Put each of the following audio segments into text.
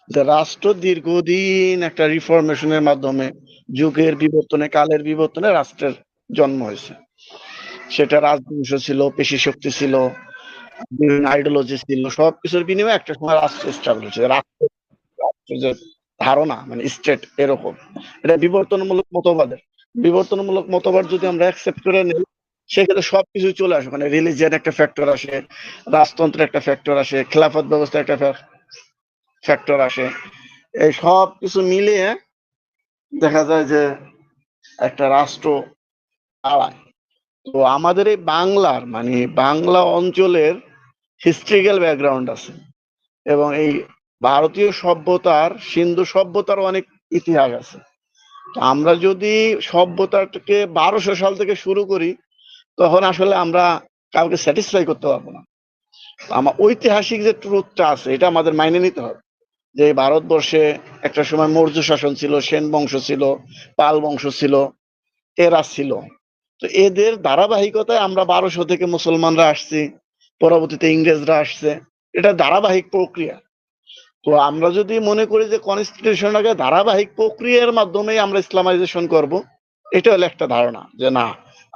রাষ্ট্র দীর্ঘদিন একটা রিফরমেশনের মাধ্যমে যুগের বিবর্তনে, কালের বিবর্তনে রাষ্ট্রের জন্ম হয়েছে। সেটা রাজবংশ ছিল, পেশি শক্তি ছিল, বিভিন্ন আইডিওলজি ছিল, সবকিছুর বিনিময়ে একটা সময় রাষ্ট্র এস্টাবলিশ হয়েছে। রাষ্ট্রের যে ধারণা মানে স্টেট এরকম, এটা বিবর্তনমূলক মতবাদের। বিবর্তনমূলক মতবাদ যদি আমরা অ্যাকসেপ্ট করে নিই, সেক্ষেত্রে সবকিছু চলে আসে। মানে রিলিজিয়ান একটা ফ্যাক্টর আসে, রাজতন্ত্রের একটা ফ্যাক্টর আসে, খেলাফত ব্যবস্থা একটা ফ্যাক্টর আসে। এই সব কিছু মিলিয়ে দেখা যায় যে একটা রাষ্ট্র দাঁড়ায়। তো আমাদের এই বাংলার মানে বাংলা অঞ্চলের হিস্ট্রিক্যাল ব্যাকগ্রাউন্ড আছে, এবং এই ভারতীয় সভ্যতার, সিন্ধু সভ্যতার অনেক ইতিহাস আছে। তো আমরা যদি সভ্যতাটাকে 1200 সাল থেকে শুরু করি, তখন আসলে আমরা কাউকে স্যাটিসফাই করতে পারবো না। আমার ঐতিহাসিক যে ট্রুথটা আছে, এটা আমাদের মাইনে নিতে হবে যে ভারতবর্ষে একটা সময় মৌর্য শাসন ছিল, সেন বংশ ছিল, পাল বংশ ছিল, এরা ছিল। তো এদের ধারাবাহিকতায় আমরা 1200 থেকে মুসলমানরা আসছি, পরবর্তীতে ইংরেজরা আসছে। এটা ধারাবাহিক প্রক্রিয়া। তো আমরা যদি মনে করি যে কনস্টিটিউশনটাকে ধারাবাহিক প্রক্রিয়ার মাধ্যমে আমরা ইসলামাইজেশন করব, এটা হলো একটা ধারণা যে না,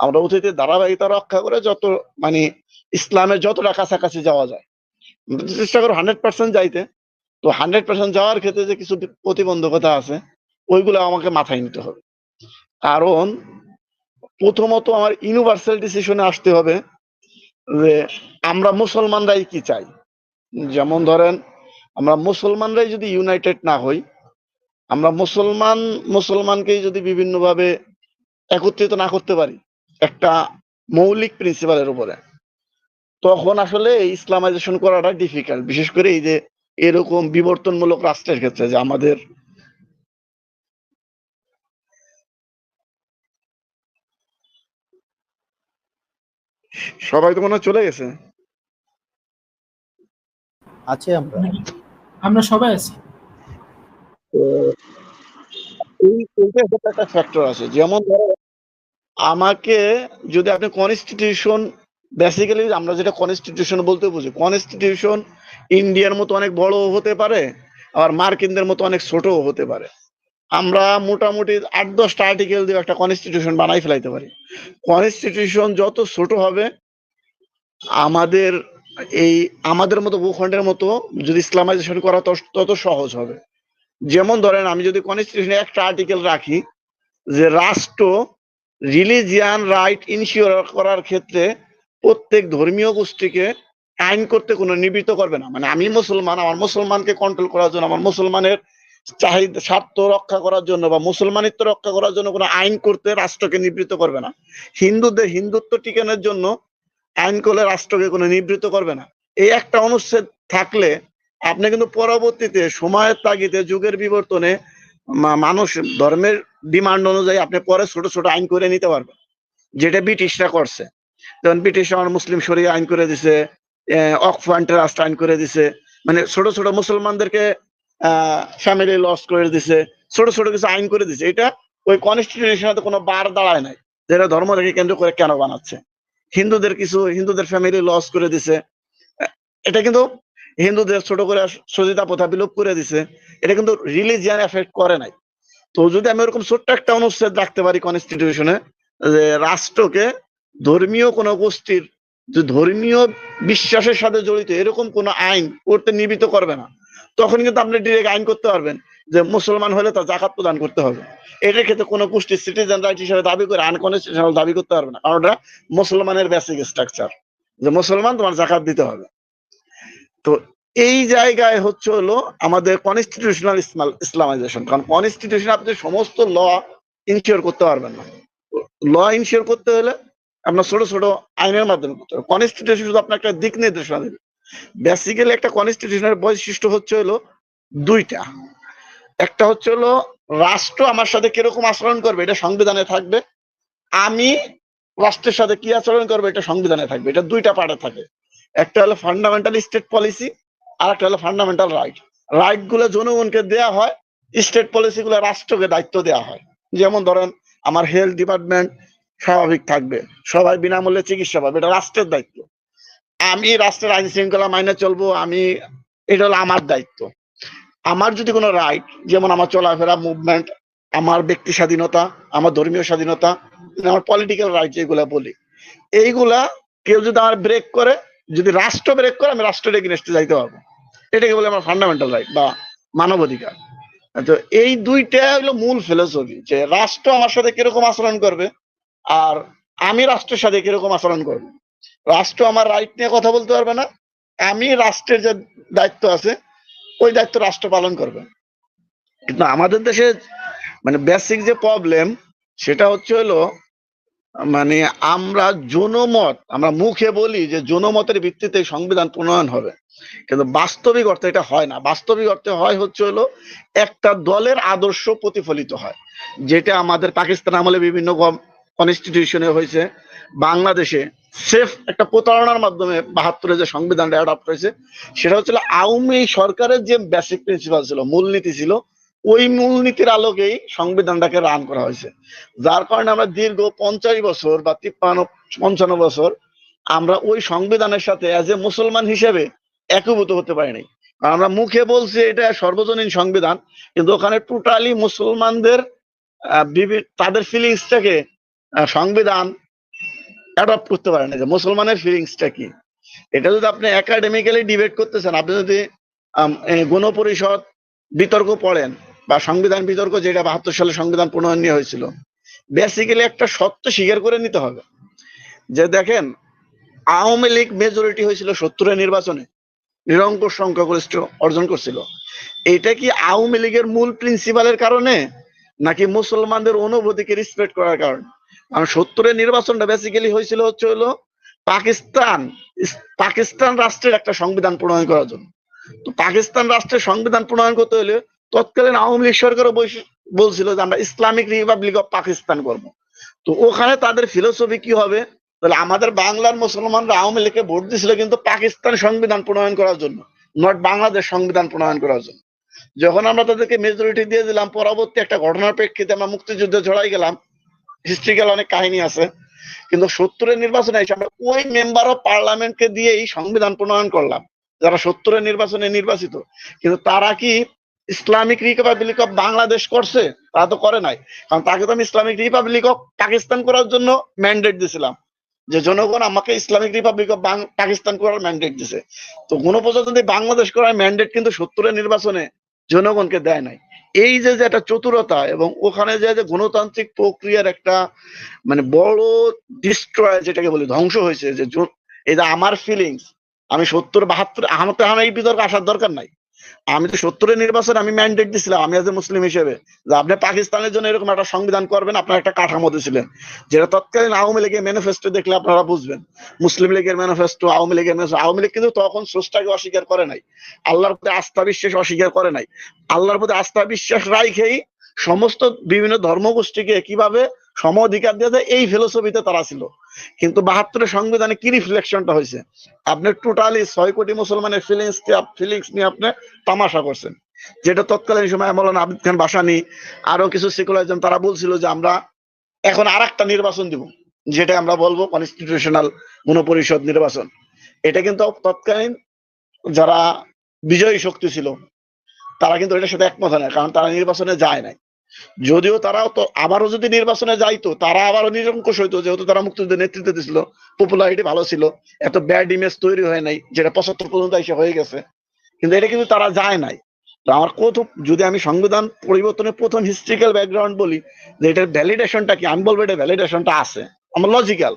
আমরা অতীতের ধারাবাহিকতা রক্ষা করে যত মানে ইসলামের যতটা কাছাকাছি যাওয়া যায় চেষ্টা করো 100% যাইতে। তো 100% যাওয়ার ক্ষেত্রে যে কিছু প্রতিবন্ধকতা আছে, ওইগুলো আমাকে মাথায় নিতে হবে। কারণ প্রথমত আমার ইউনিভার্সাল ডিসিশনে আসতে হবে যে আমরা মুসলমানরাই কি চাই। যেমন ধরেন, আমরা মুসলমানরাই যদি ইউনাইটেড না হই, আমরা মুসলমানকে যদি বিভিন্নভাবে একত্রিত না করতে পারি একটা মৌলিক প্রিন্সিপালের উপরে, তখন আসলে ইসলামাইজেশন করাটা ডিফিকাল্ট। বিশেষ করে এই যে এরকম বিবর্তনমূলক রাষ্ট্রের ক্ষেত্রে, যে আমাদের সবাই তো মনে হয় চলে গেছে। আছে আমরা। আমরা সবাই আছি। তো এইটা একটা ফ্যাক্টর আছে। যেমন ধরো, আমাকে যদি আপনি কনস্টিটিউশন, বেসিক্যালি আমরা যেটা কনস্টিটিউশন বলতে বুঝি, কনস্টিটিউশন ইন্ডিয়ার মতো অনেক বড় হতে পারে, আবার মার্কিনদের মতো অনেক ছোটও হতে পারে। আমরা মোটামুটি 8-10টা আর্টিকেল দিয়ে একটা কনস্টিটিউশন বানাই ফেলাইতে পারি। কনস্টিটিউশন যত ছোট হবে, আমাদের এই আমাদের মতো ভূখণ্ডের মতো যদি ইসলামাইজেশন করা তত সহজ হবে। যেমন ধরেন, আমি যদি কনস্টিটিউশনে একটা আর্টিকেল রাখি যে রাষ্ট্র রিলিজিয়ান রাইট ইনশিওর করার ক্ষেত্রে প্রত্যেক ধর্মীয় গোষ্ঠীকে আইন করতে কোনো নিবৃত্ত করবে না। মানে আমি মুসলমান, আমার মুসলমানকে কন্ট্রোল করার জন্য, আমার মুসলমানের চাহিদা স্বার্থ রক্ষা করার জন্য বা মুসলমানিত্ব রক্ষা করার জন্য কোনো আইন করতে রাষ্ট্রকে নিবৃত্ত করবে না। হিন্দুদের হিন্দুত্ব টিকানোর জন্য আইন করলে রাষ্ট্রকে কোনো নিবৃত্ত করবে না। এই একটা অনুচ্ছেদ থাকলে আপনি কিন্তু পরবর্তীতে সময়ের তাগিদে, যুগের বিবর্তনে, মানুষ ধর্মের ডিমান্ড অনুযায়ী আপনি পরে ছোট ছোট আইন করে নিতে পারবেন, যেটা ব্রিটিশরা করছে। যেমন ব্রিটিশ আমার মুসলিম শরিয়া আইন করে দিছে, অক্ফ অ্যান্ড ট্রাস্ট আইন করে দিছে, মানে ছোট ছোট মুসলমানদেরকে ফ্যামিলি লস করে দিছে, ছোট ছোট কিছু আইন করে দিছে। এটা ওই কনস্টিটিউশনে কোনো বার দাঁড়ায় নাই, যেটা ধর্মকে কেন্দ্র করে কেন বানাচ্ছে। হিন্দুদের ফ্যামিলি লস করে দিছে, এটা কিন্তু হিন্দুদের ছোট করে সজিতা প্রথা বিলোপ করে দিছে, এটা কিন্তু রিলিজিয়ান এফেক্ট করে নাই। তো যদি আমি ওরকম ছোট্ট একটা অনুচ্ছেদ রাখতে পারি কনস্টিটিউশনে, যে রাষ্ট্রকে ধর্মীয় কোন গোষ্ঠীর যে ধর্মীয় বিশ্বাসের সাথে জড়িত এরকম কোন আইন করতে নিবৃত্ত করবে না, তখন কিন্তু আপনি ডিরেক্ট আইন করতে পারবেন যে মুসলমান হলে তার জাকাত প্রদান করতে হবে। এটার ক্ষেত্রে কোনো গোষ্ঠীর সিটিজেন রাইট হিসেবে দাবি করে আনকনস্টিটিউশনাল দাবি করতে পারবে না, কারণ ওটা মুসলমানের বেসিক স্ট্রাকচার যে মুসলমান, তোমার জাকাত দিতে হবে। তো এই জায়গায় হচ্ছে হলো আমাদের কনস্টিটিউশনাল ইসলামাইজেশন। কারণ কনস্টিটিউশন আপনি সমস্ত ল ইনশিওর করতে পারবেন না। ল ইনশিওর করতে হলে আপনার ছোট ছোট আইনের মাধ্যমে করতে হবে। কনস্টিটিউশন শুধু আপনার একটা দিক নির্দেশনা দেবে। বেসিক্যালি একটা কনস্টিটিউশনের বৈশিষ্ট্য হচ্ছে হলো দুইটা। একটা হচ্ছে হলো রাষ্ট্র আমার সাথে কিরকম আচরণ করবে, এটা সংবিধানে থাকবে। আমি রাষ্ট্রের সাথে কি আচরণ করবে, এটা সংবিধানে থাকবে। এটা দুইটা পার্টে থাকে। একটা হলো ফান্ডামেন্টাল স্টেট পলিসি, আর একটা হলো ফান্ডামেন্টাল রাইট। রাইট গুলো জনগণকে দেয়া হয়, স্টেট পলিসি গুলো রাষ্ট্রকে দায়িত্ব দেওয়া হয়। যেমন ধরেন, আমার হেলথ ডিপার্টমেন্ট স্বাভাবিক থাকবে, সবাই বিনামূল্যে চিকিৎসা পাবে, এটা রাষ্ট্রের দায়িত্ব। আমি রাষ্ট্রের আইন শৃঙ্খলা মাইনে চলবো, এটা হলো আমার দায়িত্ব। আমার যদি কোনো রাইট, যেমন আমার চলাফেরা, মুভমেন্ট, আমার ব্যক্তি স্বাধীনতা, আমার ধর্মীয় স্বাধীনতা, আমার পলিটিক্যাল রাইট যেগুলা বলি, এইগুলা কেউ যদি আমার ব্রেক করে, যদি রাষ্ট্র ব্রেক করে, আমি রাষ্ট্রের এগেইনস্টে যাইতে পারবো। এটাকে বলে আমার ফান্ডামেন্টাল রাইট বা মানবাধিকার। তো এই দুইটা হলো মূল ফিলোসফি, যে রাষ্ট্র আমার সাথে কিরকম আচরণ করবে আর আমি রাষ্ট্রের সাথে কিরকম আচরণ করবো। রাষ্ট্র আমার রাইট নিয়ে কথা বলতে পারবে না, আমি রাষ্ট্রের যে দায়িত্ব আছে ওই দায়িত্ব রাষ্ট্র পালন করবে। কিন্তু আমাদের দেশে মানে বেসিক যে প্রবলেম, সেটা হচ্ছে হলো মানে আমরা জনমত, আমরা মুখে বলি যে জনমতের ভিত্তিতে সংবিধান প্রণয়ন হবে, কিন্তু বাস্তবিক অর্থে এটা হয় না। বাস্তবিক অর্থে হয় হচ্ছে হলো একটা দলের আদর্শ প্রতিফলিত হয়, যেটা আমাদের পাকিস্তান আমলে বিভিন্ন কনস্টিটিউশনে হয়েছে। বাংলাদেশে সেফ একটা প্রতারণার মাধ্যমে ৭২-এ যে সংবিধানটা অ্যাডপ্ট হয়েছে, সেটা হচ্ছে আওয়ামী সরকারের যে বেসিক প্রিন্সিপাল ছিল, মূলনীতি ছিল, ওই মূলনীতির আলোকেই সংবিধানটাকে রান করা হয়েছে। যার কারণে আমরা দীর্ঘ ৫০ বছর বা ৫৫ বছর আমরা ওই সংবিধানের সাথে অ্যাজ এ মুসলমান হিসেবে একীভূত হতে পারিনি। আমরা মুখে বলছি এটা সর্বজনীন সংবিধান, কিন্তু ওখানে টোটালি মুসলমানদের তাদের ফিলিংসটাকে সংবিধান অ্যাডপ্ট করতে পারে না, যে মুসলমানের ফিলিংসটা কি। এটা যদি আপনি একাডেমিক্যালি ডিবেট করতেছেন, আপনি যদি গণপরিষদ বিতর্ক পড়েন বা সংবিধান বিতর্ক, যেটা ৭২ সালে সংবিধান প্রণয়ন নিয়ে হয়েছিল, বেসিক্যালি একটা সত্য স্বীকার করে নিতে হবে যে দেখেন, আওয়ামী লীগ মেজরিটি হয়েছিল ৭০-এর নির্বাচনে, নিরঙ্কুশ সংখ্যাগরিষ্ঠ অর্জন করছিল। এটা কি আওয়ামী লীগের মূল প্রিন্সিপালের কারণে, নাকি মুসলমানদের অনুভূতিকে রেসপেক্ট করার কারণে? কারণ ৭০-এর নির্বাচনটা বেসিক্যালি হয়েছিল হচ্ছে হলো পাকিস্তান রাষ্ট্রের একটা সংবিধান প্রণয়ন করার জন্য। তো পাকিস্তান রাষ্ট্রের সংবিধান প্রণয়ন করতে হলে তৎকালীন আওয়ামী লীগ সরকারও বলছিল যে আমরা ইসলামিক রিপাবলিক অফ পাকিস্তান করব। তো ওখানে তাদের ফিলোসফি কি হবে, তাহলে আমাদের বাংলার মুসলমানরা আওয়ামী লীগকে ভোট দিয়েছিল কিন্তু পাকিস্তান সংবিধান প্রণয়ন করার জন্য, নট বাংলাদেশ সংবিধান প্রণয়ন করার জন্য। যখন আমরা তাদেরকে মেজরিটি দিয়ে দিলাম, পরবর্তী একটা ঘটনার প্রেক্ষিতে আমরা মুক্তিযুদ্ধে জড়াই গেলাম, হিস্ট্রিক্যাল অনেক কাহিনী আছে। কিন্তু ৭০-এর নির্বাচনে এসে আমরা ওই মেম্বার অফ পার্লামেন্টকে দিয়েই সংবিধান প্রণয়ন করলাম, যারা ৭০-এর নির্বাচনে নির্বাচিত। কিন্তু তারা কি ইসলামিক রিপাবলিক অফ বাংলাদেশ করছে? তারা তো করে নাই, কারণ তাকে তো আমি ইসলামিক রিপাবলিক অফ পাকিস্তান করার জন্য ম্যান্ডেট দিয়েছিলাম, যে জনগণ আমাকে ইসলামিক রিপাবলিক অফ পাকিস্তান করার ম্যান্ডেট দিছে। তো গণপ্রজাতন্ত্রী বাংলাদেশ করার ম্যান্ডেট কিন্তু ৭০-এর নির্বাচনে জনগণকে দেয় নাই। এই যে একটা চতুরতা, এবং ওখানে যে গণতান্ত্রিক প্রক্রিয়ার একটা মানে বড় ডিস্ট্রয়, যেটাকে বলি ধ্বংস হয়েছে, যে এই যে আমার ফিলিংস, আমি ৭০-৭২ আমার এই বিতর্ক আসার দরকার নাই। আমি তো ৭০-এর নির্বাচনে আমি ম্যান্ডেট দিছিলাম, আমি আজ মুসলিম হিসেবে, যে আপনি পাকিস্তানের জন্য এরকম একটা সংবিধান করবেন, আপনার একটা কাঠামো দিয়েছিলেন, যেটা তৎকালীন আওয়ামী লীগের ম্যানিফেস্টো দেখলে আপনারা বুঝবেন। মুসলিম লীগের ম্যানিফেস্টো, আওয়ামী লীগের ম্যানিফেস্টো। আওয়ামী লীগ কিন্তু তখন স্রষ্টাকে অস্বীকার করে নাই, আল্লাহর প্রতি আস্থা বিশ্বাস অস্বীকার করে নাই। আল্লাহর প্রতি আস্থা বিশ্বাস রাখেই সমস্ত বিভিন্ন ধর্মগোষ্ঠীকে কিভাবে সম অধিকার দিয়ে দেয়, এই ফিলোসফিতে তারা ছিল। কিন্তু ৭২-এর সংবিধানে কি রিফ্লেকশনটা হয়েছে, আপনি টোটালি ৬ কোটি মুসলমানের ফিলিংস নিয়ে আপনি তামাশা করছেন। যেটা তৎকালীন সময় মৌলানা আবিদ খান ভাসানী, আরো কিছু সেকুলারিজম, তারা বলছিল যে আমরা এখন আর একটা নির্বাচন দিব, যেটা আমরা বলবো কনস্টিটিউশনাল গণপরিষদ নির্বাচন। এটা কিন্তু তৎকালীন যারা বিজয়ী শক্তি ছিল, তারা কিন্তু এটার সাথে একমত হয় না, কারণ তারা নির্বাচনে যায় নাই। যদিও তারাও তো আবারও যদি নির্বাচনে যাইতো, তারা আবারও নিরঙ্কুশ হইতো, যেহেতু তারা মুক্তিযুদ্ধের নেতৃত্ব দিছিল, পপুলারিটি ভালো ছিল, এত ব্যাড ইমেজ তৈরি হয় নাই, যেটা ৭৫ পর্যন্ত এসে হয়ে গেছে। কিন্তু এটা কিন্তু তারা যায় নাই। তো আমার প্রথম, যদি আমি সংবিধান পরিবর্তনের প্রথম হিস্ট্রিক্যাল ব্যাকগ্রাউন্ড বলি, যে এটার ভ্যালিডেশনটা কি, আমি বলবো এটা ভ্যালিডেশনটা আছে, আমার লজিক্যাল।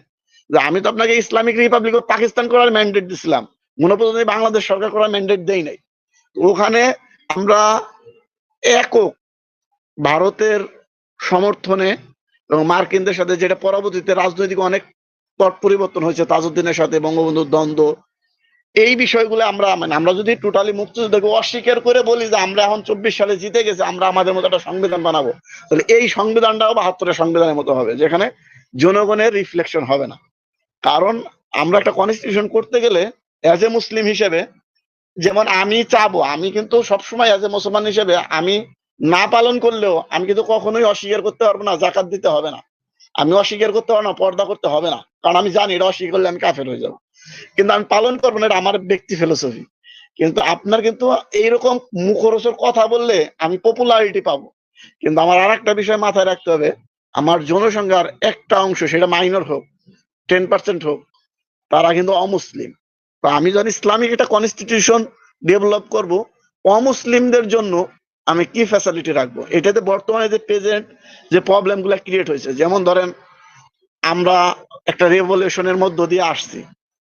যে আমি তো আপনাকে ইসলামিক রিপাবলিক অফ পাকিস্তান করার ম্যান্ডেট দিছিলাম, গণপ্রজাতন্ত্রী বাংলাদেশ সরকার করার ম্যান্ডেট দেই নাই। ওখানে আমরা একক ভারতের সমর্থনে এবং মার্কিনদের সাথে, যেটা পরবর্তীতে রাজনৈতিক অনেক পট পরিবর্তন হয়েছে, তাজউদ্দিনের সাথে বঙ্গবন্ধুর দ্বন্দ্ব, এই বিষয়গুলো আমরা যদি টোটালি মুক্তিযুদ্ধকে অস্বীকার করে বলি যে আমরা এখন ২৪ সালে জিতে গেছে, আমরা আমাদের মতো একটা সংবিধান বানাবো, তাহলে এই সংবিধানটাও ৭২-এর সংবিধানের মতো হবে, যেখানে জনগণের রিফ্লেকশন হবে না। কারণ আমরা একটা কনস্টিটিউশন করতে গেলে অ্যাজ এ মুসলিম হিসেবে, যেমন আমি চাবো, আমি কিন্তু সবসময় অ্যাজ এ মুসলমান হিসেবে আমি না পালন করলেও আমি কিন্তু কখনোই অস্বীকার করতে পারবো না যাকাত দিতে হবে না, আমি অস্বীকার করতে পারবো না পর্দা করতে হবে না, কারণ আমি জানি এটা অস্বীকার করলে আমি কাফের হয়ে যাবো। কিন্তু আমি পালন করবো না, এটা আমার ব্যক্তি ফিলোসফি। কিন্তু আপনার কিন্তু এইরকম মুখরোচক কথা বললে আমি পপুলারিটি পাবো, কিন্তু আমার আর একটা বিষয় মাথায় রাখতে হবে, আমার জনসংখ্যার একটা অংশ, সেটা মাইনর হোক, 10% হোক, তারা কিন্তু অমুসলিম। তো আমি যখন ইসলামিক একটা কনস্টিটিউশন ডেভেলপ করব, অমুসলিমদের জন্য আমি কি ফ্যাসিলিটি রাখবো, এটাতে বর্তমানে যে প্রেজেন্ট যে প্রবলেম গুলা ক্রিয়েট হয়েছে, যেমন ধরেন আমরা একটা রেভলিউশনের মধ্য দিয়ে আসছি,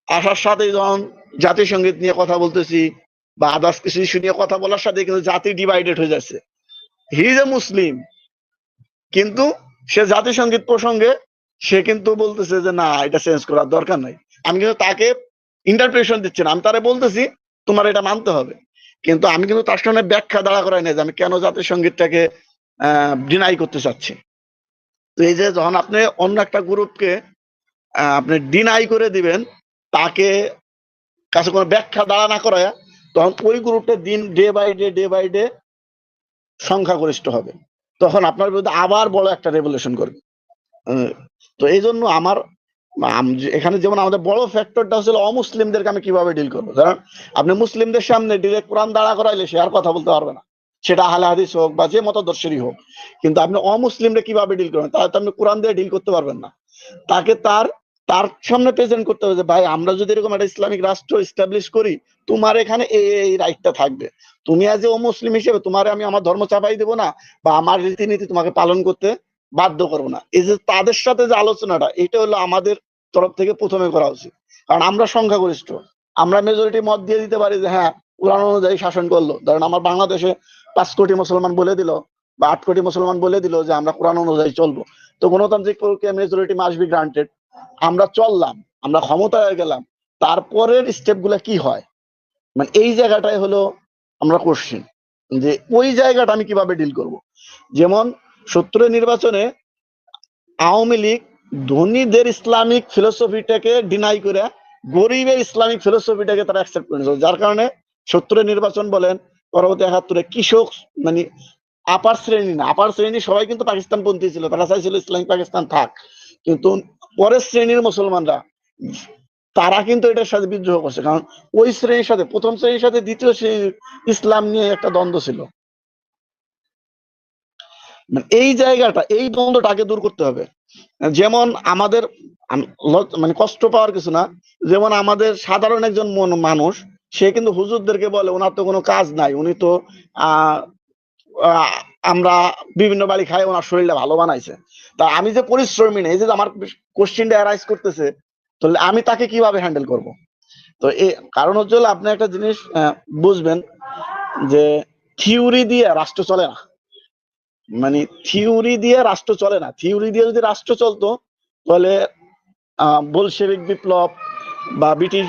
আসার সাথে যখন জাতীয় সঙ্গীত নিয়ে কথা বলতেছি বা আদার্স কিছু ইস্যু নিয়ে কথা বলার সাথে কিন্তু জাতি ডিভাইডেড হয়ে যাচ্ছে। হি ইজ এ মুসলিম, কিন্তু সে জাতীয় সঙ্গীত প্রসঙ্গে সে কিন্তু বলতেছে যে না, এটা চেঞ্জ করার দরকার নাই। আমি কিন্তু তাকে ইন্টারপ্রিটেশন দিচ্ছি না, আমি তারে বলতেছি তোমার এটা মানতে হবে, কিন্তু আমি কিন্তু তার সামনে ব্যাখ্যা দাঁড়া করাই নাই যে আমি কেন জাতীয় সঙ্গীতটাকে ডিনাই করতে চাচ্ছি। তো এই যে যখন আপনি অন্য একটা গ্রুপকে আপনি ডিনাই করে দিবেন, তাকে কাছে কোনো ব্যাখ্যা দাঁড়া না করায়, তখন ওই গ্রুপটা দিন ডে বাই ডে সংখ্যাগরিষ্ঠ হবে, তখন আপনার বিরুদ্ধে আবার বড় একটা রেভলিউশন করবে। তো এই জন্য আমার এখানে যেমন আমাদের বড় ফ্যাক্টরটা হচ্ছে অমুসলিমদেরকে আমি কিভাবে ডিল করবো। কারণ আপনি মুসলিমদের সামনে ডিরেক্ট কোরআন দাঁড়া করাইলে সে আর কথা বলতে পারবে না, সেটা আহলে হাদিস হোক বা যে মতদর্শেরই হোক। কিন্তু আপনি অমুসলিমদের কিভাবে ডিল করবেন, তাহলে তো আপনি কোরআন দিয়ে ডিল করতে পারবেন না। তাকে তার তার সামনে প্রেজেন্ট করতে হবে যে ভাই, আমরা যদি এরকম একটা ইসলামিক রাষ্ট্র এস্টাবলিশ করি, তোমার এখানে এই রাইটটা থাকবে। তুমি আজ অমুসলিম হিসেবে তোমার আমি আমার ধর্ম চাপাই দেবো না, বা আমার রীতিনীতি তোমাকে পালন করতে বাধ্য করবো না। এই যে তাদের সাথে যে আলোচনাটা, এটা হলো আমাদের তরফ থেকে প্রথমে করা উচিত। কারণ আমরা সংখ্যাগরিষ্ঠ, আমরা মেজরিটি মত দিয়ে দিতে পারি যে হ্যাঁ, কোরআন অনুযায়ী শাসন করলো। ধরেন আমার বাংলাদেশে 5 কোটি মুসলমান বলে দিল বা 8 কোটি মুসলমান বলে দিল যে আমরা কোরআন অনুযায়ী চলবো, তো গণতান্ত্রিক প্রক্রিয়া মেজরিটি মাস্ট বি গ্রান্টেড। আমরা চললাম, আমরা ক্ষমতায় গেলাম, তারপরের স্টেপ গুলা কি হয়, মানে এই জায়গাটাই হলো আমরা কোশ্চেন, যে ওই জায়গাটা আমি কিভাবে ডিল করব। যেমন 70 নির্বাচনে আওয়ামী লীগ ধনীদের ইসলামিক ফিলোসফিটাকে ডিনাই করে গরিবের ইসলামিক ফিলোসফিটাকে তারা অ্যাকসেপ্ট করে নিয়েছে, যার কারণে 70 নির্বাচন বলেন, পরবর্তী 71 কৃষক, মানে আপার শ্রেণী না, আপার শ্রেণী সবাই কিন্তু পাকিস্তানপন্থী ছিল, তারা চাইছিল ইসলামিক পাকিস্তান থাক, কিন্তু পরের শ্রেণীর মুসলমানরা তারা কিন্তু এটার সাথে বিদ্রোহ করছে। কারণ ওই শ্রেণীর সাথে, প্রথম শ্রেণীর সাথে দ্বিতীয় শ্রেণীর ইসলাম নিয়ে একটা দ্বন্দ্ব ছিল। মানে এই জায়গাটা, এই দ্বন্দ্বটাকে দূর করতে হবে। যেমন আমাদের মানে কষ্ট পাওয়ার কিছু না, যেমন আমাদের সাধারণ একজন মানুষ, সে কিন্তু হুজুরদেরকে বলে ওনার তো কোনো কাজ নাই, উনি তো আহ আমরা বিভিন্ন বাড়ি খাই, ওনার শরীরটা ভালো বানাইছে। তা আমি যে পরিশ্রমী নেই, এই যে আমার কোশ্চিনটা অ্যারাইজ করতেছে, তাহলে আমি তাকে কিভাবে হ্যান্ডেল করব। তো এই কারণ হচ্ছে আপনি একটা জিনিস বুঝবেন, যে থিওরি দিয়ে রাষ্ট্র চলে না। মানে থিওরি দিয়ে রাষ্ট্র চলে না। থিওরি দিয়ে যদি রাষ্ট্র চলতো, তাহলে বলশেভিক বিপ্লব বা ব্রিটিশ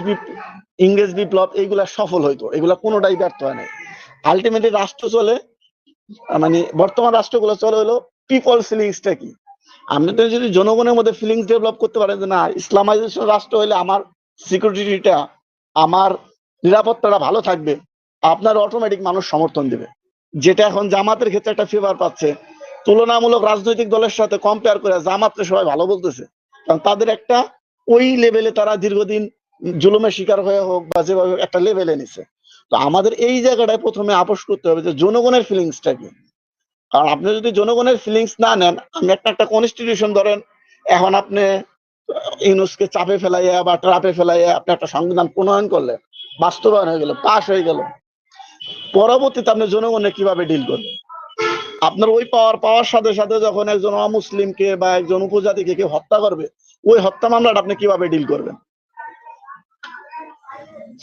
ইংরেজ বিপ্লব এইগুলা সফল হইতো, এগুলা কোনোটাই ব্যর্থ হয় নাই। আলটিমেটলি রাষ্ট্র চলে, মানে বর্তমান রাষ্ট্রগুলো চলে হলো পিপল ফিলিংসটা কি। আপনি তো যদি জনগণের মধ্যে ফিলিংস ডেভেলপ করতে পারেন যে না, ইসলামাইজেশন রাষ্ট্র হলে আমার সিকিউরিটিটা, আমার নিরাপত্তাটা ভালো থাকবে, আপনার অটোমেটিক মানুষ সমর্থন দেবে। যেটা এখন জামাতের ক্ষেত্রে একটা ফেভার পাচ্ছে, তুলনামূলক রাজনৈতিক দলের সাথে কম্পেয়ার করে জামাতকে সবাই ভালো বলতেছে, কারণ তাদের একটা ওই লেভেলে তারা দীর্ঘদিন জুলুমের শিকার হয়ে হোক বা যেভাবে একটা লেভেলে নিছে। তো আমাদের এই জায়গাটায় প্রথমে আপোষ করতে হবে যে জনগণের ফিলিংসটা কি। কারণ আপনি যদি জনগণের ফিলিংস না নেন, আপনি একটা কনস্টিটিউশন ধরেন, এখন আপনি ইউনুসকে চাপে ফেলাইয়া বা ট্রাপে ফেলাইয়া আপনি একটা সংবিধান প্রণয়ন করলে, বাস্তবায়ন হয়ে গেল, পাশ হয়ে গেল, পরবর্তীতে আপনি জনগণের কিভাবে ডিল করবেন। আপনার ওই পাওয়ার সাথে সাথে যখন একজন অমুসলিমকে বা একজন উপজাতিকে কেউ হত্যা করবে, ওই হত্যা মামলাটা আপনি কিভাবে ডিল করবেন।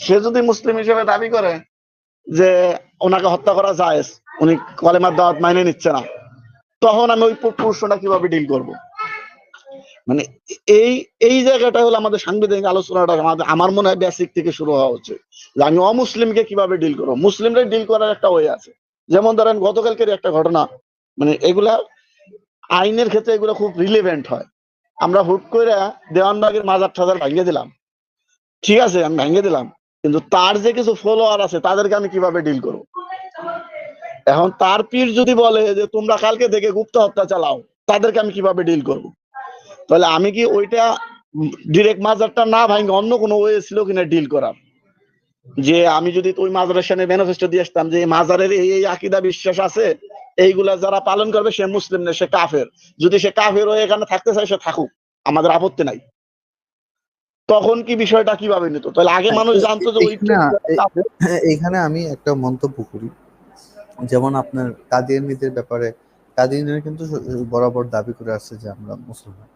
সে যদি মুসলিম হিসেবে দাবি করে যে ওনাকে হত্যা করা যায়, উনি কলেমার দাওয়াত মাইনে নিচ্ছে না, তখন আমি ওই প্রশ্নটা কিভাবে ডিল করব। মানে এই এই জায়গাটা হলো আমাদের সাংবিধানিক আলোচনাটা আমার মনে হয় বেসিক থেকে শুরু হওয়া উচিত, যে আমি অমুসলিমকে কিভাবে ডিল করবো। মুসলিমরা ডিল করার একটা ওয়ে আছে। যেমন ধরেন গতকালকের একটা ঘটনা, মানে এগুলা আইনের ক্ষেত্রে এগুলো খুব রিলেভেন্ট হয়। আমরা হুট করে দেওয়ানবাগের মাজার টাজার ভাঙিয়ে দিলাম, ঠিক আছে, আমি ভাঙিয়ে দিলাম, কিন্তু তার যে কিছু ফলোয়ার আছে তাদেরকে আমি কিভাবে ডিল করবো। এখন তার পীর যদি বলে যে তোমরা কালকে থেকে গুপ্ত হত্যা চালাও, তাদেরকে আমি কিভাবে ডিল করব। তাহলে আমি কি ওইটা ডিরেক্ট মাজারটা না ভাঙে অন্য কোনো ওয়ে ছিল কিনা ডিল করার। যে আমি যদি ওই মাজারের ম্যানিফেস্টো দিয়ে আসতাম যে মাজারের এই আকীদা বিশ্বাস আছে, এইগুলা যারা পালন করবে সে মুসলিম না, সে কাফের। যদি সে কাফের হয়ে এখানে থাকতে চায় সে থাকুক, আমাদের আপত্তি নাই। তখন কি বিষয়টা কিভাবে নিত? তাহলে আগে মানুষ জানতো যে ওই এখানে আমি একটা মন্তব্য করি, যেমন আপনার কাদিয়ানীদের ব্যাপারে, কাদিয়ানীরা কিন্তু বরাবর দাবি করে আসছে যে আমরা মুসলমান।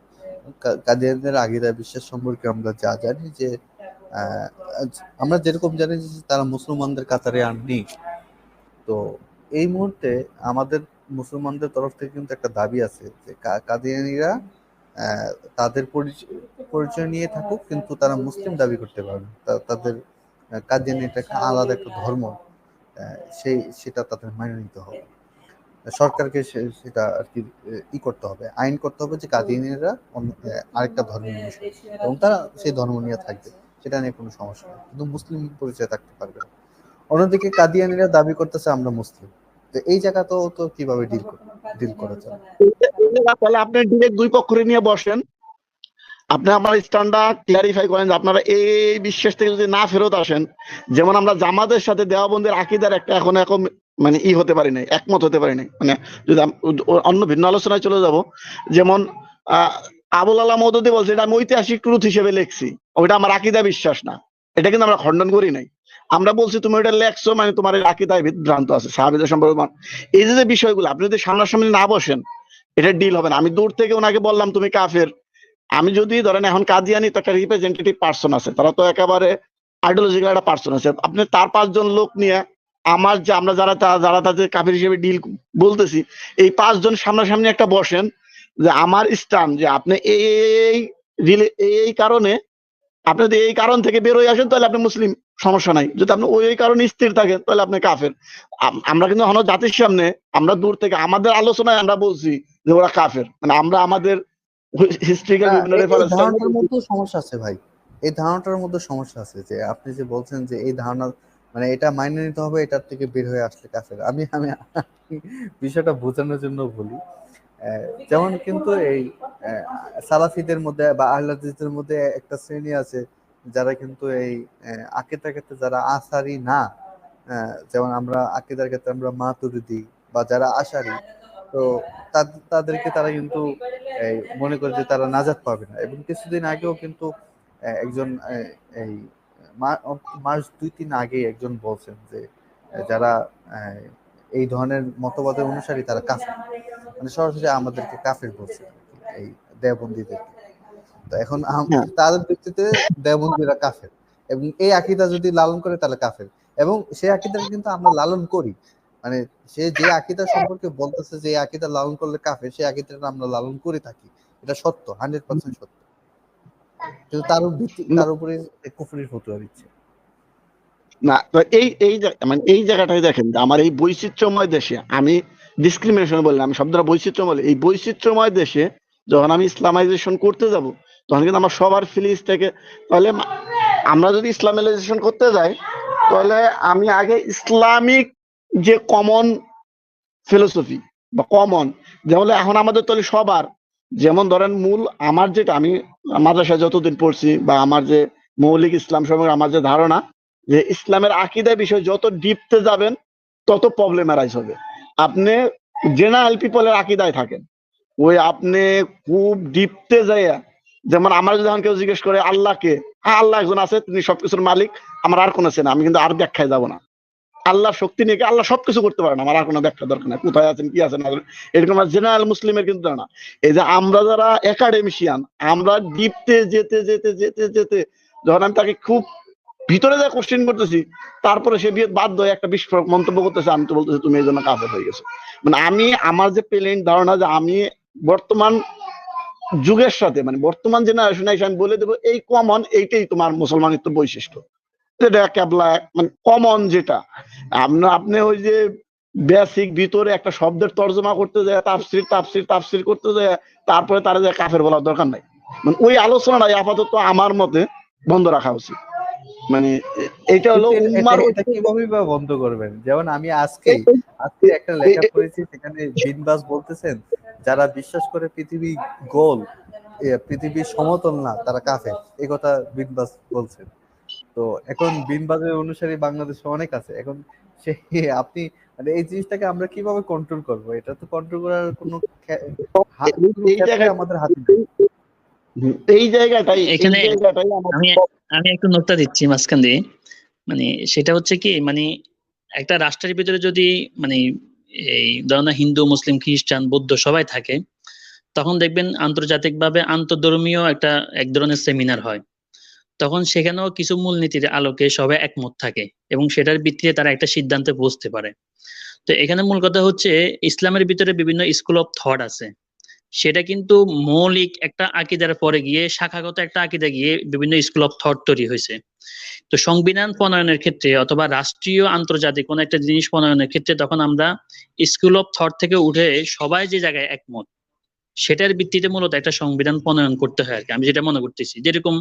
কাদিয়ানীদের আগীদা বিশ্বাস সম্পর্কে আমরা যা জানি যে আমরা যেরকম জানি যে তারা মুসলমানদের কাতারে আর নেই। তো এই মুহূর্তে আমাদের মুসলমানদের তরফ থেকে কিন্তু একটা দাবি আছে যে কাদিয়ানীরা তাদের পরিচয় নিয়ে থাকুক, কিন্তু তারা মুসলিম দাবি করতে পারবে। তাদের কাদিয়ানী একটা আলাদা একটা ধর্ম, সেটা তাদের মেনে নিতে হবে। সরকারকে সেটা আর কি করতে হবে, আইন করতে হবে যে কাদিয়ানীরা আরেকটা ধর্ম অনুসারী এবং তারা সেই ধর্ম নিয়ে থাকবে, সেটা নিয়ে কোনো সমস্যা নেই, কিন্তু মুসলিম পরিচয় থাকতে পারবে না। অন্যদিকে কাদিয়ানীরা দাবি করতেছে আমরা মুসলিম। তো এই জায়গাতেও তো কিভাবে ডিল করা যায়? তাহলে আপনি ডিরেক্ট দুই পক্ষরে নিয়ে বসেন, আপনি আমার স্ট্যান্ডটা ক্লারিফাই করেন যে আপনারা এই বিশ্বাস থেকে যদি না ফেরত আসেন, যেমন আমরা জামাতের সাথে দেওয়াবন্দের আকীদার একটা এখন মানে হতে পারি নাই, একমত হতে পারি নাই। মানে যদি অন্য ভিন্ন আলোচনায় চলে যাব, যেমন আবুল আলাহ মওদুদী বলছে এটা আমি ঐতিহাসিক ট্রুথ হিসেবে লিখছি, ওইটা আমার আকীদা বিশ্বাস না, এটা কিন্তু আমরা খণ্ডন করি নাই। আমরা বলছি তুমি ওইটা লেখছো মানে তোমার আকীদায় বিভ্রান্ত আছে সাহাবীদের সম্পর্কে। এই যে বিষয়গুলো আপনি যদি সামনাসামনি না বসেন, এটা ডিল হবে না। আমি দূর থেকে ওনাকে বললাম তুমি কাফের, আমি যদি ধরেন এখন কাদিয়ানি তো একটা রিপ্রেজেন্টেটিভ পার্সন আছে, তারা তো একেবারে আইডিওলজিক্যাল একটা পার্সন আছে, আপনি তার 5 জন লোক নিয়ে আমার যে আমরা যারা তাদের কাফের হিসেবে ডিল বলতেছি, এই 5 জন সামনাসামনি একটা বসেন যে আমার স্টান যে আপনি এই কারণে, আপনি যদি এই কারণ থেকে বের হয়ে আসেন তাহলে আপনি মুসলিম, সমস্যা নাই। যদি আপনি ওই কারণে স্থির থাকেন তাহলে আপনি কাফের। আমরা কিন্তু এখন জাতির সামনে আমরা দূর থেকে আমাদের আলোচনায় আমরা বলছি যে ওরা কাফের, মানে আমরা আমাদের হিস্ট্রিক্যাল বিভিন্ন রেফারেন্স ধারণাটার মধ্যে সমস্যা আছে ভাই, এই ধারণাটার মধ্যে সমস্যা আছে যে আপনি যে বলছেন যে এই ধারণা মানে এটা মাইনে নিতে হবে, এটার থেকে বের হয়ে আসলে কাফের। আমি আমি বিষয়টা বোঝানোর জন্য বলি, যেমন কিন্তু এই সালাফিদের মধ্যে বা আহলে হাদিসদের মধ্যে একটা শ্রেণী আছে যারা কিন্তু এই আকীদার ক্ষেত্রে যারা আসারি না, যেমন আমরা আকীদার ক্ষেত্রে আমরা মাতুরিদি বা যারা আশারি, তো তাদেরকে তারা কিন্তু মনে করে যে তারা নাজাত পাবে না। এবং কিছুদিন আগেও কিন্তু একজন এই মাস 2-3 আগে একজন বলছেন যে যারা এই ধরনের মতবাদের অনুসারী তারা কাফের, মানে সরাসরি আমাদেরকে কাফের বলছে এই দেওবন্দীদেরকে। তো এখন তাদের দৃষ্টিতে দেওবন্দীরা কাফের, এবং এই আকীদা যদি লালন করে তাহলে কাফের, এবং সেই আকীদাকে কিন্তু আমরা লালন করি। মানে সে যে আকীদা সম্পর্কে বলতেছে যে আকীদা লালন করলে কাফের, সেই আকীদাটা আমরা লালন করে থাকি, এটা সত্য, 100% সত্য। কিন্তু তার উপরে কুফরির ফতোয়া দিচ্ছে না। তো মানে এই জায়গাটাই দেখেন, আমার এই বৈচিত্র্যময় দেশে আমি ডিসক্রিমিনেশন বললাম, আমি শব্দটা বৈচিত্র্য বলে, এই বৈচিত্র্যময় দেশে যখন আমি ইসলামাইজেশন করতে যাব তখন কিন্তু আমার সবার ফিলিংস থেকে, তাহলে আমরা যদি ইসলামাইজেশন করতে যাই তাহলে আমি আগে ইসলামিক যে কমন ফিলোসফি বা কমন, যেমন এখন আমাদের তাহলে সবার, যেমন ধরেন মূল আমার যেটা আমি মাদ্রাসায় যতদিন পড়ছি বা আমার যে মৌলিক ইসলাম সম্পর্কে আমার যে ধারণা, যে ইসলামের আকীদা বিষয় যত ডিপতে যাবেন তত প্রবলেম অ্যারাইজ হবে। আপনি জেনারেল পিপলের আকীদায় থাকেন, ওই আপনি খুব ডিপতে যাইয়া, যেমন আমার যদি কেউ জিজ্ঞেস করে আল্লাহকে, হ্যাঁ আল্লাহ একজন আছে, তিনি সবকিছুর মালিক, আমার আর কোনো আছে না, আমি কিন্তু আর ব্যাখ্যায় যাব না। আল্লাহর শক্তি নিয়ে আল্লাহ সবকিছু করতে পারে না, আমার আর কোনো ব্যাখ্যা দরকার নেই, কোথায় আছেন কি আছেন এরকম জেনারেল মুসলিমের কিন্তু না। এই যে আমরা যারা একাডেমিশিয়ান, আমরা ডিপতে যেতে যেতে যেতে যেতে যখন আমি তাকে খুব ভিতরে যা কোশ্চেন করতেছি, তারপরে সে বাধ্য হয়ে একটা বিস্ফোরক মন্তব্য করতেছে, আমি তো বলতেছি তুমি এই জন্য কাফের হয়ে গেছো। মানে আমি আমার যে প্লেন ধারণা যে আমি বর্তমান যুগের সাথে, মানে বর্তমান জেনারেশন এসে আমি বলে দেবো এই কমন, এইটাই তোমার মুসলমানিত্ব বৈশিষ্ট্য, যেটা ক্যাবলা মানে কমন, যেটা আপনি ওই যে বেসিক ভিতরে একটা শব্দের তর্জমা করতে যায়, তাফসির তাফসির তাফসির করতে যায়, তারপরে তারা যে কাফের বলার দরকার নাই। মানে ওই আলোচনাটাই আপাতত আমার মতে বন্ধ রাখা উচিত। মানে এটা হলো উম্মার, এটা কিভাবে বা বন্ধ করবেন? যেমন আমি আজকে একটা লেখা পড়েছি, সেখানে বিন বাস বলতেছেন যারা বিশ্বাস করে পৃথিবী গোল, পৃথিবী সমতল না, তারা কাফের, এই কথা বিন বাস বলছেন। তো এখন বিনবাজের অনুসারী বাংলাদেশে অনেক আছে। এখন সে আপনি মানে এই জিনিসটাকে আমরা কিভাবে কন্ট্রোল করব? এটা তো কন্ট্রোল করার কোনো কোনো এই ক্ষেত্রে জায়গায় আমাদের হাতে নাই। এই এখানে জায়গাটাই আমি আমি একটু নোক্তা দিচ্ছি মাঝখান দিয়ে। মানে সেটা হচ্ছে কি, মানে একটা রাষ্ট্রের ভিতরে যদি মানে এই ধরো না, হিন্দু, মুসলিম, খ্রিস্টান, বৌদ্ধ সবাই থাকে, তখন দেখবেন আন্তর্জাতিকভাবে আন্তঃধর্মীয় এক ধরনের সেমিনার হয়। তখন সেখানেও কিছু মূলনীতির আলোকে সবাই একমত থাকে এবং সেটার ভিত্তিতে তারা একটা সিদ্ধান্তে পৌঁছতে পারে। তো এখানে মূল কথা হচ্ছে, ইসলামের ভিতরে বিভিন্ন স্কুল অফ থট আছে। সেটা কিন্তু মৌলিক একটা আকীদার পরে গিয়ে শাখাগত একটা আকীদা গিয়ে বিভিন্ন স্কুল অফ থট তৈরি হয়েছে। তো সংবিধান প্রণয়নের ক্ষেত্রে অথবা রাষ্ট্রীয় আন্তর্জাতিক কোন একটা জিনিস প্রণয়নের ক্ষেত্রে তখন আমরা স্কুল অফ থট থেকে উঠে সবাই যে জায়গায় একমত, সেটার ভিত্তিতে মূলত একটা সংবিধান প্রণয়ন করতে হয় আর কি। আমি যেটা মনে করতেছি, যেরকম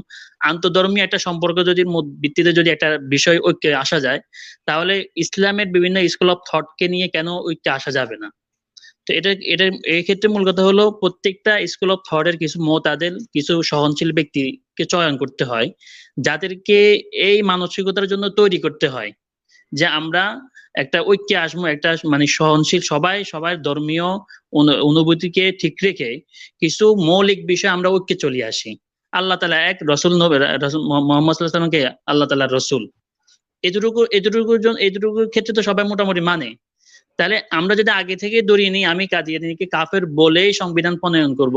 আন্তঃধর্মীয় একটা সম্পর্ক যদি ভিত্তিতে যদি একটা বিষয় ঐক্যে আসা যায়, তাহলে ইসলামের বিভিন্ন স্কুল অফ থটকে নিয়ে কেন ঐক্যে আসা যাবে না? তো এটা এই ক্ষেত্রে মূল কথা হলো, প্রত্যেকটা স্কুল অফ থটের কিছু তাদের কিছু সহনশীল ব্যক্তিকে চয়ন করতে হয়, যাদেরকে এই মানসিকতার জন্য তৈরি করতে হয় যে আমরা একটা ঐক্যে আসবো, একটা মানে সহনশীল, সবাই সবার ধর্মীয় অনুভূতিকে ঠিক রেখে কিছু মৌলিক বিষয় আমরা ঐক্যে চলে আসি। আল্লাহ তাআলা এক, রসুল মোহাম্মদ সাল্লাল্লাহু আলাইহি ওয়াসাল্লামকে আল্লাহ তাআলার রসুল, এতটুকুর ক্ষেত্রে তো সবাই মোটামুটি মানে। তাহলে আমরা যদি আগে থেকে ধরিয়ে নিই আমি কাদিয়ানীকে কাফের বলেই সংবিধান প্রণয়ন করব,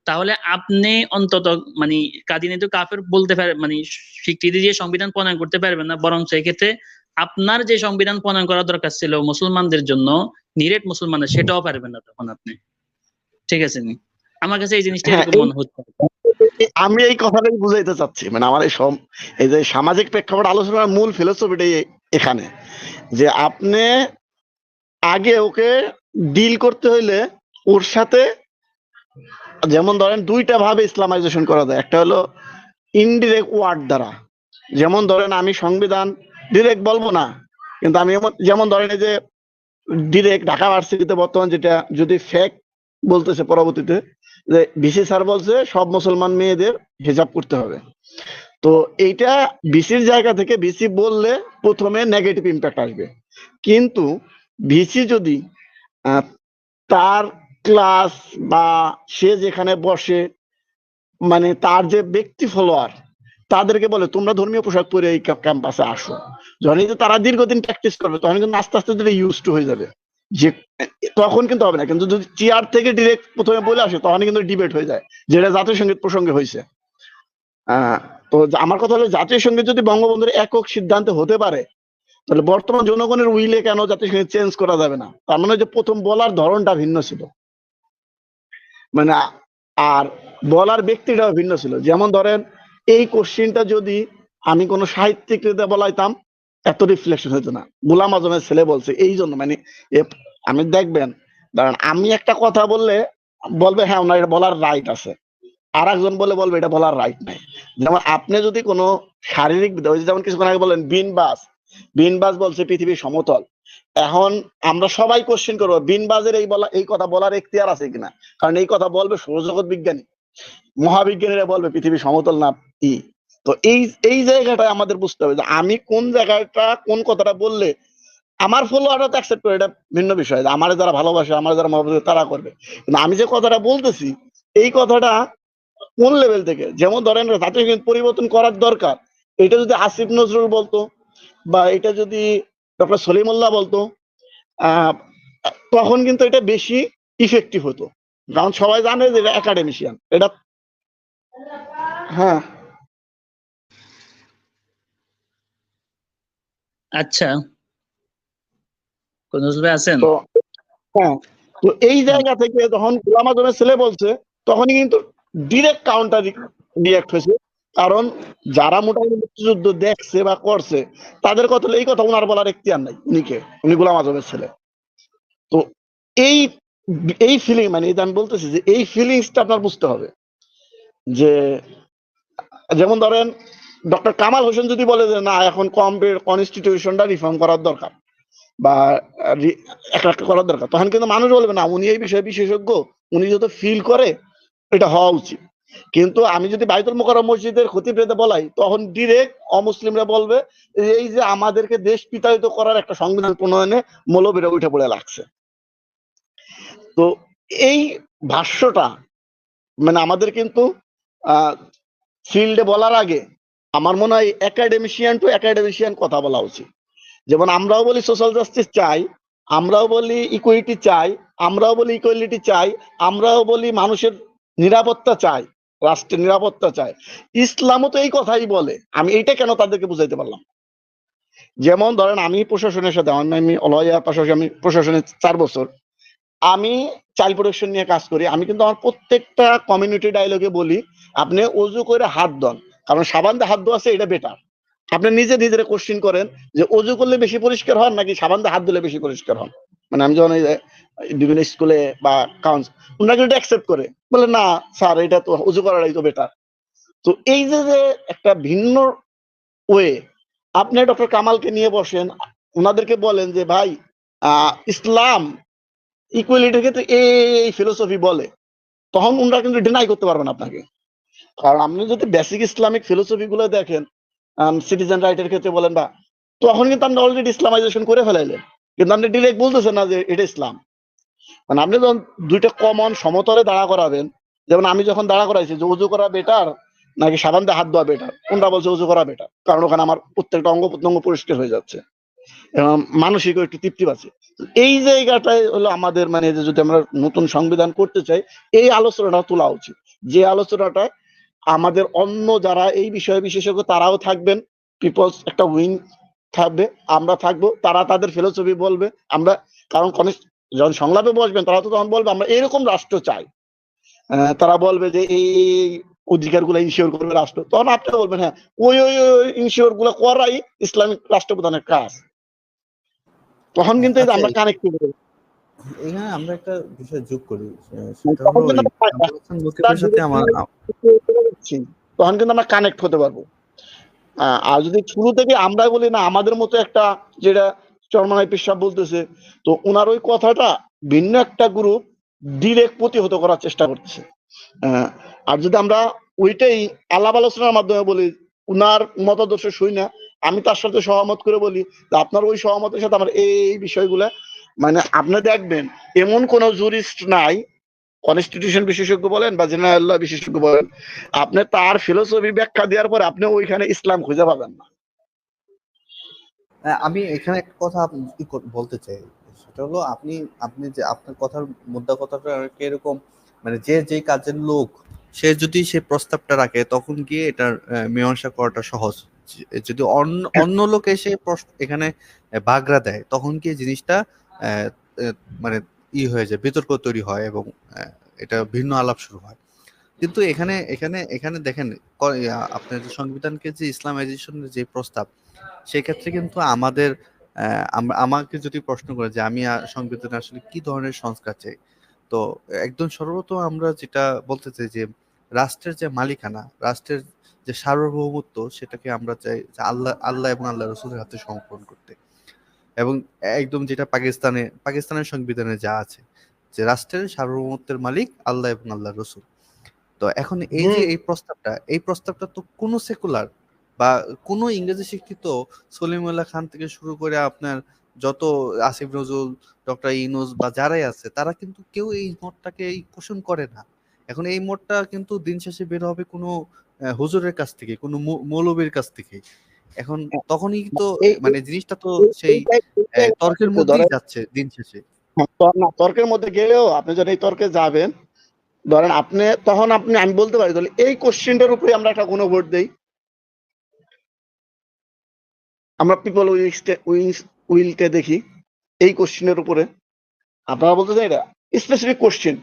তাহলে আপনি অন্তত মানে কাদিয়ানী তো কাফের বলতে পারে, মানে স্বীকৃতি দিয়ে সংবিধান প্রণয়ন করতে পারবেন না, বরং সেই ক্ষেত্রে আপনার যে সংবিধান প্রণয়ন করা দরকার ছিল মুসলমানদের জন্য, নিরেট মুসলমানদের, সেটাও পারবেন না তখন আপনি। ঠিক আছে নি? আমার কাছে এই জিনিসটা হ্যাঁ, এরকম মনে হচ্ছে। আমি এই কথাটাই বুঝাইতে চাচ্ছি, মানে আমার এই যে সামাজিক প্রেক্ষাপট আলোচনার মূল ফিলোসফিটাই এখানে, যে আপনি আগে ওকে ডিল করতে হইলে ওর সাথে, যেমন ধরেন দুইটা ভাবে ইসলামাইজেশন করা যায়। একটা হলো ইনডিরেক্ট ওয়ার্ড দ্বারা, যেমন ধরেন আমি সংবিধান ডিরেক্ট বলবো না, কিন্তু আমি যেমন ধরেন এই যে ডিরেক্ট ঢাকা ভার্সিটিতে বর্তমান যেটা যদি ফেক বলতেছে পরবর্তীতে, যে বিসি স্যার বলছে সব মুসলমান মেয়েদের হিজাব করতে হবে। তো এইটা বিসির জায়গা থেকে বিসি বললে প্রথমে নেগেটিভ ইম্প্যাক্ট আসবে, কিন্তু ভিসি যদি তার ক্লাস বা সে যেখানে বসে, মানে তার যে ব্যক্তি ফলোয়ার, তাদেরকে বলে তোমরা ধর্মীয় পোশাক পরে এই ক্যাম্পাসে আসো, যখন তারা দীর্ঘদিন প্র্যাকটিস করবে তখন কিন্তু আস্তে আস্তে যেটা ইউজ টু হয়ে যাবে, যে তখন কিন্তু হবে না। কিন্তু যদি চেয়ার থেকে ডিরেক্ট প্রথমে বলে আসে তখন কিন্তু ডিবেট হয়ে যায়, যেটা জাতীয় সঙ্গীত প্রসঙ্গে হয়েছে। তো আমার কথা হলো, জাতীয় সঙ্গীত যদি বঙ্গবন্ধুর একক সিদ্ধান্তে হতে পারে, তাহলে বর্তমান জনগণের উইলে কেন জাতীয় সঙ্গীত চেঞ্জ করা যাবে না? তার মানে যে প্রথম বলার ধরনটা ভিন্ন ছিল, মানে আর বলার ব্যক্তিটাও ভিন্ন ছিল। যেমন ধরেন এই কোশ্চিনটা যদি আমি কোনো সাহিত্যিক বলাইতাম, এত রিফ্লেকশন হতো না। গোলাম আজমের ছেলে বলছে এই জন্য, মানে আমি দেখবেন, ধরেন আমি একটা কথা বললে বলবে হ্যাঁ ওনার এটা বলার রাইট আছে, আর একজন বলবে এটা বলার রাইট নাই। যেমন আপনি যদি কোনো শারীরিক যেমন কিছুক্ষণ আগে বলেন বিনবাজ বলছে পৃথিবী সমতল, এখন আমরা সবাই কোশ্চেন করবো বিনবাজের এই কথা বলার এখতিয়ার আছে কিনা, কারণ এই কথা বলবে সৌরজগৎ বিজ্ঞানী, মহাবিজ্ঞানীরা বলবে পৃথিবী সমতল না ই। তো এই জায়গাটায় আমাদের বুঝতে হবে যে আমি কোন জায়গাটা কোন কথাটা বললে আমার ফলোয়াররা তো অ্যাকসেপ্ট করে, এটা ভিন্ন বিষয়। আমার যারা ভালোবাসে, আমার যারা মহাবিজ্ঞানী তারা করবে, কিন্তু আমি যে কথাটা বলতেছি এই কথাটা কোন লেভেল থেকে, যেমন ধরেন জাতীয় সঙ্গীত পরিবর্তন করার দরকার, এটা যদি আসিফ নজরুল বলতো বা এটা যদি ডক্টর সলিমুল্লাহ বলতো, তখন কিন্তু এটা বেশি ইফেক্টিভ হতো, কারণ সবাই জানে যে এটা একাডেমিশিয়ান এটা। হ্যাঁ আচ্ছা, কোন ভাই আছেন? তো হ্যাঁ, তো এই জায়গা থেকে যখন গোলাম আজমের ছেলে বলছে তখনই কিন্তু ডিরেক্ট কাউন্টার রিয়াক্ট হয়েছে, কারণ যারা মোটামুটি মুক্তিযুদ্ধ দেখছে বা করছে তাদের কথা এই কথা উনার বলার এখতিয়ার নাই, উনি গোলাম আজমের ছেলে। তো এই এই ফিলিং, মানে আমি বলতেছি যে এই ফিলিংসটা আপনার বুঝতে হবে, যে যেমন ধরেন ডক্টর কামাল হোসেন যদি বলে যে না এখন কনস্টিটিউশনটা রিফর্ম করার দরকার বা একটা করার দরকার, তখন কিন্তু মানুষ বলবে না উনি এই বিষয়ে বিশেষজ্ঞ, উনি যত ফিল করে এটা হওয়া উচিত। কিন্তু আমি যদি বাইতুল মোকাররম মসজিদের খতিবরে বলাই, তখন ডিরেক্ট অমুসলিমরা বলবে এই যে আমাদেরকে দেশ বিতাড়িত করার একটা সংবিধান প্রণয়নে মৌলবীরা উঠে পড়ে লাগছে। তো এই ভাষ্যটা মানে আমাদের কিন্তু ফিল্ডে বলার আগে আমার মনে হয় একাডেমিশিয়ান টু একাডেমিশিয়ান কথা বলা উচিত। যেমন আমরাও বলি সোশ্যাল জাস্টিস চাই, আমরাও বলি ইকুইটি চাই, আমরাও বলি ইকুয়ালিটি চাই, আমরাও বলি মানুষের নিরাপত্তা চাই, রাষ্ট্রের নিরাপত্তা চাই। ইসলামও তো এই কথাই বলে। আমি এইটা কেন তাদেরকে বুঝাইতে পারলাম? যেমন ধরেন আমি প্রশাসনের সাথে, আমি লয়ার, পাশাপাশি আমি প্রশাসনে 4 বছর আমি চাইল্ড প্রোটেকশন নিয়ে কাজ করি। আমি কিন্তু আমার প্রত্যেকটা কমিউনিটি ডায়লগে বলি আপনি অজু করে হাত ধন, কারণ সাবান দিয়ে হাত ধোয়া আছে এটা বেটার। আপনি নিজে নিজের কোশ্চিন করেন যে অজু করলে বেশি পরিষ্কার হন নাকি সাবান দিয়ে হাত ধুলে বেশি পরিষ্কার হন। মানে আমি যখন বিভিন্ন স্কুলে বা কাউন্সিল ওনারা কিন্তু অ্যাকসেপ্ট করে, বলে না স্যার এটা তো অজু করাটাই তো বেটার। তো এই যে একটা ভিন্ন ওয়ে, আপনি ডক্টর কামালকে নিয়ে বসেন, ওনাদেরকে বলেন যে ভাই ইসলাম ইকুয়ালিটির ক্ষেত্রে এই ফিলোসফি বলে, তখন ওনারা কিন্তু ডিনাই করতে পারবেন আপনাকে। কারণ আপনি যদি বেসিক ইসলামিক ফিলোসফি গুলো দেখেন, সিটিজেন রাইটের ক্ষেত্রে বলেন বা, তখন কিন্তু আপনি অলরেডি ইসলামাইজেশন করে ফেলাইলেন, কিন্তু আপনি ডিরেক্ট বলতেছেন না যে এটা ইসলাম। মানে আপনি যখন দুইটা কমন সমতলে দাঁড়া করাবেন, যেমন আমি যখন দাঁড়া করাইছি যে উজু করা বেটার নাকি সাবান দিয়ে হাত ধোয়া বেটার, কোনটা বলছে উজু করা বেটার, কারণ ওখানে আমার প্রত্যেকটা অঙ্গ প্রত্যঙ্গ পরিষ্কার হয়ে যাচ্ছে এবং মানসিকও একটু তৃপ্তি পাচ্ছে। এই জায়গাটাই হলো আমাদের মানে যে যদি আমরা নতুন সংবিধান করতে চাই, এই আলোচনাটা তোলা উচিত, যে আলোচনাটা আমাদের অন্য যারা এই বিষয়ে বিশেষজ্ঞ তারাও থাকবেন, পিপলস একটা উইং থাকবে, আমরা থাকবো, তারা তাদের ফিলোসফি বলবে। আমরা কারণ যখন সংলাপে বসবেন তারা তো তখন বলবে আমরা এরকম রাষ্ট্র চাই, তারা বলবে যে এই অধিকার গুলো ইনশিওর করবে রাষ্ট্র, তখন আপনি বলবেন হ্যাঁ ওই ওই ইনশিওর গুলো করাই ইসলামিক রাষ্ট্রপ্রধানের কাজ। তখন কিন্তু এই যে আচ্ছা, আমরা কানেক্ট করবো। এখানে আমরা একটা বিষয় যোগ করি, সেটা হলো ওই কামরুল লতিফের সাথে আমার তখন কিন্তু আমরা কানেক্ট হতে পারবো। আর যদি শুরু থেকে আমরা বলি না আমাদের মতো একটা, যেটা চরমানাই পেশাব বলতেছে, তো ওনার ওই কথাটা ভিন্ন একটা গ্রুপ ডিরেক্ট প্রতিহত করার চেষ্টা করতেছে। আর যদি আমরা ওইটাই আলাপ আলোচনার মাধ্যমে বলি, উনার মতাদর্শ শুই না, আমি তার সাথে সহমত করে বলি যে আপনার ওই সহমতের সাথে আমার এই বিষয়গুলা, মানে আপনি দেখবেন এমন কোন জুরিস্ট নাই, কনস্টিটিউশন বিশেষজ্ঞ বলেন বা জেনারেল ল বিশেষজ্ঞ বলেন, আপনি তার ফিলোসফি ব্যাখ্যা দেওয়ার পরে আপনি ওইখানে ইসলাম খুঁজে পাবেন না। আমি এখানে একটা কথা বলতে চাই, সেটা হলো আপনি আপনি যে আপনার কথার মুদ্রা কথাটা এরকম, মানে যে যেই কাজের লোক সে যদি সে প্রস্তাবটা রাখে তখন গিয়ে এটার মীমাংসা করাটা সহজ। যদি অন্য লোক এসে এখানে বাগড়া দেয় তখন গিয়ে জিনিসটা আহ, আহ, মানে হয়ে যায়, বিতর্ক তৈরি হয় এবং এটা ভিন্ন আলাপ শুরু হয়। কিন্তু এখানে এখানে এখানে দেখেন আপনার যে সংবিধানকে যে ইসলামাইজেশনের যে প্রস্তাব, সেক্ষেত্রে কিন্তু আমাদের আমাকে যদি প্রশ্ন করে যে আমি সংবিধানে আসলে কি ধরনের সংস্কার চাই, তো একদম সর্বপ্রথম আমরা যেটা বলতে চাই যে রাষ্ট্রের যে মালিকানা, রাষ্ট্রের যে সার্বভৌমত্ব, সেটাকে আমরা চাই যে আল্লাহ এবং আল্লাহ রসুলের হাতে সমর্পণ করতে। এবং একদম যেটা পাকিস্তানের সংবিধানে যা আছে যে রাষ্ট্রের সার্বভৌমত্বের মালিক আল্লাহ এবং আল্লাহ রসুল। তো এখন এই যে এই প্রস্তাবটা তো কোনো সেকুলার বা কোনো ইংরেজি শিক্ষিত সলিমুল্লাহ খান থেকে শুরু করে আপনার যত আসিফ নজরুল, ডক্টর ইউনূস বা যারাই আছে, তারা কিন্তু কেউ এই মতটাকে পোষণ করে না। এখন এই মতটা কিন্তু দিন শেষে বের হবে কোনো হুজুরের কাছ থেকে, কোনো মৌলবীর কাছ থেকে। এখন তখনই তো মানে জিনিসটা তো সেই তর্কের মধ্যেই যাচ্ছে দিন শেষে। তর্কের মধ্যে গেলেও আপনি যখন এই তর্কে যাবেন, ধরেন আপনি তখন আমি বলতে পারি তাহলে এই কোশ্চেনটার উপরে আমরা একটা কোনো ভোট দেই, আমরা পিপল উইলটা দেখি এই কোশ্চেনের উপরে। আপনারা বলতেছেন এটা স্পেসিফিক কোশ্চেন,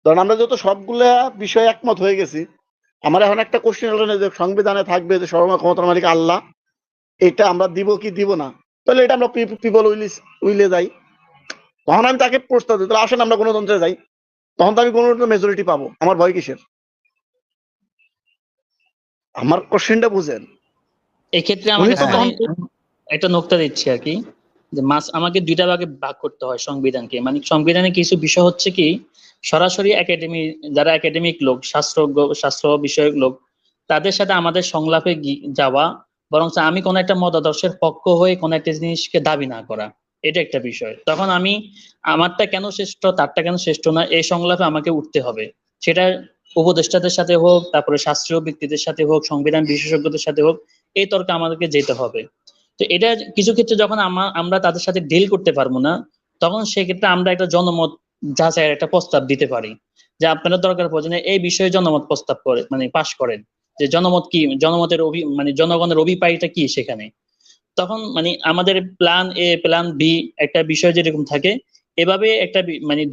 ধরেন আমরা যত সবগুলা বিষয়ে একমত হয়ে গেছি, আমার এখন একটা কোশ্চেন হলো না যে সংবিধানে থাকবে যে সর্ব ক্ষমতার মালিক আল্লাহ, এটা আমরা দিব কি দিব না, তাহলে এটা আমরা পিপল উইলে যাই। তখন আমি তাকে প্রস্তাব দিই তাহলে আসেন আমরা গণতন্ত্রে যাই, তখন তো আমি গণতন্ত্র মেজরিটি পাবো, আমার ভয় কিসের? আমার কোশ্চেনটা বুঝেন। এক্ষেত্রে আমার কাছে মানে একটা নোক্তা দিচ্ছি আর কি, যে আমাকে দুইটা ভাগে ভাগ করতে হয় সংবিধানকে। মানে সংবিধানে কিছু বিষয় হচ্ছে কি, সরাসরি যারা একাডেমিক লোক, শাস্ত্র বিষয়ক লোক, তাদের সাথে আমাদের সংলাপে যাওয়া, বরং আমি কোন একটা মতাদর্শের পক্ষ হয়ে কোন একটা জিনিসকে দাবি না করা, এটা একটা বিষয়। তখন আমি আমারটা কেন শ্রেষ্ঠ, তারটা কেন শ্রেষ্ঠ না, এই সংলাপে আমাকে উঠতে হবে। সেটা উপদেষ্টাদের সাথে হোক, তারপরে শাস্ত্রীয় ব্যক্তিদের সাথে হোক, সংবিধান বিশেষজ্ঞদের সাথে হোক, এই তর্কে আমাদেরকে যেতে হবে। তো এটা কিছু ক্ষেত্রে যখন আমরা তাদের সাথে ডিল করতে পারবো না, তখন সেক্ষেত্রে আমরা একটা জনমত যাচাইয়ের একটা প্রস্তাব দিতে পারি, যে আপনারা দরকার প্রয়োজনে এই বিষয়ে জনমত প্রস্তাব করে পাশ করেন, যে জনমত কি, জনমতের জনগণের অভিপ্রায়টা কি সেখানে। তখন আমাদের প্ল্যান এ, প্ল্যান বি, একটা বিষয় যেরকম থাকে, এভাবে একটা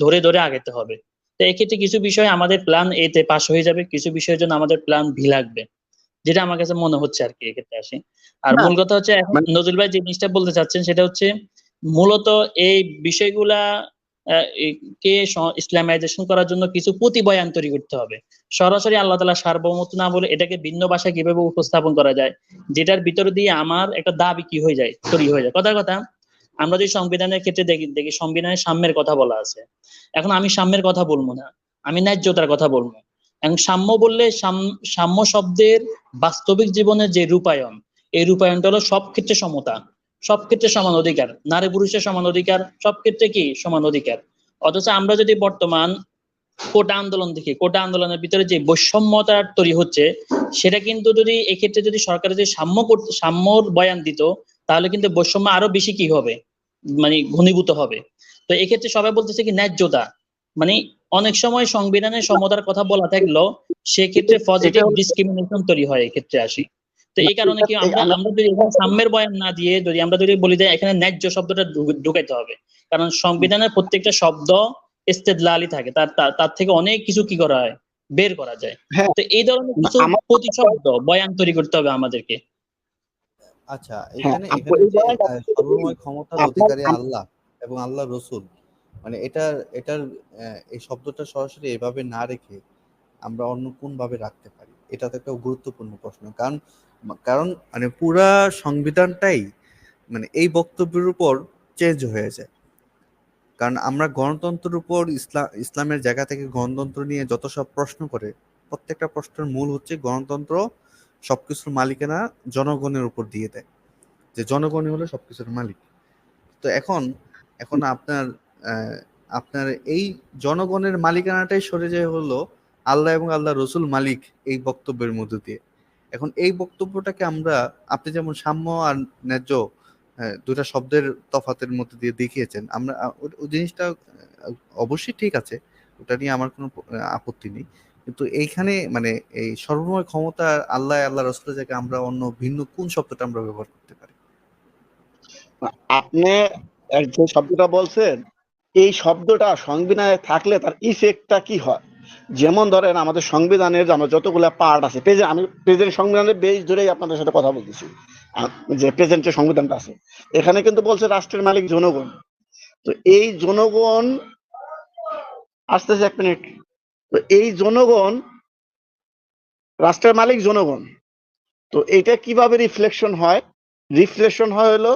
ধরে ধরে আগাতে হবে। তো এক্ষেত্রে কিছু বিষয় আমাদের প্ল্যান এ তে পাশ হয়ে যাবে, কিছু বিষয়ের জন্য আমাদের প্ল্যান বি লাগবে, যেটা আমার কাছে মনে হচ্ছে আর কি। এক্ষেত্রে আসি, আর না মূল কথা হচ্ছে এখন মানে নজরুল ভাই যে জিনিসটা বলতে চাচ্ছেন সেটা হচ্ছে মূলত এই বিষয়গুলা কে ইসলামাইজেশন করার জন্য কিছু প্রতিবয়ান তৈরি করতে হবে। সরাসরি আল্লাহ তাআলা সার্বভৌমত্ব না বলে এটাকে ভিন্ন ভাষায় কিভাবে উপস্থাপন করা যায়, যেটার ভিতর দিয়ে আমার একটা দাবি কি হয়ে যায়, তৈরি হয়ে যায়। কথার কথা, আমরা যদি সংবিধানের ক্ষেত্রে দেখি সংবিধানে সাম্যের কথা বলা আছে। এখন আমি সাম্যের কথা বলবো না, আমি ন্যায্যতার কথা বলবো। এবং সাম্য বললে সাম্য শব্দের বাস্তবিক জীবনের যে রূপায়ণ, এই রূপায়ণটা হলো সব ক্ষেত্রে সমতা, সব ক্ষেত্রে সমান অধিকার, নারী পুরুষের সমান অধিকার, সব ক্ষেত্রে কি সমান অধিকার। অথচ আমরা যদি বর্তমান কোটা আন্দোলন দেখি, কোটা আন্দোলনের ভিতরে যে বৈষম্যতা তৈরি হচ্ছে, সেটা কিন্তু যদি এক্ষেত্রে যদি সরকার যদি সাম্যর বয়ান দিত, তাহলে কিন্তু বৈষম্য আরো বেশি কি হবে, ঘনীভূত হবে। তো এক্ষেত্রে সবাই বলতেছে কি ন্যায্যতা, মানে অনেক সময় সংবিধানের সমতার কথা বলা থাকলেও সেক্ষেত্রে এটা পজিটিভ হলো ডিসক্রিমিনেশন তৈরি হয় এক্ষেত্রে আসি। তো এই কারণে কি আমরা আমরা আমরা যদি এখানে সাম্যের বয়ান না দিয়ে যদি আমরা যদি বলি যে এখানে ন্যায্য শব্দটা ঢুকাইতে হবে, কারণ সংবিধানের প্রত্যেকটা শব্দ ইস্তেদলালি থাকে, তার তার তার থেকে অনেক কিছু কি করা হয়, বের করা যায়। হ্যাঁ তো এই ধরনের কিছু আমার প্রতিশব্দ বয়ান তৈরি করতে হবে আমাদেরকে। আচ্ছা, হ্যাঁ এখানে আপু এখানে এই যে জায়গাটা সর্বময় ক্ষমতার আপনার অধিকারী আল্লাহ এবং আল্লাহ রসুল, মানে এটার এই শব্দটা সরাসরি এভাবে না রেখে আমরা অন্য কোন ভাবে রাখতে পারি, এটা তো একটা গুরুত্বপূর্ণ প্রশ্ন। কারণ কারণ মানে পুরা সংবিধানটাই মানে এই বক্তব্যের উপর চেঞ্জ হয়ে যায়। কারণ আমরা গণতন্ত্রের উপর ইসলামের জায়গা থেকে গণতন্ত্র নিয়ে যত সব প্রশ্ন করে, প্রত্যেকটা প্রশ্নের মূল হচ্ছে গণতন্ত্র সবকিছুর মালিকানা জনগণের উপর দিয়ে দেয়, যে জনগণই হলো সবকিছুর মালিক। তো এখন এখন আহ, আপনার এই জনগণের মালিকানাটাই সরে যায় হলো আল্লাহ এবং আল্লাহ রসুল মালিক, এই বক্তব্যের মধ্য দিয়ে। এখন এই বক্তব্যটাকে আমরা, আপনি যেমন সাম্য আর ন্যায্য দুটা শব্দের তফাতের মধ্যে দিয়ে দেখিয়েছেন, আমরা ওই জিনিসটা অবশ্যই ঠিক আছে, ওটা নিয়ে আমার কোনো আপত্তি নেই। কিন্তু এইখানে মানে এই সর্বময় ক্ষমতা আল্লাহ আল্লাহ রসুলের জায়গায় আমরা অন্য ভিন্ন কোন শব্দটা আমরা ব্যবহার করতে পারি? আপনি যে শব্দটা বলছেন, এই শব্দটা সংবিধানে থাকলে তার ইফেক্টটা কি হয়? যেমন ধরেন আমাদের সংবিধানের আমরা যতগুলা পার্ট আছে, আমি প্রেজেন্ট সংবিধানের বেস ধরেই আপনাদের সাথে কথা বলতেছি। যে প্রেজেন্টের সংবিধানটা আছে, এখানে কিন্তু বলছে রাষ্ট্রের মালিক জনগণ। তো এই জনগণ, আসতেছে এক মিনিট, তো এই জনগণ, রাষ্ট্রের মালিক জনগণ, তো এটা কিভাবে রিফ্লেকশন হয়? রিফ্লেকশন হয় হলো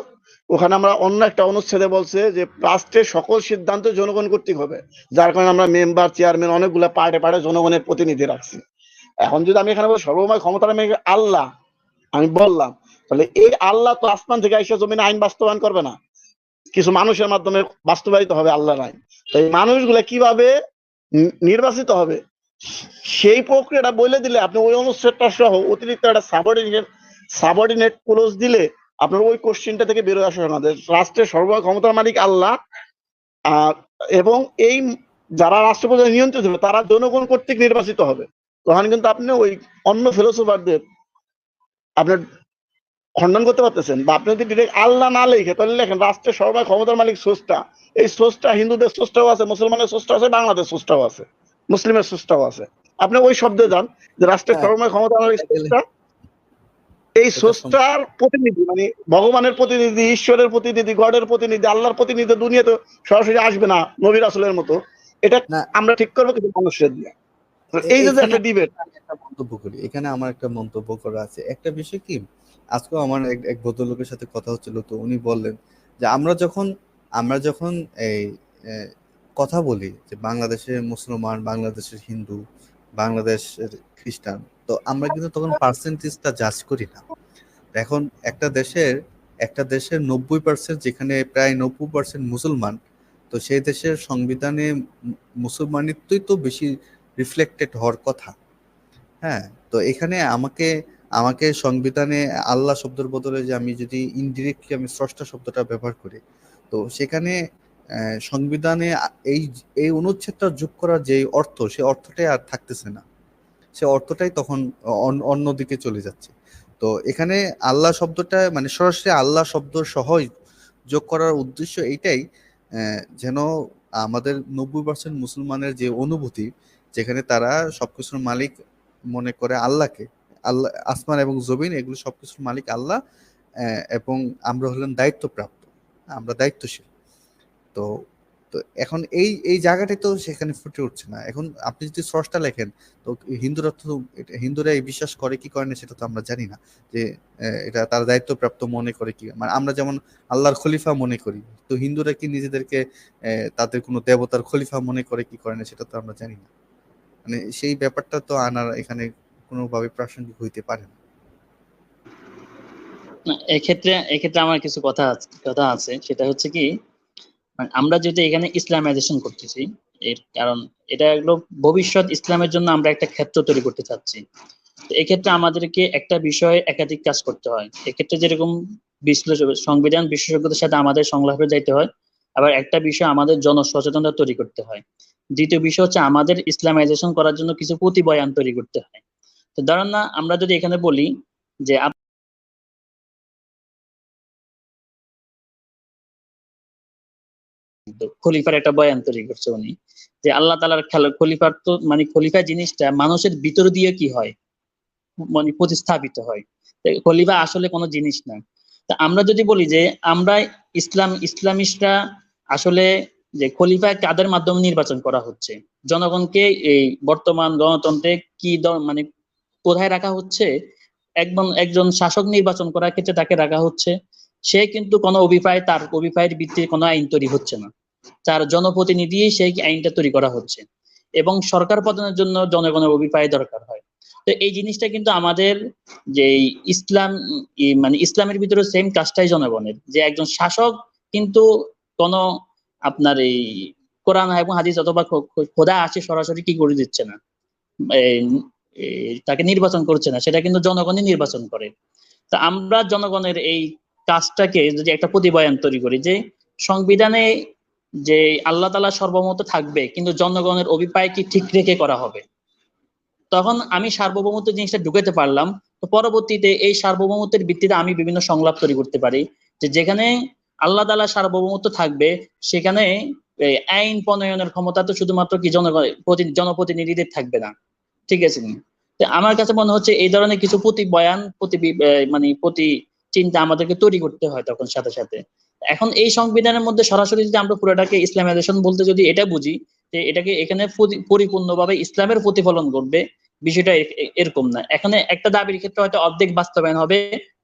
ওখানে আমরা অন্য একটা অনুচ্ছেদে বলছে যে রাষ্ট্রের সকল সিদ্ধান্ত জনগণ কর্তৃক হবে, যার কারণে আমরা মেম্বার, চেয়ারম্যান অনেকগুলা পার্টে পার্টে জনগণের প্রতিনিধি রাখছি। এখন যদি আমি এখানে বলি সর্বময় ক্ষমতার আমি আল্লাহ, আমি বললাম, তাহলে এই আল্লাহ তো আসমান থেকে আইসা জমিনে আইন বাস্তবায়ন করবে না, কিছু মানুষের মাধ্যমে বাস্তবায়িত হবে আল্লাহর আইন। তো এই মানুষগুলা কিভাবে নির্বাচিত হবে সেই প্রক্রিয়াটা বলে দিলে আপনি ওই অনুচ্ছেদটা সহ অতিরিক্ত একটা সাবঅর্ডিনেট ক্লোজ দিলে আপনার ওই কোশ্চেনটা থেকে বেরোয় আসা আমাদের রাষ্ট্রের সর্বময় ক্ষমতার মালিক আল্লাহ, এবং এই যারা রাষ্ট্রপ্রধান নিয়ন্ত্রিত হবে তারা জনগণ কর্তৃক নির্বাচিত হবে। তখন কিন্তু আপনি ওই অন্য ফিলোসোফারদের আপনার খণ্ডন করতে পারতেছেন। বা আপনি যদি ডিরেক্ট আল্লাহ না লেখে তাহলে লেখেন রাষ্ট্রের সর্বময় ক্ষমতার মালিক স্রষ্টা। এই স্রষ্টা হিন্দুদের স্রষ্টাও আছে, মুসলমানের স্রষ্টা আছে, বাংলাদেশ স্রষ্টাও আছে, মুসলিমের স্রষ্টাও আছে। আপনি ওই শব্দে যান যে রাষ্ট্রের হ্যাঁ, সর্বময় ক্ষমতার মালিক এটা গেলে স্রষ্টা, এই এটা স্রষ্টার প্রতিনিধি মানে ভগবানের প্রতিনিধি, ঈশ্বরের প্রতিনিধি, গডের প্রতিনিধি, আল্লাহর প্রতিনিধি দুনিয়া তো সরাসরি আসবে না নবী রাসূলের মতো। এটা না, আমরা ঠিক করবো কিছু মানুষের দিয়ে। এই যে এখানে একটা ডিবেট। আমি একটা মন্তব্য করি, এখানে আমার একটা মন্তব্য করা আছে। একটা বিষয় কি, আজকেও আমার এক ভদ্রলোকের সাথে কথা হচ্ছিল, তো উনি বললেন যে আমরা যখন এই আহ, কথা বলি যে বাংলাদেশের মুসলমান, বাংলাদেশের হিন্দু, বাংলাদেশের খ্রিস্টান, তো আমরা কিন্তু তখন পার্সেন্টেজটা জাজ করি না। এখন একটা দেশের 90%, যেখানে প্রায় 90% মুসলমান, তো সেই দেশের সংবিধানে মুসলমানিত্বই তো বেশি রিফ্লেক্টেড হওয়ার কথা। হ্যাঁ, তো এখানে আমাকে আমাকে সংবিধানে আল্লাহ শব্দের বদলে যে আমি যদি ইনডিরেক্টলি আমি স্রষ্টা শব্দটা ব্যবহার করি, তো সেখানে সংবিধানে এই এই অনুচ্ছেদটা যোগ করার যে অর্থ, সে অর্থটাই আর থাকতেছে না, সে অর্থটাই তখন অন্যদিকে চলে যাচ্ছে। তো এখানে আল্লাহ শব্দটা মানে সরাসরি আল্লাহ শব্দ সহই যোগ করার উদ্দেশ্য এইটাই, যেন আমাদের 90% মুসলমানের যে অনুভূতি, যেখানে তারা সবকিছুর মালিক মনে করে আল্লাহকে, আল্লাহ আসমান এবং জমিন এগুলো সবকিছুর মালিক আল্লাহ, এবং আমরা হলেন দায়িত্বপ্রাপ্ত, আমরা দায়িত্বশীল। তো তো এখন এই এই জায়গাটাই তো সেখানে ফুটে উঠছে না। এখন আপনি যদি স্রষ্টা লেখেন, তো হিন্দুরা এই বিশ্বাস করে কি করে না সেটা তো আমরা জানি না, যে এটা তার দায়িত্বপ্রাপ্ত মনে করে কি, মানে আমরা যেমন আল্লাহর খলিফা মনে করি, তো হিন্দুরা কি নিজেদেরকে তাদের কোনো দেবতার খলিফা মনে করে কি করে না সেটা তো আমরা জানি না। মানে সেই ব্যাপারটা তো আনার এখানে কোনোভাবে প্রাসঙ্গিক হইতে পারে না। না, এক্ষেত্রে আমার কিছু কথা আছে, সেটা হচ্ছে কি, মানে আমরা যেটা এখানে ইসলামাইজেশন করতেছি, এর কারণ এটা হলো ভবিষ্যৎ ইসলামের জন্য আমরা একটা ক্ষেত্র তৈরি করতে চাচ্ছি। তো এক্ষেত্রে আমাদেরকে একটা বিষয়ে একাধিক কাজ করতে হয়। এক্ষেত্রে যেরকম সংবিধান বিশেষজ্ঞদের সাথে আমাদের সংলাপে যাইতে হয়, আবার একটা বিষয় আমাদের জনসচেতনতা তৈরি করতে হয়। দ্বিতীয় বিষয় হচ্ছে আমাদের ইসলামাইজেশন করার জন্য কিছু প্রতিবয়ান তৈরি করতে হয়। তো ধরেন না, আমরা যদি এখানে বলি যে খলিফার একটা বয়ান তৈরি করছে উনি, যে আল্লাহ তাআলার খলিফার তো মানে খলিফা জিনিসটা মানুষের ভিতর দিয়ে কি হয়, মানে প্রতিস্থাপিত হয়। খলিফা আসলে কোনো জিনিস না। তা আমরা যদি বলি যে আমরা ইসলামিস্টরা আসলে, যে খলিফা কাদের মাধ্যমে নির্বাচন করা হচ্ছে, জনগণকে এই বর্তমান গণতন্ত্রে কি মানে কোথায় রাখা হচ্ছে, একজন শাসক নির্বাচন করার ক্ষেত্রে তাকে রাখা হচ্ছে। সে কিন্তু কোনো তার অভিপ্রায়ের ভিত্তিতে কোনো আইন তৈরি হচ্ছে না, তার জনপ্রতিনিধি সেই আইনটা তৈরি করা হচ্ছে, এবং সরকার প্রধানের জন্য জনগণের অভিপ্রায় দরকার হয়। তো এই জিনিসটা কিন্তু আমাদের যে মানে ইসলামের ভিতরে সেম কাজটাই জনগণের, যে একজন শাসক কিন্তু কোন আপনার এই কোরআন এবং হাদিস অথবা খোদা আসে সরাসরি কি করে দিচ্ছে না, তাকে নির্বাচন করছে না, সেটা কিন্তু জনগণই নির্বাচন করে। তা আমরা জনগণের এই কাজটাকে যদি একটা প্রতিবয়ান তৈরি করি, যে সংবিধানে যে আল্লাহ তাআলা সর্বমত থাকবে কিন্তু জনগণের অভিপ্রায় কি ঠিক রেখে করা হবে, তখন আমি সার্বভৌমত্ব জিনিসটা ঢুকাতে পারলাম। তো পরবর্তীতে এই সার্বভৌমত্বের ভিত্তিতে আমি বিভিন্ন সংলাপ তৈরি করতে পারি, যে যেখানে আল্লাহ তাআলা সার্বভৌমত্ব থাকবে সেখানে আইন প্রণয়নের ক্ষমতা তো শুধুমাত্র কি জনপ্রতিনিধিদের থাকবে না, ঠিক আছে? তো আমার কাছে মনে হচ্ছে এই ধরনের কিছু মানে প্রতি চিন্তা আমাদেরকে তৈরি করতে হয় তখন সাথে সাথে। এখন এই সংবিধানের মধ্যে সরাসরি যদি আমরা পুরোটাকে ইসলামাইজেশন বলতে যদি এটা বুঝি যে এটাকে এখানে পরিপূর্ণভাবে ইসলামের প্রতিফলন করবে, বিষয়টা এরকম না। এখানে একটা দাবির ক্ষেত্রে হয়তো অর্ধেক বাস্তবায়ন হবে,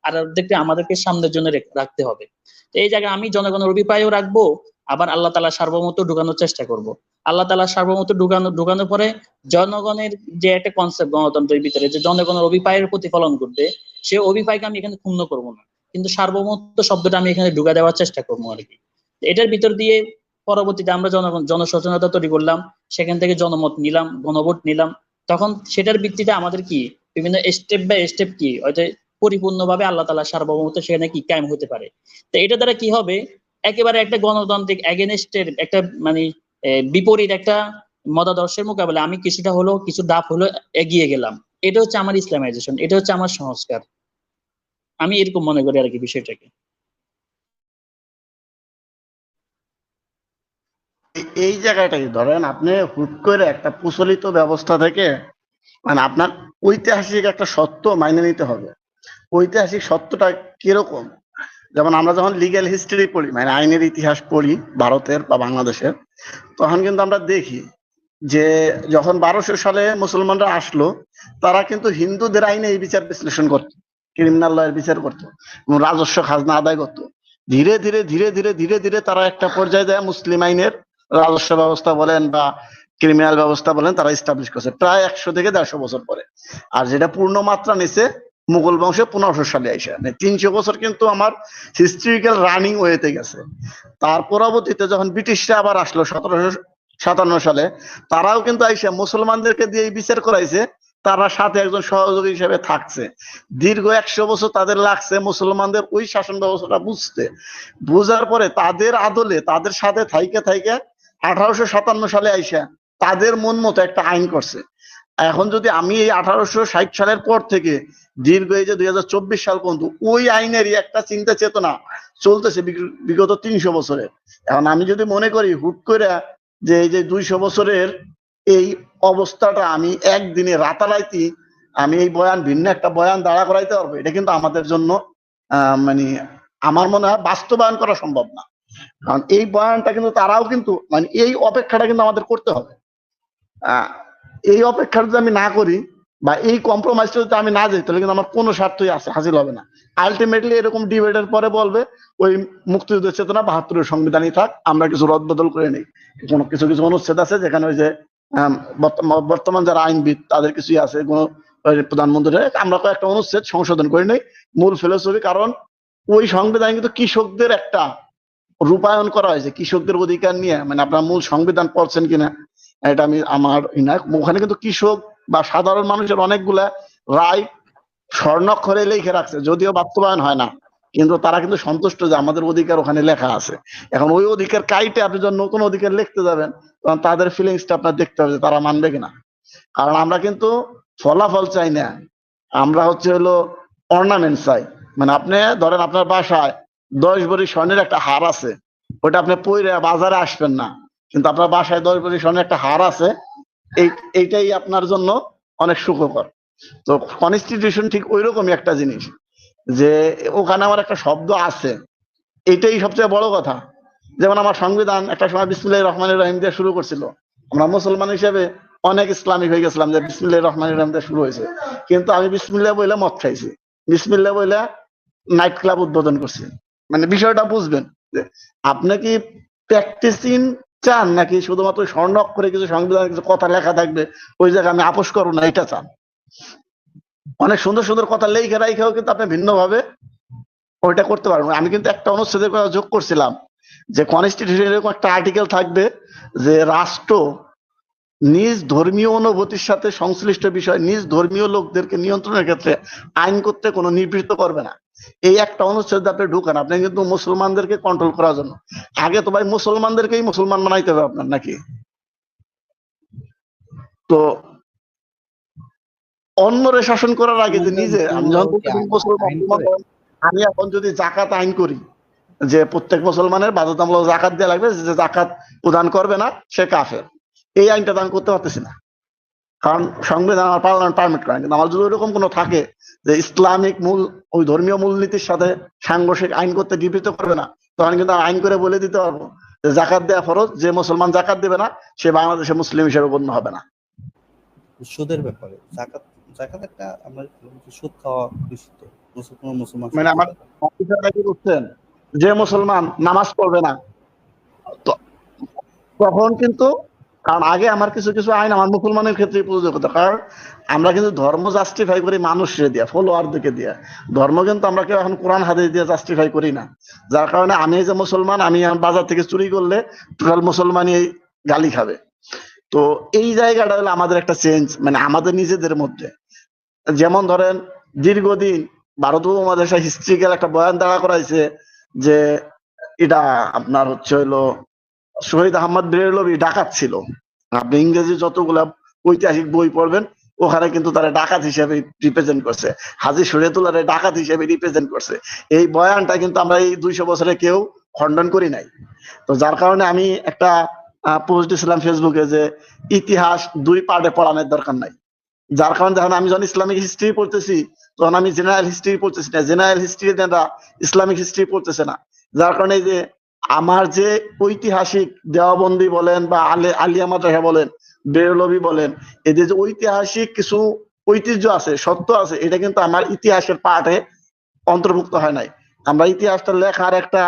আর অর্ধেকটা আমাদেরকে সামনের জন্য রাখতে হবে। তো এই জায়গায় আমি জনগণের অভিপ্রায়ও রাখবো, আবার আল্লাহ তাআলা সার্বভৌমত্ব ঢুকানোর চেষ্টা করব। আল্লাহ তাআলা সার্বভৌমত্ব ঢুকানোর পরে জনগণের যে একটা কনসেপ্ট গণতন্ত্রের ভিতরে, যে জনগণের অভিপ্রায়ের প্রতিফলন করবে, সে অভিপ্রায়কে আমি এখানে ক্ষুণ্ণ করবো না, কিন্তু সার্বভৌমত্ব শব্দটা আমি এখানে ঢুকা দেওয়ার চেষ্টা করবো আর কি। এটার ভিতর দিয়ে পরবর্তীতে আমরা জনসচেতনতা তৈরি করলাম, সেখান থেকে জনমত নিলাম, গণভোট নিলাম, তখন সেটার ভিত্তিতে আমাদের কি বিভিন্ন স্টেপ বাই স্টেপ কি হয়তো পরিপূর্ণভাবে আল্লাহ তাআলার সার্বভৌমত্ব সেখানে কি কায়েম হতে পারে। তো এটা দ্বারা কি হবে, একেবারে একটা গণতান্ত্রিক এগেনস্টের একটা মানে বিপরীত একটা মতাদর্শের মোকাবেলা আমি কিছু ধাপ হলো এগিয়ে গেলাম। এটা হচ্ছে আমার ইসলামাইজেশন, এটা হচ্ছে আমার সংস্কার। আমি এরকম মনে করি আর কি বিষয়টাকে। এই জায়গাটাই ধরেন আপনি হুট করে একটা প্রচলিত ব্যবস্থা থেকে মানে আপনার ঐতিহাসিক একটা সত্য মাইনে নিতে হবে। ঐতিহাসিক সত্যটা কিরকম, যেমন আমরা যখন লিগ্যাল হিস্ট্রি পড়ি মানে আইনের ইতিহাস পড়ি ভারতের বা বাংলাদেশের, তখন কিন্তু আমরা দেখি যে যখন 1200 সালে মুসলমানরা আসলো, তারা কিন্তু হিন্দুদের আইনে এই বিচার বিশ্লেষণ করতো, ক্রিমিনাল লয়ের বিচার করতো এবং রাজস্ব খাজনা আদায় করতো। ধীরে ধীরে ধীরে ধীরে ধীরে ধীরে তারা একটা পর্যায়ে যায় মুসলিম আইনের রাজস্ব ব্যবস্থা বলেন বা ক্রিমিনাল ব্যবস্থা বলেন, তারা এস্টাবলিশ করছে প্রায় 100 থেকে 150 বছর পরে। আর যেটা পূর্ণ মাত্রা নিছে মুঘল বংশে 1500 সালে আইসা, মানে 300 বছর কিন্তু আমার হিস্ট্রিক্যাল রানিং ওয়েতে গেছে। তার পরবর্তীতে যখন ব্রিটিশরা আবার আসলো 1757 সালে, তারাও কিন্তু আইসা মুসলমানদেরকে দিয়ে বিচার করাইছে, তারা সাথে একজন সহযোগী হিসেবে থাকছে। দীর্ঘ 100 বছর তাদের লাগছে মুসলমানদের ওই শাসন ব্যবস্থাটা বুঝতে। বুঝার পরে তাদের আদলে তাদের সাথে থাইকে 1857 সালে আইসা তাদের মন মতো একটা আইন করছে। এখন যদি আমি এই 1860 সালের পর থেকে দীর্ঘ এই যে 2024 সাল পর্যন্ত ওই আইনেরই একটা চিন্তা চেতনা চলতেছে বিগত 300 বছরে। এখন আমি যদি মনে করি হুট করে যে এই যে 200 বছরের এই অবস্থাটা আমি একদিনে রাতারাতি আমি এই বয়ান ভিন্ন একটা বয়ান দাঁড়া করাইতে পারবো, এটা কিন্তু আমাদের জন্য মানে আমার মনে হয় বাস্তবায়ন করা সম্ভব না। কারণ এই বয়ানটা কিন্তু তারাও কিন্তু মানে এই অপেক্ষাটা কিন্তু আমাদের করতে হবে। এই অপেক্ষা যদি আমি না করি বা এই কম্প্রোমাইজটা যদি আমি না যাই, তাহলে কিন্তু আমার কোনো স্বার্থই আছে হাসিল হবে না। আলটিমেটলি এরকম ডিবেটের পরে বলবে ওই মুক্তিযুদ্ধের চেতনা 72-এর সংবিধানই থাক, আমরা কিছু রদবদল করে নেই। কোনো কিছু কিছু অনুচ্ছেদ আছে যেখানে ওই যে বর্তমান যারা আইনবিদ তাদের কিছুই আছে, কোনো প্রধানমন্ত্রীর আমরা কয়েকটা অনুচ্ছেদ সংশোধন করে নেই, মূল ফিলোসফি। কারণ ওই সংবিধান কিন্তু কৃষকদের একটা রূপায়ণ করা হয়েছে কৃষকদের অধিকার নিয়ে। মানে আপনার মূল সংবিধান পড়ছেন কিনা এটা আমি আমার ওখানে কিন্তু কৃষক বা সাধারণ মানুষের অনেকগুলা রাইট স্বর্ণাক্ষরে লিখে রাখছে, যদিও বাস্তবায়ন হয় না, কিন্তু তারা কিন্তু সন্তুষ্ট যে আমাদের অধিকার ওখানে লেখা আছে। এখন ওই অধিকার কাইটে আপনি যখন নতুন অধিকার লিখতে যাবেন, তখন তাদের ফিলিংসটা আপনার দেখতে হবে যে তারা মানবে কিনা। কারণ আমরা কিন্তু ফলাফল চাই না, আমরা হলো অর্নামেন্ট চাই। মানে আপনি ধরেন আপনার বাসায় 10 ভরি স্বর্ণের একটা হার আছে, ওটা আপনি পইরে বাজারে আসবেন না, কিন্তু আপনার বাসায় 10 ভরি স্বর্ণের একটা হার আছে, এইটাই আপনার জন্য অনেক সুখকর। তো কনস্টিটিউশন ঠিক ওই রকমই একটা জিনিস, যে ওখানে আমার একটা শব্দ আছে, এটাই সবচেয়ে বড় কথা। যেমন আমার সংবিধান একটা সময় বিসমিল্লাহির রহমানির রহিম দিয়ে শুরু করছিল, আমরা মুসলমান হিসেবে অনেক ইসলামিক হয়ে গেছিলাম যে বিসমিল্লাহির রহমানির রহিম দিয়ে শুরু হয়েছে, কিন্তু আমি বিসমিল্লাহ বইলে মদ খাইছি, বিসমিল্লাহ বইলে নাইট ক্লাব উদ্বোধন করছি। মানে বিষয়টা বুঝবেন যে আপনি কি প্র্যাকটিসিং চান, নাকি শুধুমাত্র স্বর্ণ অক্ষরে কিছু সংবিধানের কিছু কথা লেখা থাকবে ওই জায়গায় আমি আপোষ করবো না, এটা চান। অনেক সুন্দর সুন্দর কথা লেখা রাইখাও কিন্তু আপনি ভিন্নভাবে ওইটা করতে পারবেন। আমি কিন্তু একটা অনুচ্ছেদের কথা যোগ করছিলাম যে কনস্টিটিউশনে এরকম একটা আর্টিকেল থাকবে যে রাষ্ট্র নিজ ধর্মীয় অনুভূতির সাথে সংশ্লিষ্ট বিষয় নিজ ধর্মীয় লোকদেরকে নিয়ন্ত্রণের ক্ষেত্রে আইন করতে কোনো নিবৃত্ত করবে না। এই একটা অনুচ্ছেদ আপনি ঢুকান, আপনি কিন্তু মুসলমানদেরকে কন্ট্রোল করার জন্য। আগে তো ভাই মুসলমানদেরকেই মুসলমান বানাইতে হবে আপনার, নাকি? তো অন্যরে শাসন করার আগে যে নিজে আমি যখন আমি এখন যদি জাকাত আইন করি যে প্রত্যেক মুসলমানের বাধ্যতামূলক জাকাত দেওয়া লাগবে, যে জাকাত প্রদান করবে না সে কাফের, এই আইনটা তো আমি করতে পারতেছি না, কারণ সংবিধান আমার পার্লামেন্ট পারমিট করে। কিন্তু আমার যদি ওইরকম কোনো থাকে যে ইসলামিক মূল ওই ধর্মীয় মূলনীতির সাথে সাংঘর্ষিক আইন করতে বিবৃত করবে না, তখন কিন্তু আইন করে বলে দিতে পারবো যে জাকাত দেওয়া ফরজ, যে মুসলমান জাকাত দেবে না সে বাংলাদেশে মুসলিম হিসেবে গণ্য হবে না। সুদের ব্যাপারে জাকাত একটা আমরা সুদ খাওয়া নিষিদ্ধ, মুসলমান মানে আমার বুঝছেন, যে মুসলমান নামাজ পড়বে না তখন কিন্তু, কারণ আগে আমার কিছু কিছু আইন আমার মুসলমানের ক্ষেত্রে প্রযোজ্য হতো, কারণ আমরা কিন্তু ধর্ম জাস্টিফাই করি মানুষের দিয়া, ফলোয়ারদেরকে দিয়া। ধর্ম কিন্তু আমরা কেউ এখন কোরআন হাদিস দিয়ে জাস্টিফাই করি না, যার কারণে আমি যে মুসলমান, আমি বাজার থেকে চুরি করলে টোটাল মুসলমানই গালি খাবে। তো এই জায়গাটা হলো আমাদের একটা চেঞ্জ, মানে আমাদের নিজেদের মধ্যে। যেমন ধরেন দীর্ঘদিন ভারত উপমহাদেশে হিস্ট্রিক্যাল একটা বয়ান দাঁড়া করাইছে যে এটা আপনার হলো শহীদ আহমদ বেরলভী ডাকাত ছিল। আপনি ইংরেজি যতগুলা ঐতিহাসিক বই পড়বেন ওখানে কিন্তু তারা ডাকাত হিসেবে রিপ্রেজেন্ট করছে, হাজী শরীয়তুল্লাহরে ডাকাত হিসেবে রিপ্রেজেন্ট করছে। এই বয়ানটা কিন্তু আমরা এই 200 বছরে কেউ খণ্ডন করি নাই। তো যার কারণে আমি একটা পোস্ট দিয়েছিলাম ফেসবুকে যে ইতিহাস 2 পার্টে পড়ানোর দরকার নাই। যার কারণে যখন আমি যখন ইসলামিক হিস্ট্রি পড়তেছি তখন আমি জেনারেল হিস্ট্রি পড়তেছি না, জেনারেল হিস্ট্রি ইসলামিক হিস্ট্রি পড়তেছে না। যার কারণে যে আমার যে ঐতিহাসিক দেওয়াবন্দি বলেন বা আলিয়া মাদ্রাসা বলেন, বেরলভী বলেন, এদের যে ঐতিহাসিক কিছু ঐতিহ্য আছে, সত্য আছে, এটা কিন্তু আমার ইতিহাসের পাঠে অন্তর্ভুক্ত হয় নাই। আমরা ইতিহাসটা লেখার একটা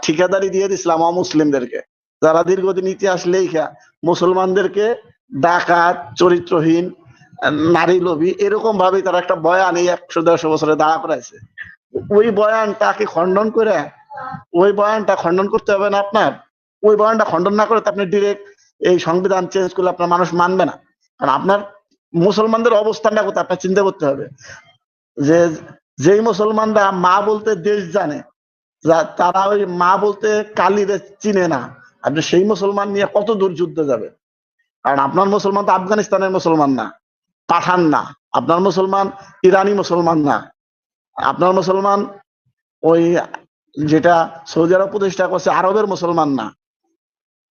ঠিকাদারি দিয়ে দিছিলাম অমুসলিমদেরকে। যারা দীর্ঘদিন ইতিহাস লেখা মুসলমানদেরকে ডাকাত, চরিত্রহীন, নারী লোভী এরকম ভাবে তারা একটা বয়ান এই 100-150 বছরে দাঁড়া করাইছে। ওই বয়ানটাকে খণ্ডন করে, ওই বয়ানটা খণ্ডন করতে হবে না আপনার। ওই বয়ানটা খণ্ডন না করে আপনি ডিরেক্ট এই সংবিধান চেঞ্জ করলে আপনার মানুষ মানবে না। কারণ আপনার মুসলমানদের অবস্থানটা কোথায় আপনার চিন্তা করতে হবে। যে যেই মুসলমানরা মা বলতে দেশ জানে, তারা ওই মা বলতে কালিরে চিনে না, আপনি সেই মুসলমান নিয়ে কত দূর যুদ্ধে যাবে? কারণ আপনার মুসলমান তো আফগানিস্তানের মুসলমান না, পাঠান না। আপনার মুসলমান ইরানি মুসলমান না। আপনার মুসলমান ওই যেটা সৌদি আরব প্রতিষ্ঠা করছে আরবের মুসলমান না।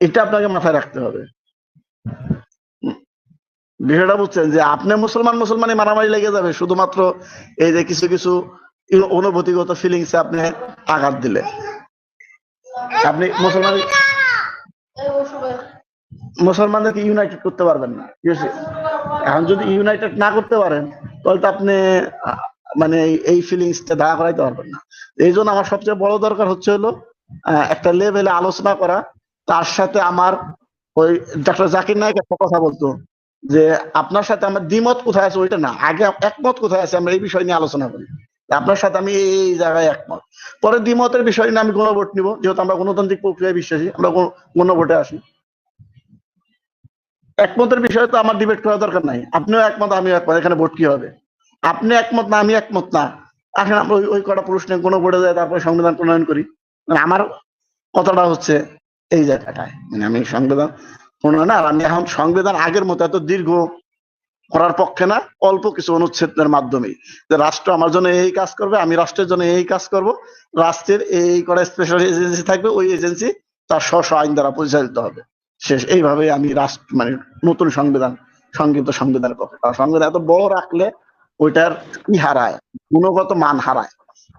এটা আপনাকে মাথায় রাখতে হবে। বিষয়টা বুঝছেন যে আপনি মুসলমানই মারামারি লেগে যাবে শুধুমাত্র এই যে কিছু কিছু অনুভূতিগত ফিলিংস আপনি আঘাত দিলে। আপনি মুসলমানদেরকে ইউনাইটেড করতে পারবেন না। ঠিক আছে, এখন যদি ইউনাইটেড না করতে পারেন তাহলে তো আপনি মানে এই ফিলিংসটা দাঁড়া করাইতে পারবেন না। এই জন্য আমার সবচেয়ে বড় দরকার হচ্ছে হলো একটা লেভেলে আলোচনা করা। তার সাথে আমার ওই ডক্টর জাকির নায়েক একটা কথা বলতো যে আপনার সাথে আমার দ্বিমত কোথায় আছে ওইটা না, আগে একমত কোথায় আছে আমরা এই বিষয় নিয়ে আলোচনা করি। আপনার সাথে আমি এই জায়গায় একমত, পরে দ্বিমতের বিষয় নিয়ে আমি গণভোট নিব, যেহেতু আমরা গণতান্ত্রিক প্রক্রিয়ায় বিশ্বাসী, আমরা গণভোটে আসি। একমতের বিষয়ে তো আমার ডিবেট করার দরকার নাই। আপনিও একমত, আমিও একমত, এখানে ভোট কি হবে? আপনি একমত না, আমি একমত না, এখন আমরা ওই কটা প্রশ্নে গণভোটে যাই, তারপরে সংবিধান প্রণয়ন করি। মানে আমার কথাটা হচ্ছে এই জায়গাটায়, মানে আমি সংবিধান প্রণয়ন আর আমি এখন সংবিধান আগের মতো এত দীর্ঘ করার পক্ষে না, অল্প কিছু অনুচ্ছেদের মাধ্যমে যে রাষ্ট্র আমার জন্য এই কাজ করবে, আমি রাষ্ট্রের জন্য এই কাজ করব, রাষ্ট্রের এই কটা স্পেশাল এজেন্সি থাকবে, ওই এজেন্সি তার স্ব আইন দ্বারা পরিচালিত হবে। শেষ। এইভাবে আমি রাষ্ট্র মানে নতুন সংবিধান, সংক্ষিপ্ত সংবিধানের পক্ষে। কারণ সংবিধান এত বড় রাখলে ওইটার কি হারায়, গুণগত মান হারায়।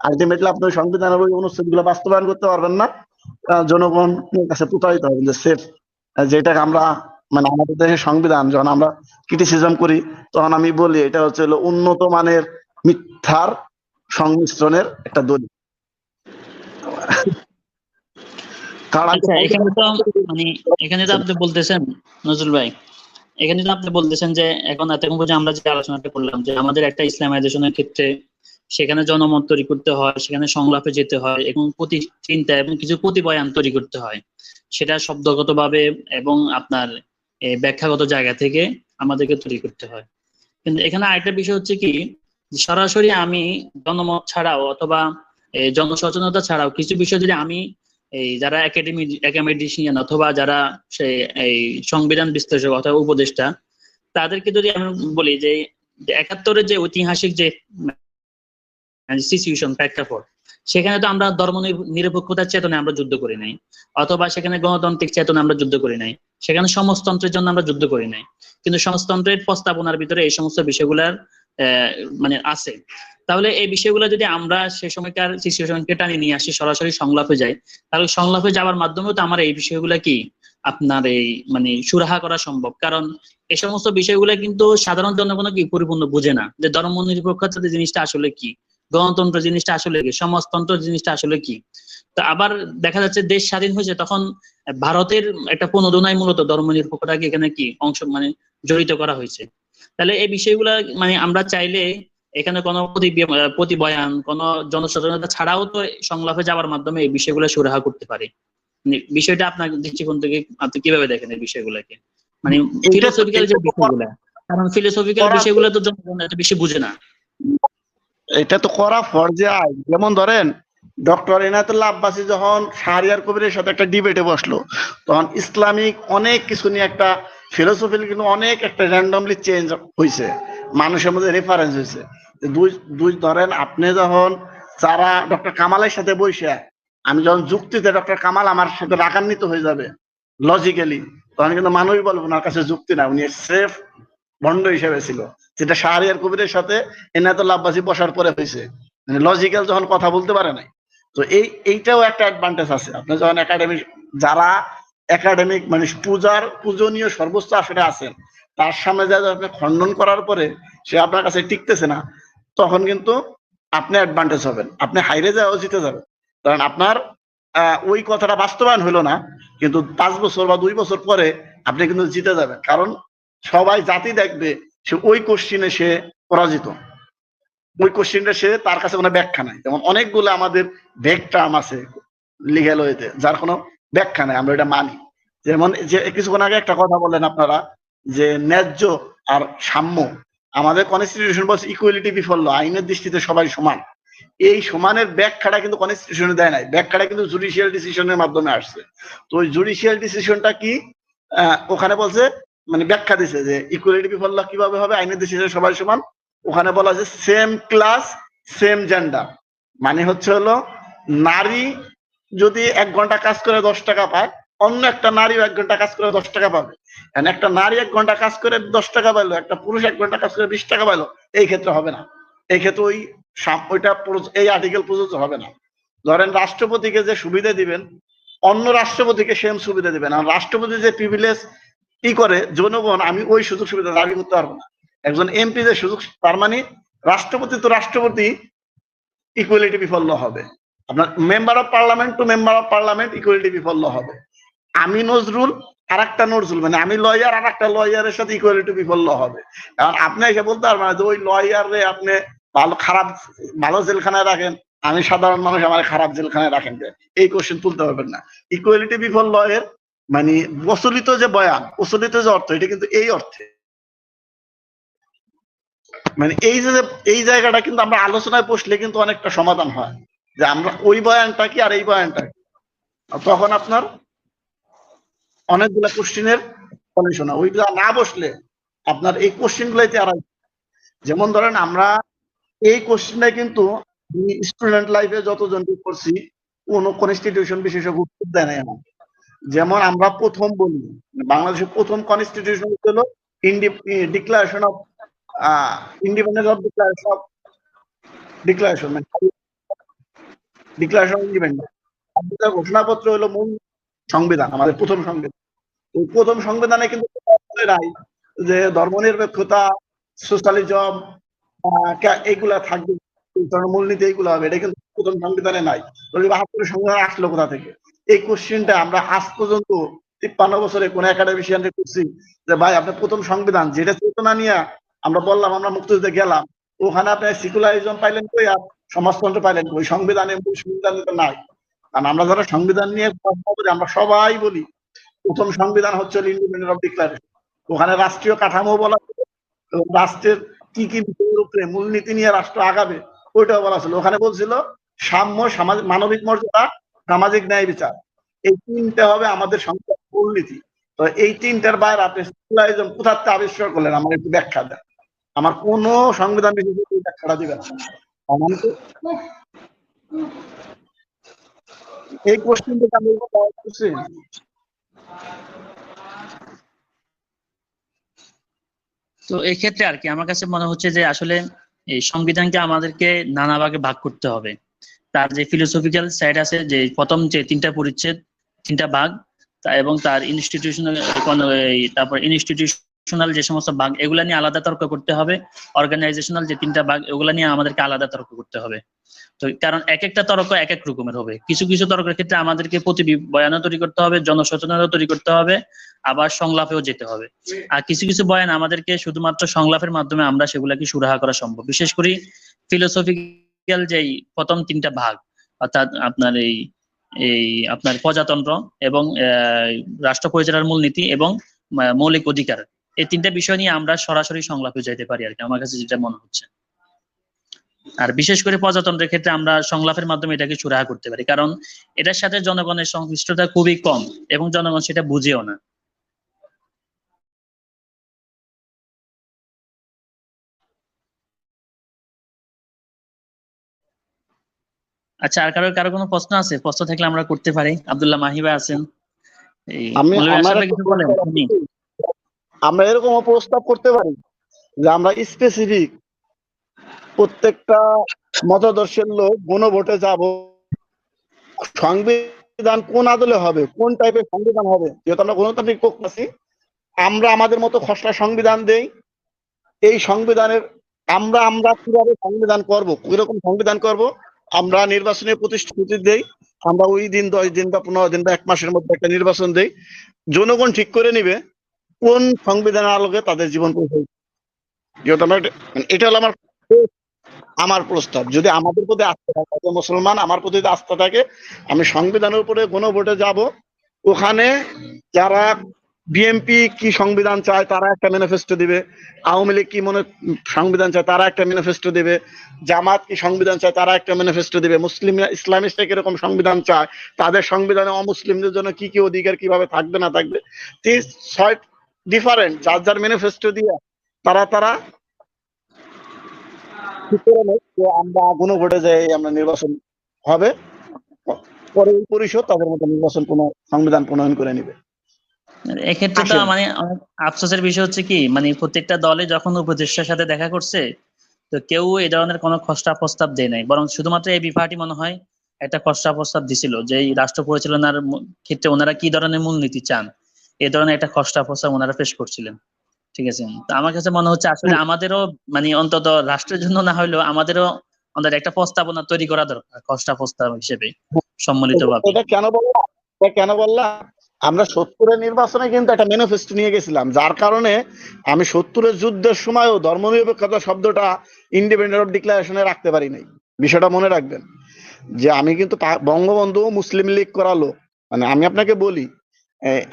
আলটিমেটলি আপনি সংবিধানের ওই অনুচ্ছেদ গুলো বাস্তবায়ন করতে পারবেন না, জনগণ কাছে প্রতারিত হবে। যে সেফ যেটাকে আমরা মানে আমাদের দেশের সংবিধান যখন আমরা ক্রিটিসিজম করি তখন আমি বলি এটা হচ্ছে উন্নত মানের মিথ্যার সংমিশ্রণের একটা দলিল। আচ্ছা, এখানে তো মানে এখানে তো আপনি বলতেছেন নজরুল ভাই, এখানে তো আপনি বলতেছেন যে এখন এতক্ষণ পর্যন্ত আমরা যে আলোচনাটা করলাম যে আমাদের একটা ইসলামাইজেশনের ক্ষেত্রে সেখানে জনমত তৈরি করতে হয়, সেখানে সংলাপে যেতে হয় এবং প্রতি চিন্তা এবং কিছু প্রতিবয়ান তৈরি করতে হয়, সেটা শব্দগতভাবে এবং আপনার ব্যাখ্যাগত জায়গা থেকে আমাদেরকে তৈরি করতে হয়। কিন্তু এখানে আরেকটা বিষয় হচ্ছে কি, সরাসরি আমি জনমত ছাড়াও অথবা জনসচেতনতা ছাড়াও কিছু বিষয় যদি আমি এই যারা একাডেমিশিয়ান অথবা যারা সেই এই সংবিধান বিশ্লেষক অথবা উপদেষ্টা তাদেরকে যদি আমি বলি যে ৭১-এর যে ঐতিহাসিক যে সিচুয়েশন প্রেক্ষাপট, সেখানে তো আমরা ধর্ম নিরপেক্ষতার চেতনায় আমরা যুদ্ধ করি নাই, অথবা সেখানে গণতান্ত্রিক চেতনা আমরা যুদ্ধ করি নাই, সেখানে সমাজতন্ত্রের জন্য আমরা যুদ্ধ করি নাই, কিন্তু সমাজতন্ত্রের প্রস্তাবনার ভিতরে এই সমস্ত বিষয়গুলার মানে আছে। তাহলে এই বিষয়গুলো যদি আমরা সে সময়কার সিচুয়েশনকে টানি নিয়ে আসি, সরাসরি সংলাপে যাই, তাহলে সংলাপে যাওয়ার মাধ্যমেও তো আমার এই বিষয়গুলো কি আপনার এই মানে সুরাহা করা সম্ভব। কারণ এই সমস্ত বিষয়গুলো কিন্তু সাধারণ জনগণ কি পরিপূর্ণ বুঝে না, যে ধর্ম নিরপেক্ষতা জিনিসটা আসলে কি, গণতন্ত্র জিনিসটা আসলে কি, সমাজতন্ত্র জিনিসটা আসলে কি। তো আবার দেখা যাচ্ছে দেশ স্বাধীন হয়েছে তখন ভারতের একটা প্রণোদনায় মূলত ধর্ম নিরপেক্ষতাকে এখানে কি অংশ মানে জড়িত করা হয়েছে। তাহলে এই বিষয়গুলা মানে আমরা চাইলে এখানে কোনো প্রতিবয়ান, কোনো জনসচেতনতা ছাড়াও তো সংলাপে যাওয়ার মাধ্যমে এই বিষয়গুলো সুরাহা করতে পারে। বিষয়টা আপনার দৃষ্টিকোণ থেকে আপনি কিভাবে দেখেন এই বিষয়গুলোকে, মানে ফিলোসফিক্যাল যে বিষয়গুলা, কারণ ফিলোসফিক্যাল বিষয়গুলো তো জনগণ এত বেশি বুঝে না। এটা তো করা ফরজে আইন। যেমন ধরেন ডক্টর এনায়েতুল্লাহ আব্বাসী যখন শাহরিয়ার কবিরের সাথে একটা ডিবেটে বসলো, তখন ইসলামিক অনেক কিছু নিয়ে একটা ফিলোসফি কিন্তু অনেক একটা র্যান্ডমলি চেঞ্জ হয়েছে, মানুষের মধ্যে রেফারেন্স হয়েছে। দুই ধরেন আপনি যখন যারা ডক্টর কামালের সাথে বসে আমি যখন যুক্তিতে ডক্টর কামাল আমার সাথে রাগান্বিত হয়ে যাবে লজিক্যালি, তখন কিন্তু মানুষ বলবো ওনার কাছে যুক্তি না, উনি স্রেফ ভণ্ড হিসেবে ছিল। যেটা শাহরিয়ার কবিরের সাথে এনায়েতুল্লাহ আব্বাসী বসার পরে হয়েছে, মানে লজিক্যাল যখন কথা বলতে পারে নাই। তো এইটাও একটা অ্যাডভান্টেজ আছে। আপনি যখন একাডেমিক, যারা একাডেমিক মানে পূজনীয় সর্বোচ্চ আসরে আছেন, তার সামনে যা আপনি খণ্ডন করার পরে সে আপনার কাছে টিকতেছে না, তখন কিন্তু আপনি অ্যাডভান্টেজ হবেন, আপনি হাইরে যাওয়া জিতে যাবেন। কারণ আপনার ওই কথাটা বাস্তবায়ন হলো না, কিন্তু 5 বছর বা 2 বছর পরে আপনি কিন্তু জিতে যাবেন, কারণ সবাই জাতি দেখবে সে ওই কোশ্চিনে সে পরাজিত, ওই কোশ্চিনটা সে তার কাছে কোনো ব্যাখ্যা নাই। যেমন অনেকগুলো আমাদের ভেগ টার্ম আছে লিগ্যাল ওয়েতে যার কোনো ব্যাখ্যা নাই, আমরা এটা মানি। যেমন যে কিছুক্ষণ আগে একটা কথা বললেন আপনারা যে ন্যায্য আর সাম্য, আমাদের কনস্টিটিউশন বলছে ইকুয়ালিটি বিফল ল, আইনের দৃষ্টিতে সবাই সমান। এই সমানের ব্যাখ্যাটা কিন্তু কনস্টিটিউশনে দেয় নাই, ব্যাখ্যাটা কিন্তু জুডিশিয়াল ডিসিশনের মাধ্যমে আসছে। তো ওই জুডিশিয়াল ডিসিশনটা কি ওখানে বলছে, মানে ব্যাখ্যা দিছে যে ইকুয়ালিটি বিফল ল কিভাবে হবে, আইনের দৃষ্টিতে সবাই সমান। ওখানে বলা আছে সেম ক্লাস সেম জেন্ডার, মানে হচ্ছে হলো নারী যদি 1 ঘন্টা কাজ করে 10 টাকা পায়, অন্য একটা নারীও 1 ঘন্টা কাজ করে 10 টাকা পাবে। একটা নারী 1 ঘন্টা কাজ করে 10 টাকা পাইলো, একটা পুরুষ 1 ঘন্টা কাজ করে 20 টাকা পাইলো, এই ক্ষেত্রে হবে না। এই ক্ষেত্রে ওইটা এই আর্টিকেল প্রযোজ্য হবে না। ধরেন রাষ্ট্রপতিকে যে সুবিধা দিবেন, অন্য রাষ্ট্রপতিকে সেম সুবিধা দিবেন, আর রাষ্ট্রপতি যে প্রিভিলেজ করে জনগণ, আমি ওই সুযোগ সুবিধা দাবি করতে পারবো না। একজন এমপি যে সুযোগ, তার মানে রাষ্ট্রপতি তো রাষ্ট্রপতি ইকুয়ালিটি বিফল হবে, আপনার member of parliament to member of parliament equality বিফল হবে। আমি নজরুল আর একটা নজরুল, মানে আমি লয়ার আর একটা লয়ারের সাথে ইকুয়ালিটি বিফল হবে। কারণ আপনি এসে বলতে পারবেন না যে ওই লয়ারে আপনি ভালো জেলখানায় রাখেন, আমি সাধারণ মানুষ আমার খারাপ জেলখানায় রাখেন, এই কোশ্চেন তুলতে পারবেন না। ইকুয়ালিটি বিফল লয়ের মানে প্রচলিত যে বয়ান, প্রচলিত যে অর্থ, এটা কিন্তু এই অর্থে, মানে এই জায়গাটা কিন্তু আমরা আলোচনায় বসলে কিন্তু অনেকটা সমাধান হয়, যে আমরা ওই বয়ানটা কি আর এই বয়ানটা কি, তখন আপনার অনেকগুলা কোশ্চিনের সলিউশন হয়। ওইটা না বসলে আপনার এই কোশ্চিন গুলাইতে আর, যেমন ধরেন আমরা এই কোশ্চিনটা কিন্তু স্টুডেন্ট লাইফে যতজন করছি কোন কনস্টিটিউশন বিশেষজ্ঞ উত্তর দেয় নাই আমার। যেমন আমরা প্রথম বলি বাংলাদেশের প্রথম কনস্টিটিউশন হলো declaration of independence of declaration of independence, ঘোষণাপত্র হলো মূল সংবিধান, আমাদের প্রথম সংবিধান। ওই প্রথম সংবিধানে কিন্তু নাই যে ধর্মনিরপেক্ষতা, সোশ্যালিজম এইগুলা থাকবে, মূলনীতি এইগুলো হবে, এটা কিন্তু প্রথম সংবিধানে নাই। ৭২ সংবিধান আসলো কোথা থেকে? এই কোশ্চিনটা আমরা আজ পর্যন্ত ৫৩ বছরে কোন একাডেমিশিয়ানকে করছি যে ভাই আপনি প্রথম সংবিধান যেটা চেতনা নিয়ে আমরা বললাম আমরা মুক্তিযুদ্ধে গেলাম, ওখানে আপনি সেকুলারিজম পাইলেন কই আর সমাজতন্ত্র পাইলেন কই? সংবিধান তো নাই। কারণ আমরা যারা সংবিধান নিয়ে আমরা সবাই বলি প্রথম সংবিধান হচ্ছে ইন্ডিপেন্ডেন্স অফ ডিক্লারেশন। ওখানে রাষ্ট্রীয় কাঠামো বলা ছিল, রাষ্ট্রের কি কি বিষয়ের উপরে মূলনীতি নিয়ে রাষ্ট্র আগাবে ওইটাও বলা ছিল। ওখানে বলছিল সাম্য, মানবিক মর্যাদা, সামাজিক ন্যায় বিচার, এই তিনটে হবে আমাদের সংবিধান মূলনীতি। তো এই তিনটার বাইরে আপনি সেকুলারিজম কোথার থেকে আবিষ্কার করলেন? আমার একটু ব্যাখ্যা দেন। আমার কোন সংবিধান বিশেষজ্ঞ এই ব্যাখ্যাটা দিবেন। এই কোশ্চেন থেকে আমি করছি। তো এই ক্ষেত্রে আর কি আমার কাছে মনে হচ্ছে যে আসলে এই সংবিধানকে আমাদেরকে নানা ভাগে ভাগ করতে হবে। তার যে ফিলোসফিক্যাল সাইড আছে, যে প্রথম যে 3টা পরিচ্ছেদ, 3টা ভাগ, এবং তার ইনস্টিটিউশনাল, তারপর ইনস্টিটিউশনাল যে সমস্ত ভাগ, এগুলা নিয়ে আলাদা তর্ক করতে হবে। অর্গানাইজেশনাল যে 3টা ভাগ, এগুলা নিয়ে আমাদেরকে আলাদা তর্ক করতে হবে। তো কারণ এক একটা তর্ক এক এক রকমের হবে। কিছু কিছু তর্কের ক্ষেত্রে আমাদেরকে বয়ানও তৈরি করতে হবে, জনসচেতনতা তৈরি করতে হবে, আবার সংলাপেও যেতে হবে। আর কিছু কিছু বয়ান আমাদেরকে শুধুমাত্র সংলাপের মাধ্যমে আমরা সেগুলাকে সুরাহা করা সম্ভব। বিশেষ করে ফিলোসফিক্যাল যেই প্রথম 3টা ভাগ, অর্থাৎ আপনার এই আপনার প্রজাতন্ত্র এবং রাষ্ট্র পরিচালনার মূলনীতি এবং মৌলিক অধিকার, এই 3টা বিষয় নিয়ে আমরা সরাসরি সংলাপে যেতে পারি আর কি, আমার কাছে যেটা মনে হচ্ছে। আর বিশেষ করে প্রজাতন্ত্রের ক্ষেত্রে আমরা সংলাপের মাধ্যমে এটাকে সুরাহা করতে পারি, কারণ এটার সাথে জনগণের সংশ্লিষ্টতা খুবই কম এবং জনগণ সেটা বুঝেও না। আচ্ছা, আর কারো কোনো প্রশ্ন আছে? প্রশ্ন থাকলে আমরা করতে পারি। আব্দুল্লাহ মাহিবা আছেন, আমরা এরকম প্রস্তাব করতে পারি যে আমরা স্পেসিফিক প্রত্যেকটা মতাদর্শের লোক গণভোটে যাব, সংবিধান কোন আদলে হবে, কোন টাইপের সংবিধান হবে, যেহেতু আমরা গণতান্ত্রিক পক্ষ আছি, আমরা আমাদের মতো খসড়া সংবিধান দেই। এই সংবিধানের আমরা কিভাবে সংবিধান করব, কিরকম সংবিধান করব, আমরা নির্বাচনের প্রতিশ্রুতি দেই, আমরা ওই দিন 10 দিন বা 15 দিন বা 1 মাসের মধ্যে একটা নির্বাচন দেই, জনগণ ঠিক করে নিবে কোন সংবিধানের আলোকে তাদের জীবন পরিচালিত। যেহেতু মানে এটা হলো আমার প্রস্তাব। যদি আমাদের প্রতি আস্থা থাকে, as a মুসলমান আমার প্রতি যদি আস্থা থাকে, আমি সংবিধানের উপরে গণভোটে যাব। ওখানে যারা বিএনপি কি সংবিধান চায় তারা একটা ম্যানিফেস্টো দিবে, আওয়ামী লীগ কি সংবিধান চায় তারা একটা ম্যানিফেস্টো দিবে, জামাত কি সংবিধান চায় তারা একটা ম্যানিফেস্টো দিবে, মুসলিম ইসলামিস্টরা কিরকম সংবিধান চায়, তাদের সংবিধানে অমুসলিমদের জন্য কি কি অধিকার কিভাবে থাকবে না থাকবে, 6 ডিফারেন্ট যার যার ম্যানিফেস্টো দিয়ে তারা তারা ঠিক করে নেয় যে আমরা গণভোটে যাই, আমরা নির্বাচন হবে, পরে ওই পরিষদ তাদের মতো নির্বাচন সংবিধান প্রণয়ন করে নিবে। এক্ষেত্রে তো আসেন। মানে অনেক আফসোসের বিষয় হচ্ছে কি, মানে প্রত্যেকটা দলে যখন উপদেষ্টার সাথে দেখা করছে, তো কেউ এই ধরনের কোনো খসড়া প্রস্তাব দেয় নাই, বরং শুধুমাত্র এবি পার্টি মনে হয় একটা খসড়া প্রস্তাব দিছিল যে এই রাষ্ট্র পরিচালনার ক্ষেত্রে ওনারা কি ধরনের মূলনীতি চান, এই ধরনের একটা খসড়া প্রস্তাব ওনারা পেশ করছিলেন। ঠিক আছে, তো আমার কাছে মনে হচ্ছে আসলে আমাদেরও মানে অন্তত রাষ্ট্রের জন্য না হলেও আমাদেরও অন্তত একটা প্রস্তাবনা তৈরি করা দরকার, খসড়া প্রস্তাব হিসেবে সম্মিলিত ভাবে। এটা কেন বললাম, আমরা 70-এর নির্বাচনে কিন্তু একটা ম্যানিফেস্টো নিয়ে গেছিলাম, যার কারণে আমি 70-এর যুদ্ধের সময়ও ধর্মনিরপেক্ষতা শব্দটা ইন্ডিপেন্ডেন্ট অফ ডিক্লারেশনে রাখতে পারি নাই। বিষয়টা মনে রাখবেন যে আমি কিন্তু বঙ্গবন্ধু মুসলিম লীগ করা লোক। মানে আমি আপনাকে বলি,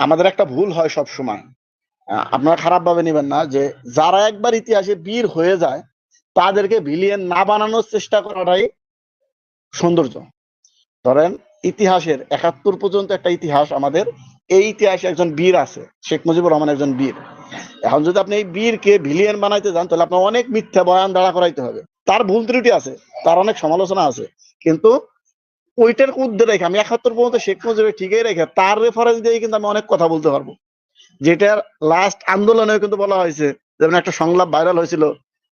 আমাদের একটা ভুল হয় সব সময়, আপনারা খারাপ ভাবে নেবেন না, যে যারা একবার ইতিহাসে বীর হয়ে যায় তাদেরকে ভিলিয়েন না বানানোর চেষ্টা করাটাই সৌন্দর্য। ধরেন ইতিহাসের 71 পর্যন্ত একটা ইতিহাস আমাদের, এই ইতিহাসে একজন বীর আছে, শেখ মুজিবুর রহমান একজন বীর। এখন যদি আপনি এই বীরকে ভিলিয়ান বানাইতে যান তাহলে আপনার অনেক মিথ্যা বয়ান দাঁড়া করাইতে হবে। তার ভুল ত্রুটি আছে, তার অনেক সমালোচনা আছে, কিন্তু ওইটার উদ্দে রেখে আমি 71 পর্যন্ত শেখ মুজিবের ঠিকই রেখে তার রেফারেন্স দিয়ে কিন্তু আমি অনেক কথা বলতে পারবো। যেটার লাস্ট আন্দোলনেও কিন্তু বলা হয়েছে, যেমন একটা সংলাপ ভাইরাল হয়েছিল,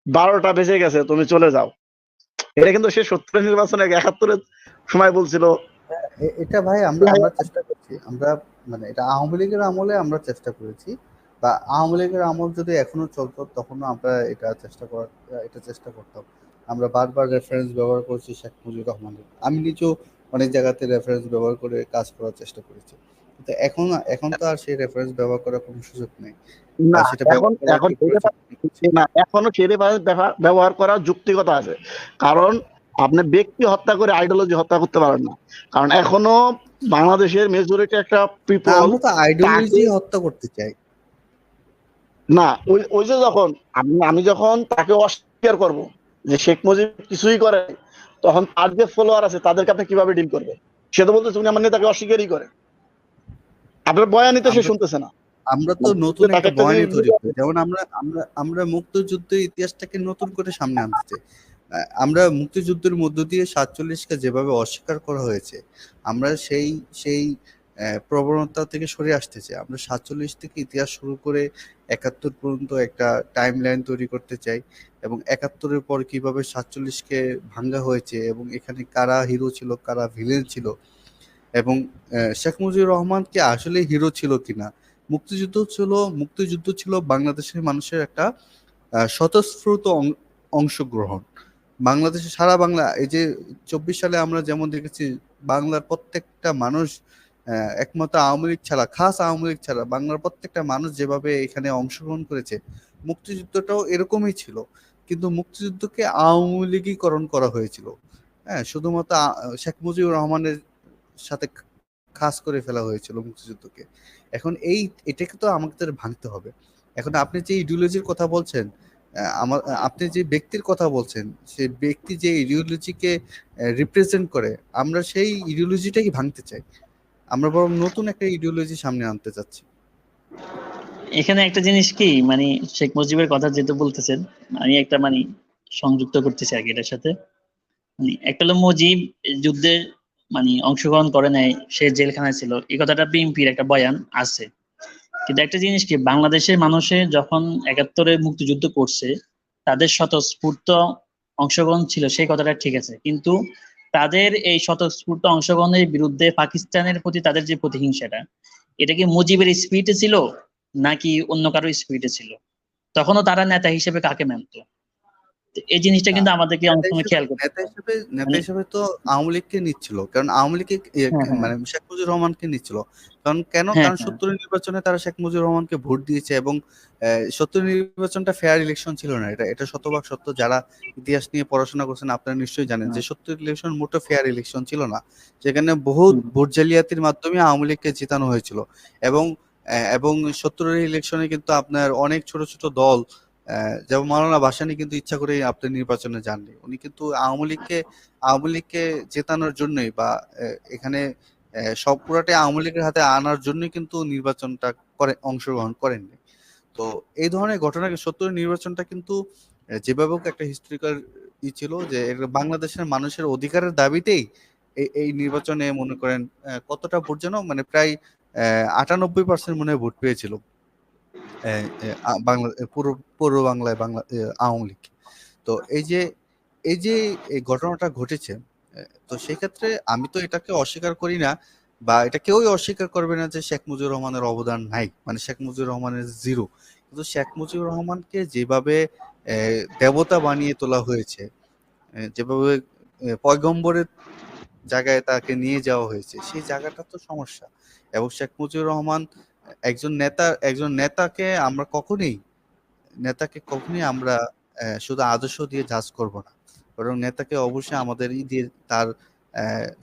12টা বেজে গেছে তুমি চলে যাও। এটা কিন্তু সে 70-এর নির্বাচনে 71-এর সময় বলছিল। এটা ভাই আমরা আমরা চেষ্টা করছি, আমরা মানে এটা আওয়ামী লীগের আমলে আমরা চেষ্টা করেছি, বা আওয়ামী লীগের আমল যদি এখনো চলতো তখনও আমরা এটা চেষ্টা করতাম। আমরা বারবার রেফারেন্স ব্যবহার করেছি শেখ মুজিবুর রহমানের, আমি নিজেও অনেক জায়গাতে রেফারেন্স ব্যবহার করে কাজ করার চেষ্টা করেছি, কিন্তু এখন তো আর সেই রেফারেন্স ব্যবহার করার কোনো সুযোগ নেই। না, সেটা ব্যবহার করার কি প্রয়োজন? না, এখনো সেরে ব্যবহার করার যুক্তিকতা আছে, কারণ আপনি ব্যক্তি হত্যা করে আইডিওলজি হত্যা করতে পারেন না। কারণ এখনো বাংলাদেশের মেজরিটি একটা না, পিপল, আমরা তো আইডিওলজি হত্যা করতে চাই না ওই ওই যে যখন আমি যখন তাকে অস্বীকার করব যে শেখ মুজিব কিছুই করে, তখন তার যে ফলোয়ার আছে তাদেরকে আপনি কিভাবে ডিল করবেন? সে তো বলতেছে উনি আমার নেতাকে অস্বীকারই করে, আপনার বয়ানই তো সে আমরা শুনতেছে না। আমরা তো নতুন তাকে একটা একটা বয়ানি জিনিস তৈরি করি, যেমন আমরা আমরা আমরা মুক্তিযুদ্ধের ইতিহাসটাকে নতুন করে সামনে আনতে চাই। আমরা মুক্তিযুদ্ধের মধ্য দিয়ে 47কে যেভাবে অস্বীকার করা হয়েছে, আমরা সেই সেই প্রবণতা থেকে সরে আসতে চাই। আমরা 47 থেকে ইতিহাস শুরু করে 71 পর্যন্ত একটা টাইম লাইন তৈরি করতে চাই, এবং 71-এর পর কিভাবে 47কে ভাঙ্গা হয়েছে এবং এখানে কারা হিরো ছিল কারা ভিলেন ছিল, এবং শেখ মুজিবুর রহমান কি আসলে হিরো ছিল কিনা। মুক্তিযুদ্ধ ছিল বাংলাদেশের মানুষের একটা স্বতঃস্ফূর্ত অংশগ্রহণ। বাংলাদেশে সারা বাংলা, এই যে 24 সালে আমরা যেমন দেখেছি বাংলার প্রত্যেকটা মানুষ, একমাত্র আওয়ামী লীগ ছাড়া, খাস আওয়ামী লীগ ছাড়া বাংলার প্রত্যেকটা মানুষ যেভাবে এখানে অংশগ্রহণ করেছে, মুক্তিযুদ্ধটাও এরকমই ছিল। কিন্তু মুক্তিযুদ্ধকে আওয়ামী লীগীকরণ করা হয়েছিল। হ্যাঁ, শুধুমাত্র শেখ মুজিবুর রহমানের সাথে খাস করে ফেলা হয়েছিল মুক্তিযুদ্ধকে। এখন এটাকে তো আমাদের ভাঙতে হবে। এখন আপনি যে ইডিওলজির কথা বলছেন, আপনি যে ব্যক্তির কথা বলছেন, সেই ব্যক্তি যে ইডিওলজিকে রিপ্রেজেন্ট করে, আমরা সেই ইডিওলজিটাই ভাঙতে চাই। আমরা বরং নতুন একটা ইডিওলজি সামনে আনতে চাচ্ছি। এখানে একটা জিনিস কি, মানে শেখ মুজিবের কথা যেহেতু বলতেছেন, আমি একটা মানে সংযুক্ত করতেছি আর কি এটার সাথে। মানে একটা হলো মুজিব যুদ্ধে মানে অংশগ্রহণ করে নাই, সে জেলখানায় ছিল, এই কথাটা বিএনপির একটা বয়ান আছে। কিন্তু একটা জিনিস কি, বাংলাদেশের মানুষের যখন 71-এ মুক্তিযুদ্ধ করছে, তাদের স্বতঃস্ফূর্ত অংশগ্রহণ ছিল, সেই কথাটা ঠিক আছে, কিন্তু তাদের এই স্বতঃস্ফূর্ত অংশগ্রহণের বিরুদ্ধে পাকিস্তানের প্রতি তাদের যে প্রতিহিংসাটা, এটা কি মুজিবের স্পিরিটে ছিল নাকি অন্য কারো স্পিরিটে ছিল? তখনও তারা নেতা হিসেবে কাকে মানত? তো এই জিনিসটা না, কিন্তু আমাদেরকে অনেক সময় খেয়াল করতে নেতা হয়। হিসেবে নেতা মানে হিসেবে তো আওয়ামী লীগকে নিচ্ছিল, কারণ আওয়ামী লীগকে হ্যাঁ, হ্যাঁ, মানে শেখ মুজিবুর রহমানকে নিচ্ছিল। কারণ হ্যাঁ, কারণ হ্যাঁ, ৭০ নির্বাচনে তারা শেখ মুজিবুর রহমানকে ভোট দিয়েছে, এবং ৭০ নির্বাচনটা ফেয়ার ইলেকশন ছিল না। এটা শতভাগ সত্য। যারা ইতিহাস নিয়ে পড়াশোনা করছেন আপনারা নিশ্চয়ই জানেন যে হ্যাঁ, ৭০ ইলেকশন মোটেও ফেয়ার ইলেকশন ছিল না। সেখানে বহুত হুম, ভোট জালিয়াতির মাধ্যমে আওয়ামী লীগকে জেতানো হয়েছিল, এবং ৭০ এর ইলেকশনে কিন্তু আপনার অনেক ছোট ছোট দল, যেমন মাওলানা ভাসানী কিন্তু ইচ্ছা করে আপনার নির্বাচনে যাননি। উনি কিন্তু আওয়ামী লীগকে জেতানোর জন্যই, বা এখানে সব পুরাটাই আওয়ামী লীগের হাতে আনার জন্যই কিন্তু নির্বাচনটা অংশগ্রহণ করেননি। তো এই ধরনের ঘটনাকে ৭০ নির্বাচনটা কিন্তু যেভাবে হোক একটা হিস্ট্রিক্যাল ছিল, যে এটা বাংলাদেশের মানুষের অধিকারের দাবিতেই এই নির্বাচনে মনে করেন কতটা ভোট যেন, মানে প্রায় ৯৮% মনে হয় ভোট পেয়েছিল বাংলা পুরো পূর্ব বাংলায় আওয়ামী লীগ। তো এই যে এই ঘটনাটা ঘটেছে, তো সেক্ষেত্রে আমি তো এটাকে অস্বীকার করি না, বা এটা কেউই অস্বীকার করবে না যে শেখ মুজিবুর রহমানের অবদান নাই, মানে শেখ মুজিবুর রহমানের জিরো। কিন্তু শেখ মুজিবুর রহমানকে যেভাবে দেবতা বানিয়ে তোলা হয়েছে, যেভাবে পয়গম্বরের জায়গায় তাকে নিয়ে যাওয়া হয়েছে, সেই জায়গাটা তো সমস্যা। এবং শেখ মুজিবুর রহমান একজন নেতাকে কখনোই আমরা শুধু আদর্শ দিয়ে জাজ করব না, বরং নেতাকে অবশ্যই আমাদের দিয়ে তার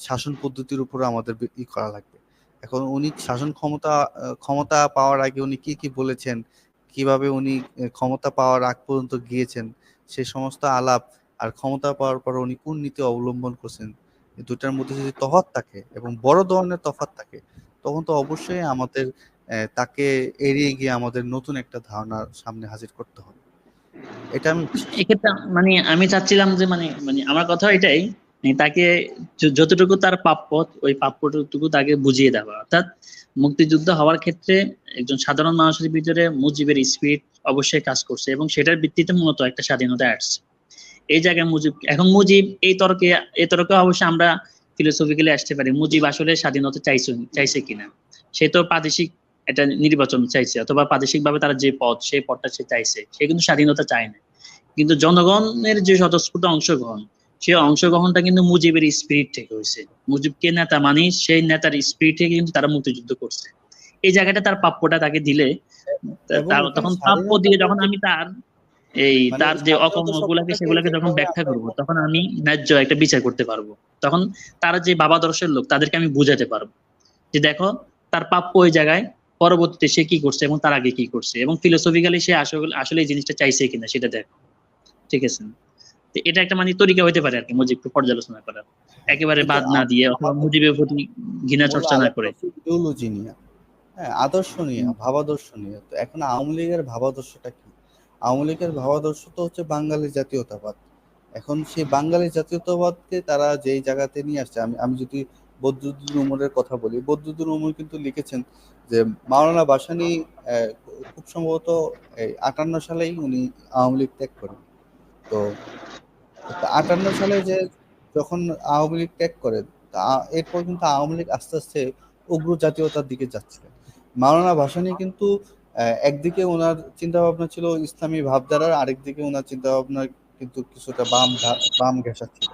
শাসন পদ্ধতির উপর আমাদের করা লাগবে। এখন উনি শাসন ক্ষমতা পাওয়ার আগে উনি কি কি বলেছেন, কিভাবে উনি ক্ষমতা পাওয়ার আগ পর্যন্ত গিয়েছেন, সেই সমস্ত আলাপ, আর ক্ষমতা পাওয়ার পর উনি কোন নীতি অবলম্বন করছেন, এই দুটার মধ্যে যদি তফাৎ থাকে এবং বড় ধরনের তফাৎ থাকে, তখন তো অবশ্যই আমাদের তাকে এড়িয়ে গিয়ে আমাদের নতুন একটা ধারণার সামনে হাজির করতে হবে। এটা আমি বিশ্বাস করি। এক্ষেত্রে মানে আমি চাচ্ছিলাম যে মানে মানে আমার কথা এটাই, মানে তাকে যতটুকু তার প্রাপ্য ওই প্রাপ্যটুকু তাকে বুঝিয়ে দেওয়া। অর্থাৎ মুক্তিযুদ্ধ হওয়ার ক্ষেত্রে একজন সাধারণ মানুষের ভিতরে মুজিবের স্পিরিট অবশ্যই কাজ করছে এবং সেটার ভিত্তিতে মূলত একটা স্বাধীনতা আসছে। এই জায়গায় মুজিব এই তর্কে অবশ্যই আমরা ফিলোসফিক্যালি আসতে পারি মুজিব আসলে স্বাধীনতা চাইছে কিনা। সে তো প্রাদেশিক একটা নির্বাচন চাইছে, অথবা প্রাদেশিক ভাবে তারা যে পথ সেই পথটা সে চাইছে, সে কিন্তু স্বাধীনতা চায় না। কিন্তু জনগণের যে স্বতঃস্ফূর্ত অংশগ্রহণ, সেই অংশগ্রহণটা কিন্তু মুজিবের স্পিরিট থেকে হয়েছে। মুজিবকে নেতা মানি সেই নেতার স্পিরিট থেকে কিন্তু তারা মুক্তিযুদ্ধ করছে। এই জায়গাটা তার প্রাপ্যটা তাকে দিলে এবং তার এখানে তখন প্রাপ্য স্বাধীনতা দিয়ে যখন বলতে আমি মানে তার যে স্বাধীনতা অকর্মগুলাকে শব্দটাকে সেগুলাকে যখন যেভাবে ব্যাখ্যা আমরা করব, তখন আমি ন্যায্য একটা বিচার করতে পারবো। তখন তারা যে ভাবাদর্শের লোক তাদেরকে আমি বুঝাতে পারবো যে দেখো তার প্রাপ্য ওই জায়গায়, পরবর্তীতে সে কি করছে এবং তার আগে কি করছে, এবং ফিলোসফিক্যালি সে আসলে আসলে এই জিনিসটা চাইছে কিনা সেটা দেখো। ঠিক আছে? তো এটা একটা মানে তরিকা হইতে পারে আর কি মুজিবকে পর্যালোচনা করার, হ্যাঁ, একেবারে কিন্তু বাদ না দিয়ে অথবা আমাদের মুজিবের প্রতি ঘৃণা মূল চর্চা না আলাপটা করে। হচ্ছে ইডিওলজি নিয়ে, হ্যাঁ, আদর্শ নিয়ে, হুম, ভাবাদর্শ নিয়ে। তো এখন আওয়ামী লীগের ভাবাদর্শটা কি? আওয়ামী লীগের ভাবাদর্শ তো হচ্ছে বাঙালি জাতীয়তাবাদ। এখন সেই বাঙালি জাতীয়তাবাদকে তারা যেই জায়গাতে নিয়ে আসছে, আমি আমি যদি বদরুদ্দীন উমরের কথা বলি, বদরুদ্দীন উমর কিন্তু লিখেছেন যে মাওলানা ভাসানী খুব সম্ভবত এই ৫৮ সালেই উনি আওয়ামী লীগ ত্যাগ করেন। তো ৫৮ সালে যে যখন আওয়ামী লীগ ত্যাগ করে, এরপর কিন্তু আওয়ামী লীগ আস্তে আস্তে উগ্র জাতীয়তার দিকে যাচ্ছে। মাওলানা ভাসানী কিন্তু একদিকে ওনার চিন্তা ভাবনা ছিল ইসলামী ভাবধারার, আরেকদিকে ওনার চিন্তা ভাবনা কিন্তু কিছুটা বাম ঘেঁষা ছিল।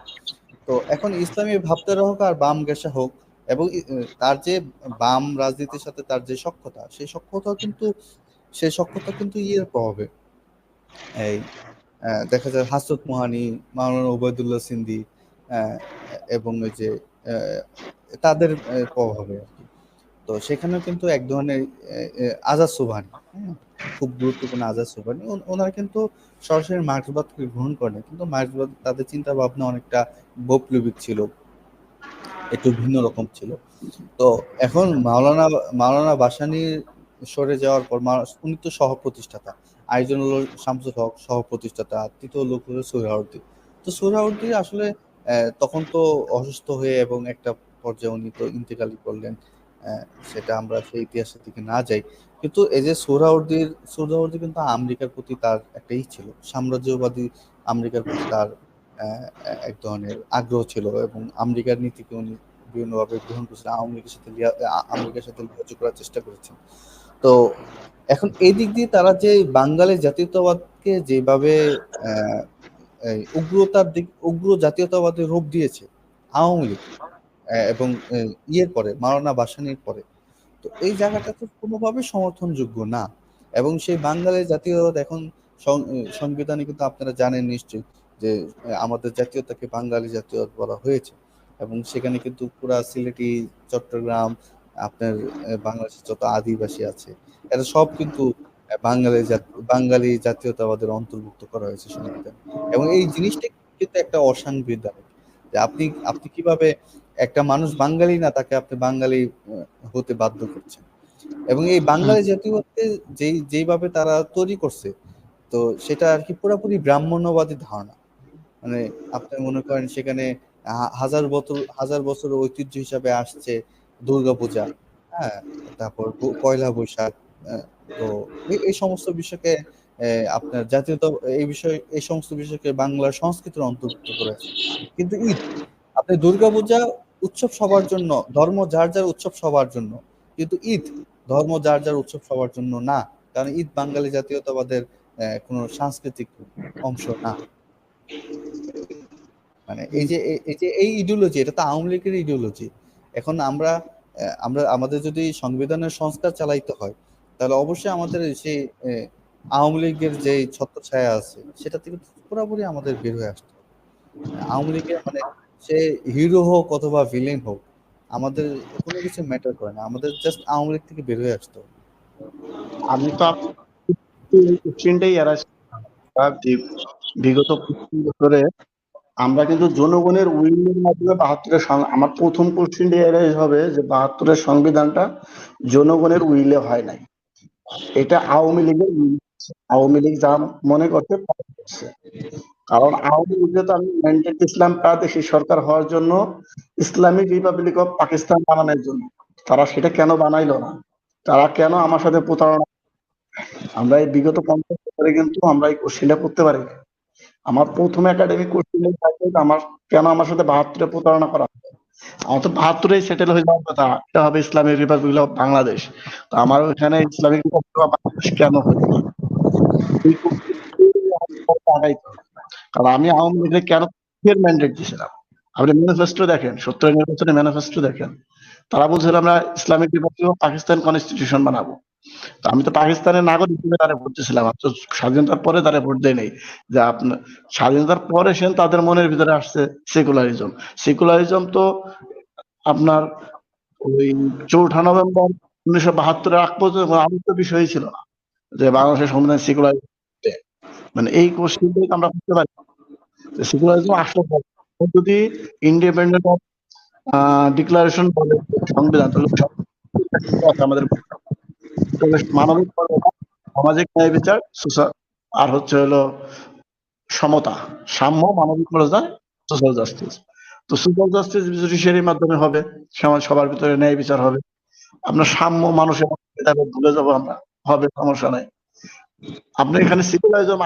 তো এখন ইসলামী ভাবধারা হোক আর বাম ঘেঁষা হোক, এবং তার যে বাম রাজনীতির সাথে তার যে সখ্যতা, সেই সখ্যতা কিন্তু ইয়ের প্রভাবে, এই দেখা যায় হাসরত মোহানি, মাওলানা ওবায়দুল্লাহ সিন্ধি, আহ, এবং ওই যে আহ, তাদের প্রভাবে আর কি। তো সেখানেও কিন্তু এক ধরনের আজাদ সুবহানি, হ্যাঁ, খুব গুরুত্বপূর্ণ আজাদ সুবহানি, ওনারা কিন্তু সরাসরি মার্ক্সবাদকে গ্রহণ করেন, কিন্তু মার্ক্সবাদ তাদের চিন্তা ভাবনা অনেকটা বৈপ্লবিক ছিল, একটু ভিন্ন রকম ছিল। তো এখন মাওলানা ভাসানীর সরে যাওয়ার পর উনি তো সহ প্রতিষ্ঠাতা, আরেকজন হলো শামসুল হক সহ প্রতিষ্ঠাতা, তৃতীয় লোক হলো সোহরাওয়ার্দী। তো সোহরাওয়ার্দী আসলে তখন তো অসুস্থ হয়ে এবং একটা পর্যায়ে উনি তো ইন্তেকালই করলেন। সেটা আমরা সেই ইতিহাসের দিকে না যাই, কিন্তু এই যে সোহরাওয়ার্দী কিন্তু আমেরিকার প্রতি তার একটা ছিল, সাম্রাজ্যবাদী আমেরিকার প্রতি তার এক ধরনের আগ্রহ ছিল, এবং আমেরিকার নীতিকে উনি বিভিন্নভাবে গ্রহণ করেছিলেন, আমেরিকার সাথে যোগাযোগ করার চেষ্টা করেছেন। তো এখন এই দিক দিয়ে তারা যে বাঙালি জাতীয়তাবাদকে যেভাবে আহ, এই উগ্র জাতীয়তাবাদের রূপ দিয়েছে আওয়ামী লীগ এবং ইয়ের পরে মাওলানা ভাসানীর পরে। তো এই জায়গাটা তো কোনোভাবে সমর্থনযোগ্য না। এবং সেই বাঙালি জাতীয়তাবাদ এখন সংবিধানে কিন্তু আপনারা জানেন নিশ্চয়ই যে আমাদের জাতীয়তাকে বাঙালি জাতীয়তাবাদ বলা হয়েছে। এবং সেখানে কিন্তু পুরা সিলেটি, চট্টগ্রাম, আপনার বাংলাদেশের যত আদিবাসী আছে এরা সব কিন্তু বাঙালি জাতীয়তাবাদের অন্তর্ভুক্ত করা হয়েছে সংবিধানে। এবং এই জিনিসটা কিন্তু একটা অসাংবিধানিক, যে আপনি আপনি কিভাবে একটা মানুষ বাঙালি না তাকে আপনি বাঙালি হতে বাধ্য করছেন। এবং এই বাঙালি জাতীয়তাকে যেইভাবে তারা তৈরি করছে, তো সেটা আর কি পুরোপুরি ব্রাহ্মণ্যবাদী ধারণা। মানে আপনি মনে করেন সেখানে হাজার বছর ঐতিহ্য হিসাবে আসছে দুর্গাপূজা, হ্যাঁ, তারপর পয়লা বৈশাখ, তো এই সমস্ত বিষয়কে আপনার জাতীয়তা, এই সমস্ত বিষয়কে বাংলার সংস্কৃতির অন্তর্ভুক্ত করেছে। কিন্তু ঈদ, আপনি দুর্গাপূজা উৎসব সবার জন্য, ধর্ম যার যার উৎসব সবার জন্য, কিন্তু ঈদ ধর্ম যার যার উৎসব সবার জন্য না। কারণ ঈদ বাঙালি জাতীয়তাবাদের কোনো সাংস্কৃতিক অংশ না। মানে এই ইডিওলজি, এটা তো আওয়ামী লীগের ইডিওলজি। এখন আমরা আমাদের যদি সংবিধানের সংস্কার চালাইতে হয়, তাহলে অবশ্যই আমাদের সেই আওয়ামী লীগের যে ছত্রছায়া আছে সেটা থেকে পুরোপুরি আমাদের বের হয়ে আসতে হবে। আওয়ামী লীগের মানে সে হিরো হোক অথবা ভিলেন হোক, আমাদের কোনো কিছু ম্যাটার করে না, আমাদের জাস্ট আওয়ামী লীগ থেকে বের হয়ে আসতে হবে। আমি তো কোশ্চেনটাই বিগত 25 বছরে আমরা কিন্তু জনগণের উইলের মাধ্যমে 72-এর আমার প্রথম কোশ্চেনটা এরাই হবে যে 72-এর সংবিধানটা জনগণের উইলে হয় নাই, এটা আওয়ামী লীগের will। আওয়ামী লীগ যা মনে করতে তাই করছে। কারণ আওয়ামী লীগে তো আমি ম্যান্ডেট দিয়েছিলাম প্রাদেশিক সরকার হওয়ার জন্য, ইসলামিক রিপাবলিক অফ পাকিস্তান বানানোর জন্য। তারা সেটা কেন বানাইলো না? তারা কেন আমার সাথে প্রতারণা? আমরা এই বিগত 50 বছরে কিন্তু আমরা এই কোশ্চেনটা করতে পারি না। আমার প্রথম একাডেমিক কোশ্চেন আমার কেন আমার সাথে 72-এ প্রতারণা করা হবে? আমার তো 72-এই সেটেল হয়ে যাওয়ার কথা, এটা হবে ইসলামিক রিপাবলিক অফ বাংলাদেশ। তো আমার ওখানে ইসলামিক রিপাবলিক অফ বাংলাদেশ কেন হলো না? এই কারণ আমি আওয়ামী লীগের কেন ম্যান্ডেট দিয়েছিলাম? আপনি ম্যানিফেস্টো দেখেন, 70-এর নির্বাচনে ম্যানিফেস্টো দেখেন, তারা বলছিল আমরা Islamic Republic of Pakistan constitution বানাবো। তো আমি তো পাকিস্তানের নাগরিক হিসেবে তারা ভোট দিয়েছিলাম, তো স্বাধীনতার পরে তারা ভোট দেয় নাই। যে আপনার স্বাধীনতার পরে সেন তাদের মনের ভিতরে আসছে সেকুলারিজম। সেকুলারিজম তো আপনার ওই 4 নভেম্বর 1972-এর আগ পর্যন্ত আলোচ্য বিষয় ছিল না যে বাংলাদেশের সংবিধান সেকুলারিজম। মানে এই কোশ্চেনটাই আমরা করতে পারি যে সেকুলারিজম আসলে যদি ইন্ডিপেন্ডেন্ট অফ ডিক্লারেশন বলে সংবিধান, তাহলে আমাদের মানবিক মর্যাদা, সামাজিক ন্যায় বিচার, আর হচ্ছে হলো সমতা, সাম্য, মানবিক মর্যাদা, সোশ্যাল জাস্টিস। তো সোশ্যাল জাস্টিস জুডিশিয়ারির মাধ্যমে হবে, সমাজ সবার ভিতরে ন্যায় বিচার হবে, আপনার সাম্য, মানুষের ভুলে যাবো আমরা, হবে, সমস্যা নাই। আপনার এখানে সেকুলারিজম,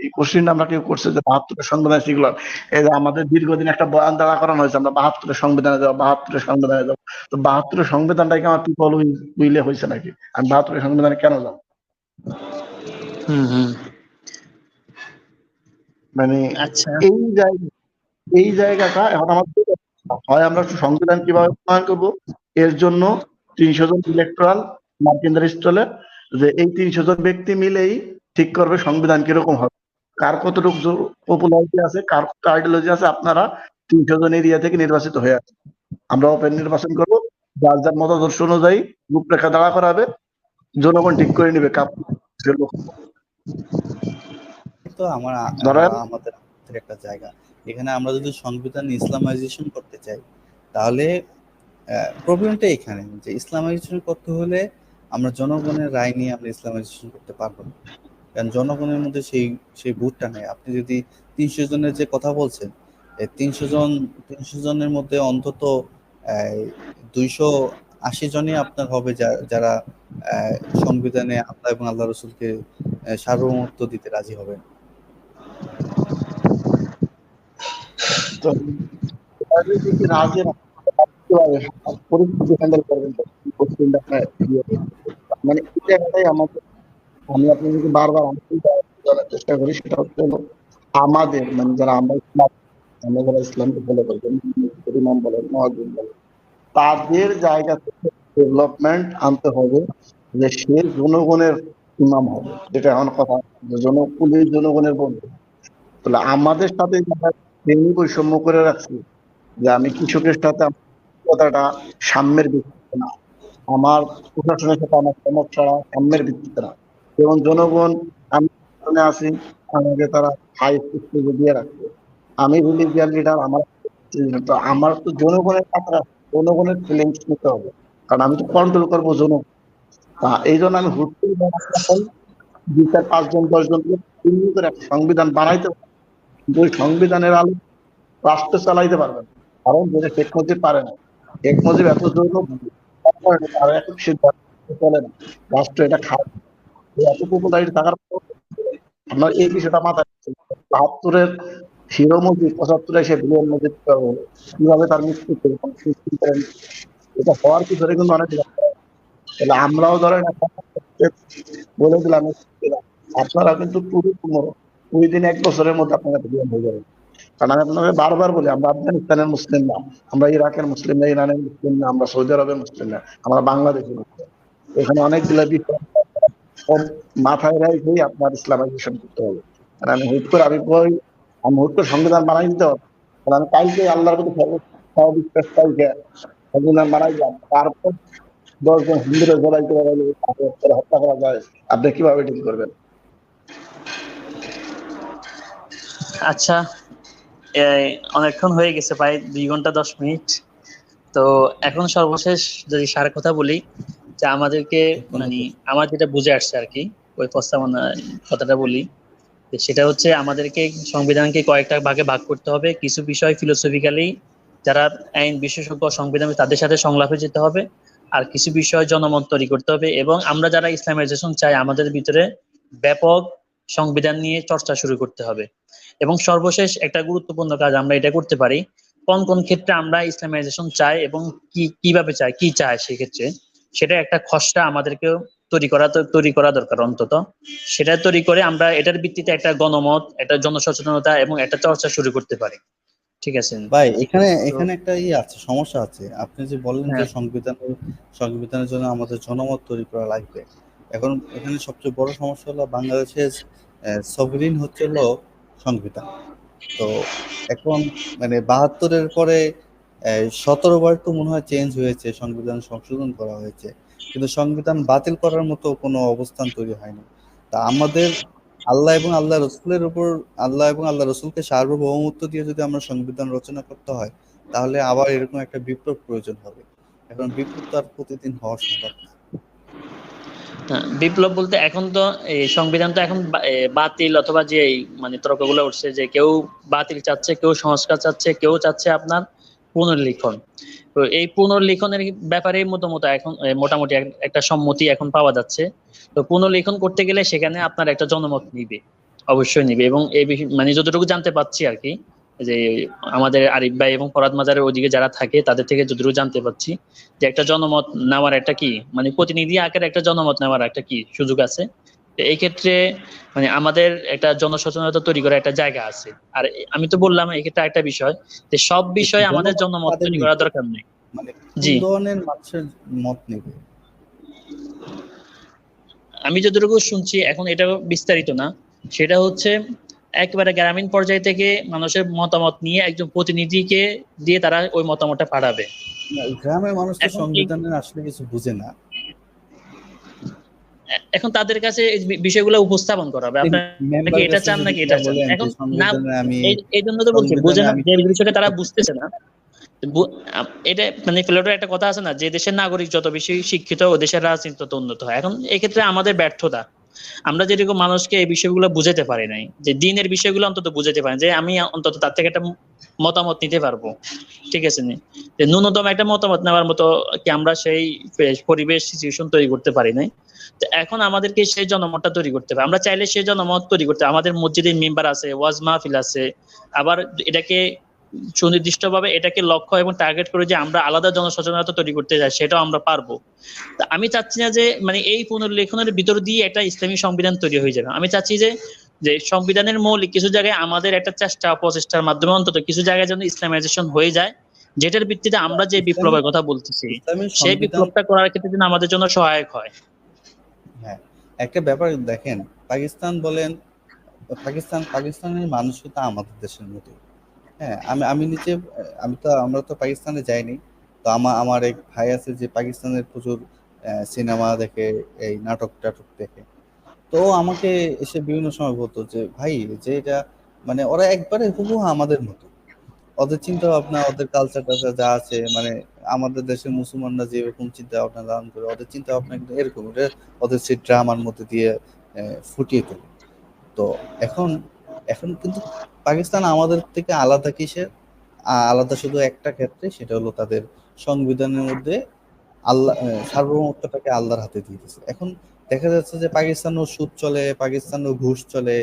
এই কোশ্চেনটা আমরা কেউ করছে যে 72-এর সংবিধান সেকুলার। এই যে আমাদের দীর্ঘদিন একটা বয়ান দাঁড়া করানো হয়েছে আমরা 72-এর সংবিধানে যাবো, 72-এর সংবিধানে যাবো। তো 72-এর সংবিধানটাকে আমার পিপল উইলে হয়েছে নাকি? আমি 72-এর সংবিধানে কেন যাবো? মানে আচ্ছা, এই জায়গাটা এখন আমাদের হয় আমরা সংবিধান কিভাবে প্রণয়ন করবো, এর জন্য 300 জন ইলেকট্রাল মার্কিন স্টলে, যে এই 300 জন ব্যক্তি মিলেই ঠিক করবে সংবিধান কিরকম হবে, কার কতটুকু পপুলারিটি আছে, কার আইডিওলজি আছে। আপনারা 300 জন এরিয়া থেকে নির্বাচিত হয়ে আছে, আমরা ওপেন নির্বাচন করবো, যার যার মতাদর্শ অনুযায়ী রূপরেখা দাঁড়া করা হবে, জনগণ ঠিক করে নিবে কাপ। তো আমাদের একটা জায়গা, এখানে আমরা যদি সংবিধান ইসলামাইজেশন করতে চাই, তাহলে প্রবলেমটা এখানে যে ইসলামাইজেশন করতে হলে আমরা জনগণের রায় নিয়ে আমরা ইসলামাইজেশন করতে পারবো না। কারণ জনগণের মধ্যে সেই ভোটটা নেই। আপনি যদি 300 জনের যে কথা বলছেন, এই 300 জনের মধ্যে অন্তত 280 জনই আপনার হবে যারা সংবিধানে আল্লাহ এবং আল্লাহ রসুলকে সার্বভৌমত্ব দিতে রাজি হবেন। তো রাজের পরিস্থিতি হ্যান্ডেল করবেন, মানে এই জায়গাটাই আমাদের, আমি আপনাদেরকে বারবার জানার চেষ্টা করি, সেটা হচ্ছে আমাদের মানে যারা আমরা যারা ইসলামকে ফলো করি, ইমাম বলেন, মুয়াজ্জিন বলেন, তাদের জায়গা থেকে ডেভেলপমেন্ট আনতে হবে, যে সে জনগণের ইমাম হবে, যেটা এখন কথা, যে পুলিশ জনগণের বন্ধু। তাহলে আমাদের সাথে যারা শ্রেণী বৈষম্য করে রাখছে, যে আমি কৃষকের সাথে আমার কথাটা সাম্যের ভিত্তিতে না, আমার প্রশাসনের সাথে আমার সমস্যা সাম্যের ভিত্তিতে না, যেমন জনগণ, আমি এখানে আছি, আমাকে তারা হাই স্টেজে দিয়ে রাখছে, আমি রিলিজিয়ান লিডার, আমার তো আমার তো জনগণের কথা, জনগণের ফিলিংস নিতে হবে, কারণ আমি তো কন্ট্রোল করবো জনগণ। এই জন্য আমি হুট করে এখন 2, 4, 5 জন 10 জন করে একটা সংবিধান বানাইতে হবে। কিন্তু ওই সংবিধানের আলো রাষ্ট্র চালাইতে পারবে না, কারণ যেটা শেখ মুজিব পারে না। শেখ মুজিব এত জৈব আর এখন সিদ্ধান্ত চলে না, রাষ্ট্র এটা খায়। এত পপুলারিটি থাকার পর আমরা এই বিষয়টা মাথায় রাখছি। 72-এর হিরো মুজিব 75-এ সে ভিলেন মুজিব কিভাবে তার মৃত্যু করেন, এটা হওয়ার পিছনে কিন্তু অনেক তাহলে আমরাও ধরেন বলে দিলাম, আপনারা কিন্তু পুরো 2 দিন 1 বছরের মধ্যে আপনারা ভিলেন হয়ে যাবেন। কারণ আমি আপনাকে বারবার বলি, আমরা আফগানিস্তানের মুসলিম না, আমরা ইরাকের মুসলিম না, ইরানের মুসলিম না, আমরা সৌদি আরবের মুসলিম না, আমরা বাংলাদেশের মুসলিম। এখানে অনেকগুলো বিষয় মাথায় রেখেই আপনার ইসলামাইজেশন করতে হবে। আর আমি হুট করে সংবিধান বানাই দিতে হবে, কারণ আমি কালকে আল্লাহর প্রতি সর্ববিশ্বাস কালকে সংবিধান বানাই দিলাম, তারপর 10 জন হিন্দুরা জড়াইতে পারলে হত্যা করা যায়, আপনি কিভাবে ডিল করবেন? আচ্ছা, অনেকক্ষণ হয়ে গেছে, প্রায় 2 ঘন্টা 10 মিনিট। তো এখন সর্বশেষ যদি সার কথা বলি, যে আমাদেরকে মানে আমার যেটা বুঝে আসছে আর কি, ওই প্রস্তাবনা কথাটা বলি, সেটা হচ্ছে আমাদেরকে সংবিধানকে কয়েকটা ভাগে ভাগ করতে হবে। কিছু বিষয় ফিলোসফিক্যালি যারা আইন বিশেষজ্ঞ সংবিধান তাদের সাথে সংলাপে যেতে হবে, আর কিছু বিষয় জনমত তৈরি করতে হবে, এবং আমরা যারা ইসলামাইজেশন চাই আমাদের ভিতরে ব্যাপক সংবিধান নিয়ে চর্চা শুরু করতে হবে। এবং সর্বশেষ একটা গুরুত্বপূর্ণ কাজ আমরা এটা করতে পারি, কোন কোন ক্ষেত্রে আমরা ইসলামাইজেশন চাই এবং কিভাবে চাই, কি চাই সেক্ষেত্রে সেটা একটা খসড়া আমাদেরকে তৈরি করা দরকার অন্তত। সেটা তৈরি করে আমরা এটার ভিত্তিতে একটা গণমত, একটা জনসচেতনতা এবং একটা চর্চা শুরু করতে পারি। ঠিক আছে ভাই, এখানে একটা আছে, সমস্যা আছে। আপনি যে বললেন যে হ্যাঁ। সংবিধানের জন্য আমাদের জনমত তৈরি করা লাগবে। এখন এখানে সবচেয়ে বড় সমস্যা হলো বাংলাদেশের সভরেন হচ্ছে হলো সংবিধান। তো এখন মানে 72-এর পরে 17 বার তো মনে হয় চেঞ্জ হয়েছে, সংবিধান সংশোধন করা হয়েছে, কিন্তু সংবিধান বাতিল করার মতো কোনো অবস্থান তৈরি হয়নি। তা আমাদের আল্লাহ এবং আল্লাহ রসুলকে সার্বভৌমত্ব দিয়ে যদি আমরা সংবিধান রচনা করতে হয়, তাহলে আবার এরকম একটা বিপ্লব প্রয়োজন হবে। এখন বিপ্লব তো আর প্রতিদিন হওয়া সম্ভব না। বিপ্লব বলতে এখন তো এই সংবিধান তো এখন বাতিল অথবা যে মানে তর্কগুলো উঠছে, যে কেউ বাতিল চাচ্ছে, কেউ সংস্কার চাচ্ছে, কেউ চাচ্ছে আপনার পুনর্লিখন। তো এই পুনর্লিখনের ব্যাপারে এখন মোটামুটি একটা সম্মতি এখন পাওয়া যাচ্ছে। তো পুনর্লিখন করতে গেলে সেখানে আপনার একটা জনমত নিবে, অবশ্যই নিবে। এবং এই মানে যতটুকু জানতে পাচ্ছি আর কি, যে আমাদের আরিফ ভাই এবং ফরাদ মাজারের ওইদিকে যারা থাকে তাদের থেকে যতটুকু জানতে পাচ্ছি, যে একটা জনমত নেওয়ার একটা কি মানে প্রতিনিধি আকারে একটা জনমত নেওয়ার একটা কি সুযোগ আছে। তো এই ক্ষেত্রে মানে আমাদের একটা জনসচেতনতা তৈরি করার একটা জায়গা আছে। আর আমি তো বললাম এই ক্ষেত্রে একটা বিষয়, যে সব বিষয়ে আমাদের জনমত তৈরি করা দরকার নেই। মানে জি, কোন ধরনের মানুষের মত নেবে? আমি যতটুকু শুনছি এখন এটা বিস্তারিত না, সেটা হচ্ছে একেবারে গ্রামীণ পর্যায় থেকে মানুষের মতামত নিয়ে একজন প্রতিনিধিকে দিয়ে তারা ওই মতামতটা পাঠাবে। গ্রামের মানুষ তো এখন সংবিধানের আসলে কিছু বুঝে না। এখন তাদের কাছে এই বিষয়গুলো উপস্থাপন করা হবে, আপনারা এটা চান নাকি এটা চান। এখন না, এই জন্য তো বলছি বুঝে না, যে বিষয়টা তারা বুঝতেছে না। এটা মানে প্লেটোর একটা কথা আছে না, যে দেশের নাগরিক যত বেশি শিক্ষিত ও দেশের রাজনীতি তত উন্নত হয়। এখন এক্ষেত্রে আমাদের ব্যর্থতা, আমরা যেরকম মানুষকে এই বিষয়গুলো বুঝাতে পারি নাই, যে দিনের বিষয়গুলো অন্তত বুঝাতে পারি, যে আমি অন্তত তার থেকে একটা মতামত নিতে পারবো। ঠিক আছে, যে ন্যূনতম একটা মতামত নেওয়ার মতো কি আমরা সেই পরিবেশ সিচুয়েশন তৈরি করতে পারি নাই। তো এখন আমাদেরকে সেই জনমতটা তৈরি করতে হবে। আমরা চাইলে সেই জনমত তৈরি করতে, আমাদের মসজিদের মেম্বার আছে, ওয়াজ মাহফিল আছে, আবার এটাকে সুনির্দিষ্টভাবে এটাকে লক্ষ্য এবং টার্গেট করে যে আমরা আলাদা জনসচেতনতা তৈরি করতে যাই, সেটাও আমরা পারবো। আমি চাচ্ছি না যে মানে এই পুনর্লেখনের ভিতর দিয়ে একটা ইসলামী সংবিধান তৈরি হয়ে যাবে। আমি চাচ্ছি যে যে সংবিধানের মৌলিক কিছু জায়গায় আমাদের একটা চেষ্টা প্রচেষ্টার মাধ্যমে অন্তত কিছু জায়গায় যেন ইসলামাইজেশন হয়ে যায়, যেটার ভিত্তিতে আমরা যে ইসলামী বিপ্লবের কথা বলতেছি ইসলামী সেই সংবিধান, বিপ্লবটা করার ক্ষেত্রে যেন আমাদের জন্য সহায়ক হয়। হ্যাঁ, একটা ব্যাপার দেখেন, পাকিস্তান বলেন, পাকিস্তানের মানুষ তো আমাদের দেশের মতো। হ্যাঁ, আমি আমি নিজে, আমরা তো পাকিস্তানে যাইনি। তো আমার এক ভাই আছে যে পাকিস্তানের প্রচুর সিনেমা দেখে, এই নাটক টাটক দেখে। তো ও আমাকে এসে বিভিন্ন সময় বলতো যে ভাই, যে এটা মানে ওরা একবারে হুবহু আমাদের মতো, ওদের চিন্তা ভাবনা, ওদের কালচার টালচার যা আছে, মানে আমাদের দেশের মুসলমানরা যেরকম চিন্তা ভাবনা ধারণ করে, ওদের চিন্তা ভাবনা কিন্তু এরকম, ওটা ওদের সেই ড্রামার মধ্যে দিয়ে ফুটিয়ে তোলে। তো এখন এখন কিন্তু পাকিস্তান আমাদের থেকে আলাদা কিসের? আলাদা শুধু একটা ক্ষেত্রে, সেটা হলো তাদের সংবিধানের মধ্যে আল্লাহ সার্বভৌমত্বটাকে আল্লাহর হাতে দিয়ে দিয়েছে। এখন দেখা যাচ্ছে যে পাকিস্তানেও সুদ চলে, পাকিস্তানেও ঘুষ চলে,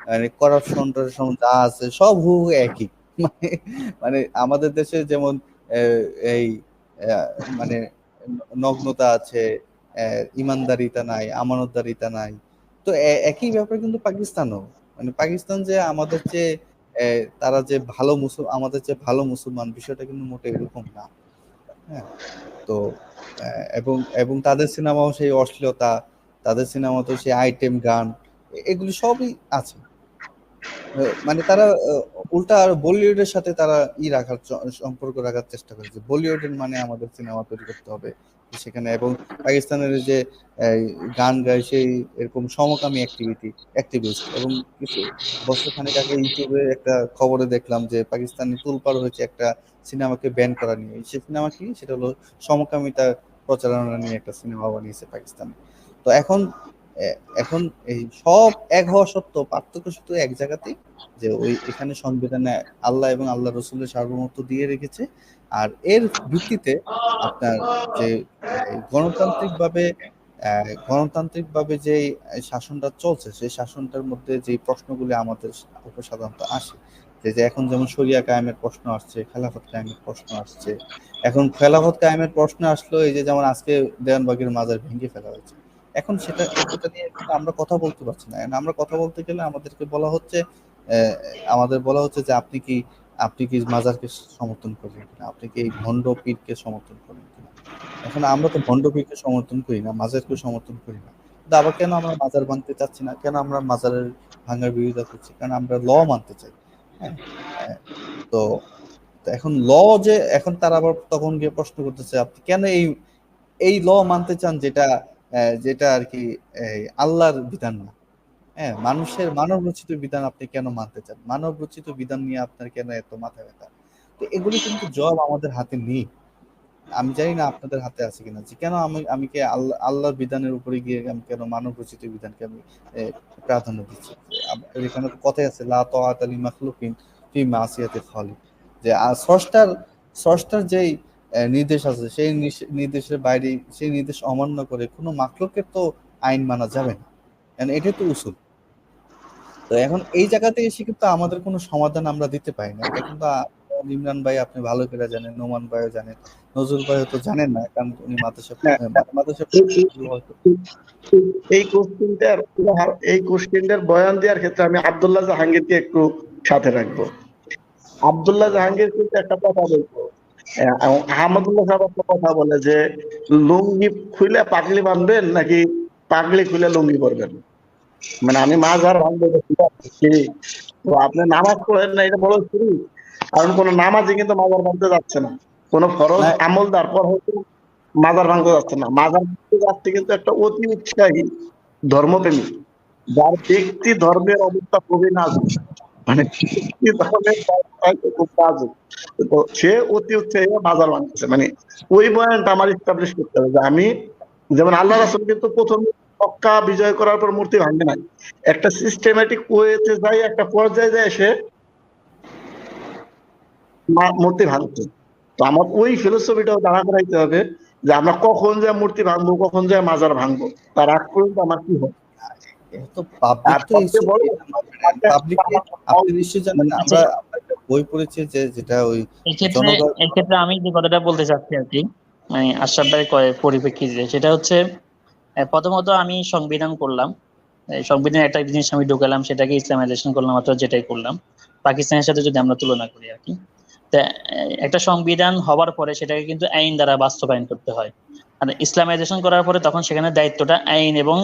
মানে করাপশন টরাপশন যা আছে সব হুবহু একই। মানে মানে আমাদের দেশে যেমন এই আহ, মানে নগ্নতা আছে, ইমানদারিতা নাই, আমানতদারিতা নাই। তো একই ব্যাপার কিন্তু পাকিস্তানও। মানে পাকিস্তান যে আমাদের যে তারা যে ভালো আমাদের যে ভালো মুসলমান, বিষয়টা কিন্তু মোটেও এরকম না। হ্যাঁ, তো এবং এবং তাদের সিনেমাও সেই অশ্লীলতা, তাদের সিনেমাতেও সেই আইটেম গান, এগুলি সবই আছে। মানে তারা উল্টা আর বলিউডের সাথে তারা রাখার সম্পর্ক রাখার চেষ্টা করেছে, বলিউডের মানে আমাদের সিনেমা তৈরি করতে হবে সেখানে। এবং পাকিস্তানের যে এই, গান গায় সেই এরকম সমকামী অ্যাক্টিভিস্ট। এবং কিছু বছর খানেক আগে ইউটিউবে একটা খবরে দেখলাম যে পাকিস্তানে তোলপাড় হয়েছে একটা সিনেমাকে ব্যান করা নিয়ে। সে সিনেমা কি, সেটা হলো সমকামিতা প্রচারণা নিয়ে একটা সিনেমা বানিয়েছে পাকিস্তানে। তো এখন এই সব এক হওয়া সত্ত্বেও পার্থক্য শুধু এক জায়গাতেই, যে ওই এখানে সংবিধানে আল্লাহ এবং আল্লাহ রসুলের সার্বভৌমত্ব দিয়ে রেখেছে। আর এর ভিত্তিতে আপনার যে গণতান্ত্রিকভাবে যে শাসনটা চলছে, সেই শাসনটার মধ্যে যে প্রশ্নগুলি আমাদের উপর সাধারণত আসে, যে এখন যেমন শরিয়া কায়েমের প্রশ্ন আসছে, খেলাফত কায়েমের প্রশ্ন আসছে। এখন খেলাফত কায়েমের প্রশ্ন আসলো, এই যে যেমন আজকে দেওয়ানবাগের মাজার ভেঙে ফেলা হয়েছে। এখন এটা নিয়ে কিন্তু আমরা কথা বলতে পারছি না। এখন আমরা কথা বলতে গেলে আমাদের বলা হচ্ছে যে আপনি কি মাজারকে সমর্থন করেন কিনা, আপনি কি এই ভণ্ড পীরকে সমর্থন করেন কিনা। এখন আমরা তো ভণ্ড পীরকে সমর্থন করি না, মাজারকে সমর্থন করি না, কিন্তু আবার কেন আমরা মাজার ভাঙতে চাচ্ছি না, কেন আমরা মাজারের ভাঙার বিরোধিতা করছি? কারণ আমরা ল মানতে চাই। হ্যাঁ, আহ, তো তো এখন যে এখন তারা আবার তখন গিয়ে প্রশ্ন করতেছে, আপনি কেন এই এই ল মানতে চান, যেটা আর কি আল্লাহর বিধান না। হ্যাঁ, মানব রচিত বিধান আপনি কেন মানতে চান? মানব রচিত বিধান নিয়ে আপনার কেন এত মাথা ব্যথা? তো এগুলি কিন্তু জবাব আমাদের হাতে নেই। আমি জানি না আপনাদের হাতে আছে কিনা, যে কেন আমি কি আল্লাহর বিধানের উপরে গিয়ে আমি কেন মানব রচিত বিধানকে আমি প্রাধান্য দিচ্ছি? এখানে তো কথাই আছে, লা তাআতা লি মাখলুকিন ফি মাসিয়াতিল খালিক। যে স্রষ্টার যেই নির্দেশ আছে, সেই নির্দেশের বাইরে, সেই নির্দেশ অমান্য করে কোনো মাখলুকের তো আইন মানা যাবে না। এটাই তো উসুল। তো এখন এই জায়গাতে এসে কিন্তু আমাদের কোনো সমাধান আমরা দিতে পারি না। এটা কিন্তু ইমরান ভাই আপনি ভালো করে জানেন, নোমান ভাইও জানেন, নজরুল ভাই হয়তো জানেন না, কারণ উনি মাদ্রাসা হ্যাঁ, মাদ্রাসা হয়তো। এই কোশ্চেনটার বয়ান দেওয়ার ক্ষেত্রে আমি আব্দুল্লাহ জাহাঙ্গীরকে একটু সাথে রাখবো। আব্দুল্লাহ জাহাঙ্গীর কিন্তু একটা কথা বলতো, আহমদুল্লাহ সাহেব একটা কথা বলে যে লুঙ্গি খুলে পাগড়ি বাঁধবেন নাকি পাগড়ি খুলে লুঙ্গি পরবেন। মানে আমি মাঝার ভাঙবো, তো আপনি নামাজ পড়েন না, এটা বড় শুরু। কারণ কোন নামাজই কিন্তু মাজার ভাঙতে যাচ্ছে না, কোন ফরজ না, আমল তারপর হয়তো মাজার ভাঙতে যাচ্ছে না। মাজার ভাঙতে যাচ্ছে কিন্তু একটা অতি উৎসাহী ধর্মপ্রেমী, যার ব্যক্তি ধর্মের অবস্থা খুবই নাজুক। মানে ব্যক্তি ধর্মের অবস্থা খুব নাজুক, তো সে অতি উৎসাহী মাজার ভাঙতেছে। মানে ওই পয়েন্ট আমার ইস্টাবলিশ করতে হবে যে আমি, যেমন আল্লাহ রাসূল কিন্তু প্রথম মক্কা বিজয় করার পর মূর্তি ভাঙে নাই, একটা সিস্টেমেটিক ওয়েতে যায়, একটা পর্যায়ে যায় সে মূর্তি ভাঙছে। তো আমার ওই ফিলোসফিটাও দাঁড়া করাইতে হবে যে আমরা কখন যায় মূর্তি ভাঙবো, কখন যায় মাজার ভাঙবো, তার আগ পর্যন্ত আমার কি হবে। এটা তো পাবলিক আর তো সবচেয়ে বড় পাবলিকলি আপনি নিশ্চয়ই জানেন, আচ্ছা, আমরা একটা বই পড়েছি যেটা ওই এক্ষেত্রে জনগণ। এক্ষেত্রে আমি যে কথাটা বলতে চাচ্ছি আর কি, আশরাফ ভাই পরিপ্রেক্ষিতে, সেটা হচ্ছে প্রথমত আমি সংবিধান করলাম, এই সংবিধানে একটা জিনিস আমি ঢুকালাম, সেটাকে ইসলামাইজেশন করলাম, অথবা যেটাই করলাম, পাকিস্তানের সাথে যদি আমরা তুলনা করি আর কি। তা একটা সংবিধান হওয়ার পরে সেটাকে কিন্তু আইন দ্বারা বাস্তবায়ন করতে হয়। আর ইসলামাইজেশন করার পরে তখন সেখানে দায়িত্বটা আইন এবং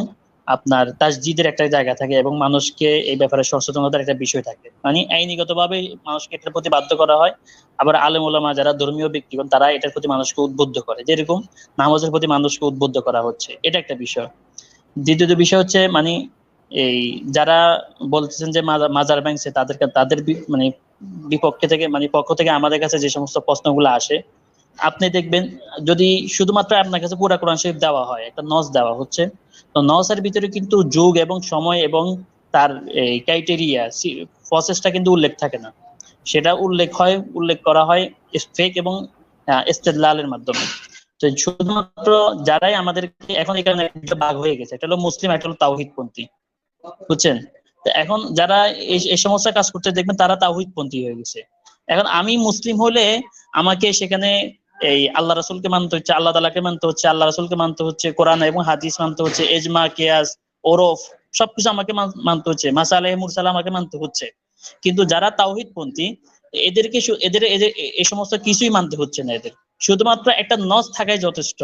আপনার তাসজিদের একটা জায়গা থাকে, এবং মানুষকে এই ব্যাপারে সচেতনতার একটা বিষয় থাকে, মানে আইনিগতভাবে মানুষকে এটার প্রতি বাধ্য করা হয়। আবার আলেম ওলামা যারা ধর্মীয় ব্যক্তিগণ তারা এটার প্রতি মানুষকে উদ্বুদ্ধ করে, যেরকম নামাজের প্রতি মানুষকে উদ্বুদ্ধ করা হচ্ছে, এটা একটা বিষয়। দ্বিতীয় বিষয় হচ্ছে মানে এই যারা বলতেছেন যে মাজার ভাঙছে, তাদের মানে বিপক্ষে থেকে মানে পক্ষ থেকে আমাদের কাছে যে সমস্ত প্রশ্নগুলো আসে, আপনি দেখবেন যদি শুধুমাত্র আপনার কাছে পুরা কোরআন শরীফ দেওয়া হয়, একটা নস দেওয়া হচ্ছে, তো নসের ভিতরে কিন্তু যুগ এবং সময় এবং তার এই ক্রাইটেরিয়া প্রসেসটা কিন্তু উল্লেখ থাকে না। সেটা উল্লেখ করা হয় ফেক এবং ইস্তেদলালের মাধ্যমে। তো শুধুমাত্র যারাই আমাদেরকে এখন এখানে একটা ভাগ হয়ে গেছে, এটা হলো মুসলিম, একটা হলো তাওহীদপন্থী, বুঝছেন? তো এখন যারা এই সমস্ত কাজ করতে দেখবেন তারা তাওহীদপন্থী হয়ে গেছে। এখন আমি মুসলিম হলে আমাকে সেখানে এই আল্লাহ রাসূলকে মানতে হচ্ছে, আল্লাহ তাআলাকে মানতে হচ্ছে, আল্লাহ রাসূলকে মানতে হচ্ছে, কোরআন এবং হাদিস মানতে হচ্ছে, ইজমা, কিয়াস, ওরফ সবকিছু আমাকে মানতে হচ্ছে, মাসালেহ মুরসালা আমাকে মানতে হচ্ছে। কিন্তু যারা তাওহীদপন্থী এদেরকে এদের এই সমস্ত কিছুই মানতে হচ্ছে না, এদের শুধুমাত্র একটা নস থাকাই যথেষ্ট।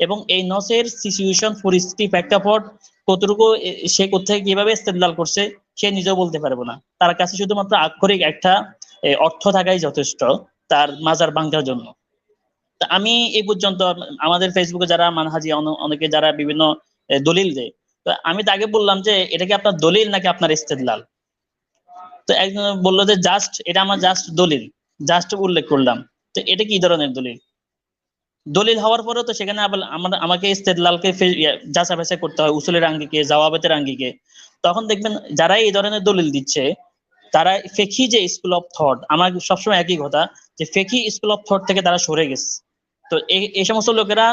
এবং এই নসের সিচুয়েশন, পরিস্থিতি, প্রেক্ষাপট কতটুকু সে কোথায় কিভাবে ইস্তেদলাল করছে সে নিজেও বলতে পারবো না। তার কাছে শুধুমাত্র আক্ষরিক একটা অর্থ থাকাই যথেষ্ট তার মাজার ভাঙার জন্য। তা আমি এই পর্যন্ত আমাদের ফেসবুকে যারা মানহাজি অনেকে যারা বিভিন্ন দলিল দেয়, তো আমি তাকে বললাম যে এটা কি আপনার দলিল নাকি আপনার ইস্তেদলাল? তো একজন বললো যে এটা আমার জাস্ট দলিল, জাস্ট উল্লেখ করলাম। তো এটা কি ধরনের দলিল? দলিল হওয়ার পরেও তো সেখানে আবার আমাকে ইস্তেদলালকে যাচাই বাছাই করতে হয়, উসুলের আঙ্গিকে, জাওয়াবাতের আঙ্গিকে। তখন দেখবেন যারা এই ধরনের দলিল দিচ্ছে তারা ফেকি যে স্কুল অফ থট, আমার সবসময় একই কথা যে ফেকি স্কুল অফ থট থেকে তারা সরে গেছে। তো এই সমস্ত লোকেরা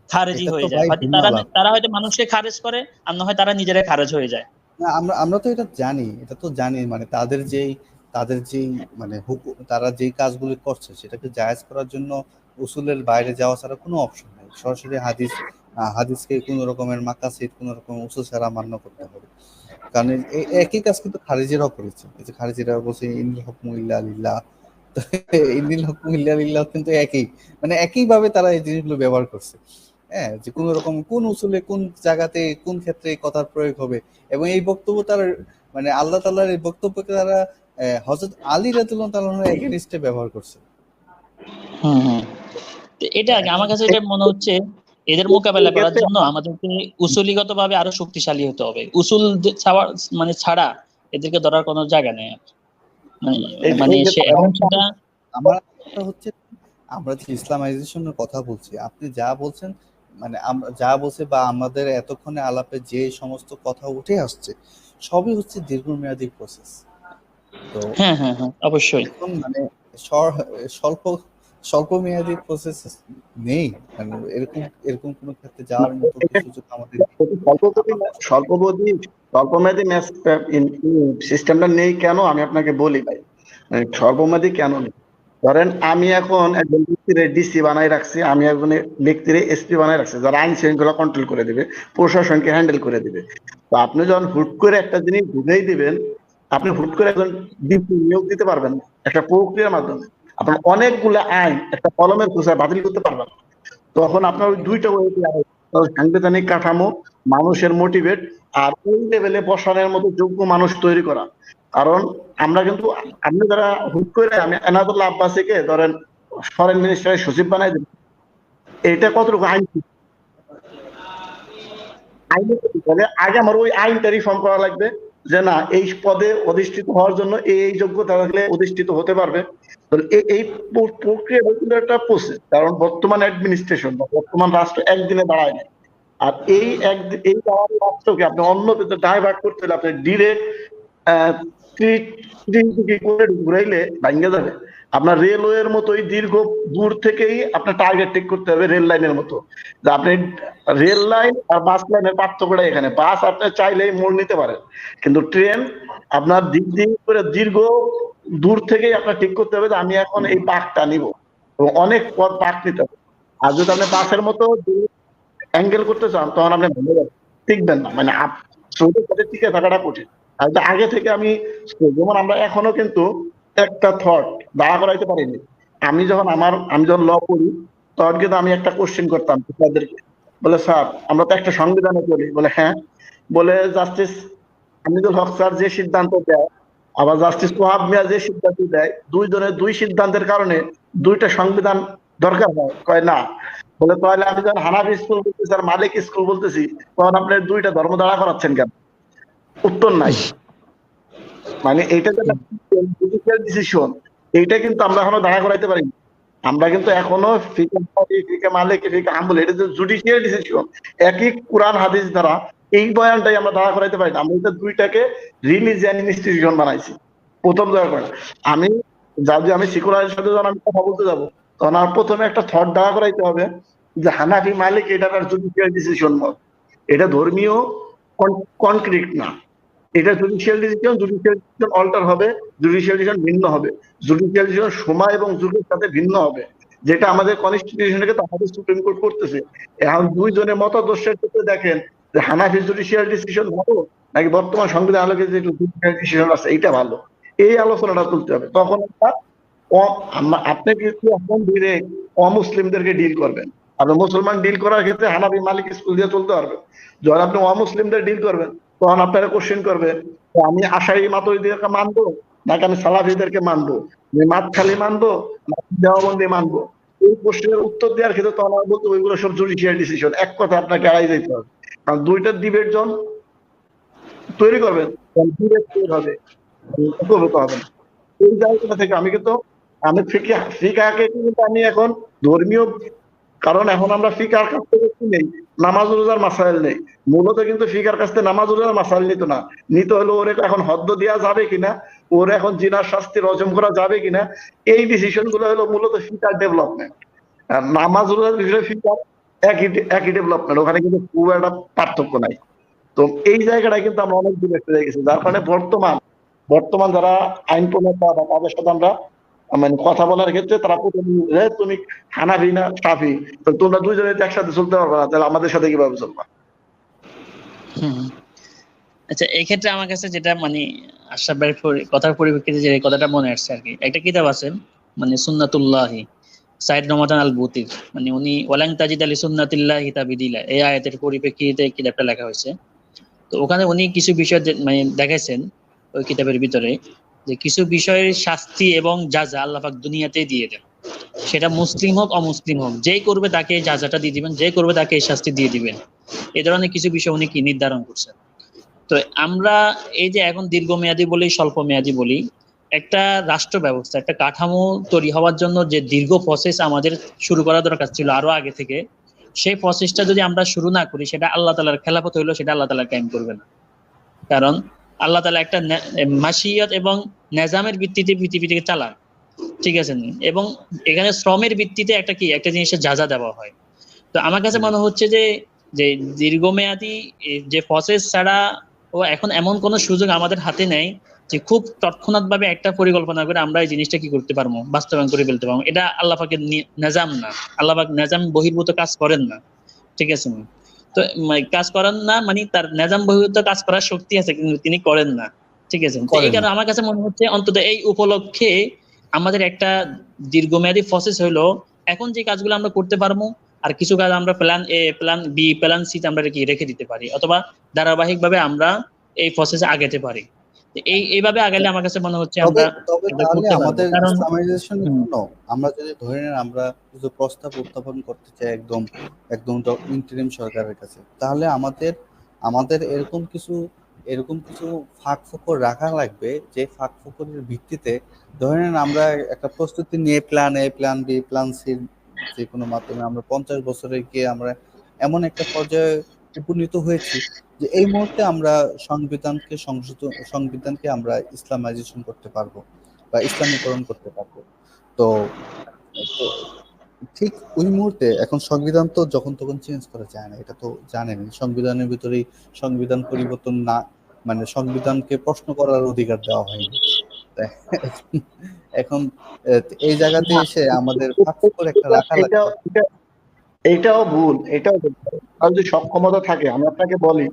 খারেজি এটা তো হয়ে যায়, ভাই হয়তো ভিন্ন তারা আলাপ। তারা হয়তো মানুষকে খারেজ করে, আর না হয় তারা নিজেরাই খারেজ হয়ে যায়। না, আমরা আমরা তো এটা জানি, এটা তো জানি, মানে তাদের যেই মানে তারা যেই কাজগুলি করছে সেটাকে জায়েজ করার জন্য উসুলের বাইরে যাওয়া ছাড়া কোনো অপশন নেই। সরাসরি হাদিসকে কোনো রকমের মাকাসিদ, কোনো রকমের উসুল ছাড়া মান্য করতে হবে। কারণ এই একই কাজ কিন্তু খারিজিরাও করেছে। এই যে খারিজিরা বলছে ইনিল হুকমু ইল্লা লিল্লাহ, তো ইনিল হুকমু ইল্লা লিল্লাহ কিন্তু মানে একইভাবে তারা এই জিনিসগুলো ব্যবহার করছে। হ্যাঁ, যে কোন রকম কোন উসুলে কোন জায়গাতে কোন ক্ষেত্রে এই কথার প্রয়োগ হবে, এবং এই বক্তব্য তারা মানে আল্লাহ তাআলার এই বক্তব্যকে তারা হযরত আলী রাদিয়াল্লাহু তাআলা এগেইনস্টে ব্যবহার করছে। হম হম। তো এটা আমার কাছে এটা মনে হচ্ছে এদের মোকাবেলা করার জন্য আমাদেরকে উসুলিগত ভাবে আরো শক্তিশালী হতে হবে। উসুল মানে ছাড়া এদেরকে ধরার কোনো জায়গা নেই। মানে সে এখন সেটা আমার কথা হচ্ছে, আমরা যে ইসলামাইজেশনের কথা বলছি, আপনি যা বলছেন, মানে আমরা যা বলছি বা আমাদের এতক্ষণে আলাপে যে সমস্ত কথা উঠে আসছে সবই হচ্ছে দীর্ঘমেয়াদী প্রসেস। তো হ্যাঁ হ্যাঁ হ্যাঁ, অবশ্যই। এখন মানে স্বল্প স্বল্প মেয়াদী প্রসেস নেই, মানে এরকম এরকম কোনো ক্ষেত্রে যাওয়ার মতো সুযোগ আমাদের নেই। স্বল্পমেয়াদী স্বল্পমেয়াদী সিস্টেমটা নেই কেন আমি আপনাকে বলি ভাই। স্বল্পমেয়াদী কেন নেই? ধরেন আমি এখন একজন ব্যক্তিরে ডিসি বানাই রাখছি, আমি একজন ব্যক্তিরে এসপি বানাই রাখছি যারা আইন শৃঙ্খলা কন্ট্রোল করে দিবে, প্রশাসনকে হ্যান্ডেল করে দিবে। তো আপনি যখন হুট করে একটা জিনিস বুঝেই দিবেন, আপনি হুট করে একজন ডিসি নিয়োগ দিতে পারবেন না। একটা প্রক্রিয়ার মাধ্যমে আপনার অনেকগুলো আইন একটা কলমের খোঁচায় বাতিল করতে পারবেন। তখন আপনার ওই দুইটা সাংবিধানিক কাঠামো, মানুষের মোটিভেট, আর ওই লেভেলে বসানোর মতো যোগ্য মানুষ তৈরি করা। কারণ আমরা কিন্তু আপনি যারা হুট করে আমি এনাদুল্লাহ আব্বাসীকে ধরেন ফরেন মিনিস্টারের সচিব বানাই দেবেন, এটা কতটুকু আইন? আগে আমার ওই আইনটা রিফর্ম করা লাগবে যে না, এই পদে অধিষ্ঠিত হওয়ার জন্য এই যোগ্যতা থাকলে অধিষ্ঠিত হতে পারবে। এই প্রক্রিয়া কিন্তু একটা প্রসেস, কারণ বর্তমান অ্যাডমিনিস্ট্রেশন বা বর্তমান রাষ্ট্র একদিনে দাঁড়ায় না। আর এই দাঁড়ানো রাষ্ট্রকে আপনি অন্য ডাইভার্ট করতে হলে আপনি ডিরেক্ট করে ঘুরাইলে ভাঙ্গে যাবে। আপনার রেলওয়ের মতোই দীর্ঘ দূর থেকেই আপনার টার্গেট ঠিক করতে হবে, রেল লাইনের মতো। যে আপনি রেল লাইন আর বাস লাইনের পার্থক্যটা এখানে, বাস আপনি চাইলেই মোড় নিতে পারেন, কিন্তু ট্রেন আপনার দিক করে দীর্ঘ দূর থেকেই আপনার ঠিক করতে হবে যে আমি এখন এই পাকটা নিব, এবং অনেক পথ পাক নিতে হবে। আর যদি আপনি বাসের মতো অ্যাঙ্গেল করতে চান তখন আপনি টিকবেন না। মানে স্রোতের সাথে টিকে থাকাটা কঠিন। আর যে আগে থেকে আমি যেমন আমরা এখনো কিন্তু একটা থট দাঁড়া করাইতে পারিনি। আমি যখন ল পড়ি তখন কিন্তু আমি একটা কোশ্চেন করতাম তাদেরকে, বলে স্যার আমরা তো একটা সংবিধানে পড়ি, বলে হ্যাঁ, বলে জাস্টিস হামিদুল হক স্যার যে সিদ্ধান্ত দেয় আবার জাস্টিস ওয়াহাব মিয়া যে সিদ্ধান্ত দেয়, দুইজনের দুই সিদ্ধান্তের কারণে দুইটা সংবিধান দরকার হয়, কয় না। বলে তাহলে আমি যখন হানাফি স্কুল বলতেছি আর মালিক স্কুল বলতেছি তখন আপনি দুইটা ধর্ম দাঁড়া করাচ্ছেন কেন? উত্তর নাই। মানে এইটা যে জুডিশিয়াল ডিসিশন, এইটা কিন্তু আমরা এখনো দাঁড়া করাইতে পারি। আমরা কিন্তু এখনো ফিকা মালিক ফিকা হাম্বলি, এটা যে জুডিশিয়াল ডিসিশন একই কোরআন হাদিস দ্বারা, এই বয়ানটাই আমরা দাঁড়া করাইতে পারি না। আমরা এটা দুইটাকে রিলিজিয়ান ইনস্টিটিউশন বানাইছি প্রথম জায়গা করে। আমি সিকুলারের সাথে যখন আমি কথা বলতে যাবো তখন আমার প্রথমে একটা থট দাঁড়া করাইতে হবে যে হানাফি মালিক এটা জুডিশিয়াল ডিসিশন নয়, এটা ধর্মীয় কনক্রিট না, এটা জুডিশিয়াল ডিসিশন অল্টার হবে, জুডিশিয়াল ডিসিশন ভিন্ন হবে, জুডিশিয়াল ডিসিশন সময় এবং যুগের সাথে ভিন্ন হবে, যেটা আমাদের কনস্টিটিউশনকে আমাদের সুপ্রিম কোর্ট করতেছে। এখন দুইজনের মতাদর্শের ক্ষেত্রে দেখেন যে হানাফি জুডিশিয়াল ডিসিশন ভালো নাকি বর্তমান সংবিধান আলোকে যে জুডিশিয়াল ডিসিশন আছে এইটা ভালো, এই আলোচনাটা তুলতে হবে। তখন আপনি কিন্তু এখন ধীরে অমুসলিমদেরকে ডিল করবেন। আপনি মুসলমান ডিল করার ক্ষেত্রে হানাফি মালিক স্কুল দিয়ে চলতে পারবেন। যখন আপনি অমুসলিমদের ডিল করবেন তখন আপনারা কোশ্চেন করবে আমি আশারি মাতুরিদেরকে মানবো নাকি আমি সালাফিদেরকে মানবো, আমি মাতখালি মানবো নাকি দেওবন্দি মানবো। এই প্রশ্নের উত্তর দেওয়ার ক্ষেত্রে তখন আমি বলতে ওইগুলো সব জুডিশিয়াল ডিসিশন, এক কথা আপনাকে এড়াই যেতে হবে। কারণ দুইটার ডিবেট জন তৈরি করবেন, ডিবেট তৈরি হবে, হবে না। এই জায়গাটা থেকে আমি ফিকাকে কিন্তু আমি এখন ধর্মীয়, কারণ এখন আমরা ফিকার কাছ থেকে কি নেই, নামাজ রোজার মাসাইল নেই। মূলত কিন্তু ফিকার কাছ থেকে নামাজ রোজার মাসাইল নিত না, নিতে হলো ওরে এখন হদ্দ দেওয়া যাবে কিনা, ওরে এখন জিনার শাস্তি রজম করা যাবে কিনা, এই ডিসিশন গুলো হলো মূলত ফিকার ডেভেলপমেন্ট। আর নামাজ রোজার বিষয়ে ফিকার একই ডেভেলপমেন্ট, ওখানে কিন্তু খুব একটা পার্থক্য নাই। তো এই জায়গাটা কিন্তু আমরা অনেক দূরে চলে গেছি, যার কারণে বর্তমান যারা আইন প্রণেতা বা তাদের সাথে আমরা মানে কথা বলার ক্ষেত্রে তারা প্রথমে তুমি হানাফি না শাফি, তো তোমরা দুইজনে একসাথে চলতে পারবে না, তাহলে আমাদের সাথে কিভাবে চলবা? আচ্ছা, এই ক্ষেত্রে আমার কাছে যেটা মানে আশরাফ ভাইয়ের কথার পরিপ্রেক্ষিতে যে কথাটা মনে আসছে আর কি, একটা কিতাব আছে মানে সুন্নাতুল্লাহি সাইদ রমাদান আল বুতির, মানে উনি ওয়ালাং তাজিদ আলী সুন্নাতিল্লাহি তাবিদিলা, এই আয়াতের পরিপ্রেক্ষিতে কিতাবটা লেখা হয়েছে। তো ওখানে উনি কিছু বিষয় মানে দেখাইছেন ওই কিতাবের ভিতরে, যে কিছু বিষয়ের শাস্তি এবং যাজা আল্লাহ পাক দুনিয়াতেই দিয়ে দেন, সেটা মুসলিম হোক অমুসলিম হোক, যেই করবে তাকে যাজাটা দিয়ে দিবেন, যে করবে তাকে এই শাস্তি দিয়ে দিবেন। এই ধরনের কিছু বিষয় উনি কি নির্ধারণ করছেন। তো আমরা এই যে এখন দীর্ঘমেয়াদী বলি স্বল্প মেয়াদী বলি, একটা রাষ্ট্র ব্যবস্থা একটা কাঠামো তৈরি হওয়ার জন্য যে দীর্ঘ প্রসেস আমাদের শুরু করা দরকার ছিল আরো আগে থেকে, সেই প্রসেসটা যদি আমরা শুরু না করি সেটা আল্লাহ তাআলার খেলাফত হইলো, সেটা আল্লাহ তাআলা কায়েম করবে না। কারণ আল্লাহ তাআলা একটা মাশিয়াত এবং নিজামের ভিত্তিতে পৃথিবীকে চালান, ঠিক আছে, এবং এখানে শ্রমের ভিত্তিতে একটা জিনিসের যাজা দেওয়া হয়। তো আমার কাছে মনে হচ্ছে যে যে দীর্ঘমেয়াদী যে প্রসেস ছাড়া ও এখন এমন কোন সুযোগ আমাদের হাতে নেই যে খুব তৎক্ষণাৎ ভাবে একটা পরিকল্পনা করে আমরা এই জিনিসটা কি করতে পারবো, বাস্তবায়ন করে ফেলতে পারবো। এটা আল্লাহ পাকের নিজাম না, আল্লাহ পাক নিজাম বহির্ভূত কাজ করেন না, ঠিক আছে। তো কাজ করেন না মানে তার নিজাম বহির্ভূত কাজ করার শক্তি আছে কিন্তু তিনি করেন না, ঠিক আছে। তো এই কারণে আমার কাছে মনে হচ্ছে অন্তত এই উপলক্ষে আমাদের একটা দীর্ঘমেয়াদী প্রসেস হইলো এখন যে কাজগুলো আমরা করতে পারবো, আর কিছু কাজ আমরা plan A plan B plan C আমরা রেখে দিতে পারি, অথবা ধারাবাহিকভাবে আমরা এই প্রসেসে আগাতে পারি। এইভাবে আগালে আমার কাছে মনে হচ্ছে আমরা তাহলে আমাদের ইসলামাইজেশনের জন্য আমরা যদি ধরে নেন আমরা কিছু প্রস্তাব উত্থাপন করতে চাই একদম ইন্টারিম সরকারের কাছে, তাহলে আমাদের এরকম কিছু ফাঁক ফোকর রাখা লাগবে, যে ফাঁক ফোকরের ভিত্তিতে ধরে নেন আমরা একটা প্রস্তুতি নিয়ে plan A plan B plan C যে কোনো মাধ্যমে আমরা 50 বছরে গিয়ে আমরা এমন একটা পর্যায়ে উপনীত হয়েছি যে এই মুহূর্তে আমরা সংবিধানকে আমরা ইসলামাইজেশন করতে পারবো বা ইসলামীকরণ করতে পারবো। তো ঠিক ওই মুহূর্তে এখন সংবিধান তো যখন তখন চেঞ্জ করা যায় না, এটা তো জানেন। সংবিধানের ভিতরেই সংবিধান পরিবর্তন না মানে সংবিধানকে প্রশ্ন করার অধিকার দেওয়া হয়নি। এখন এই জায়গাতে এসে আমাদের একটা রাখা লাগবে। এটাও ভুল, এটাও যদি সক্ষমতা থাকে আমি আপনাকে বলি,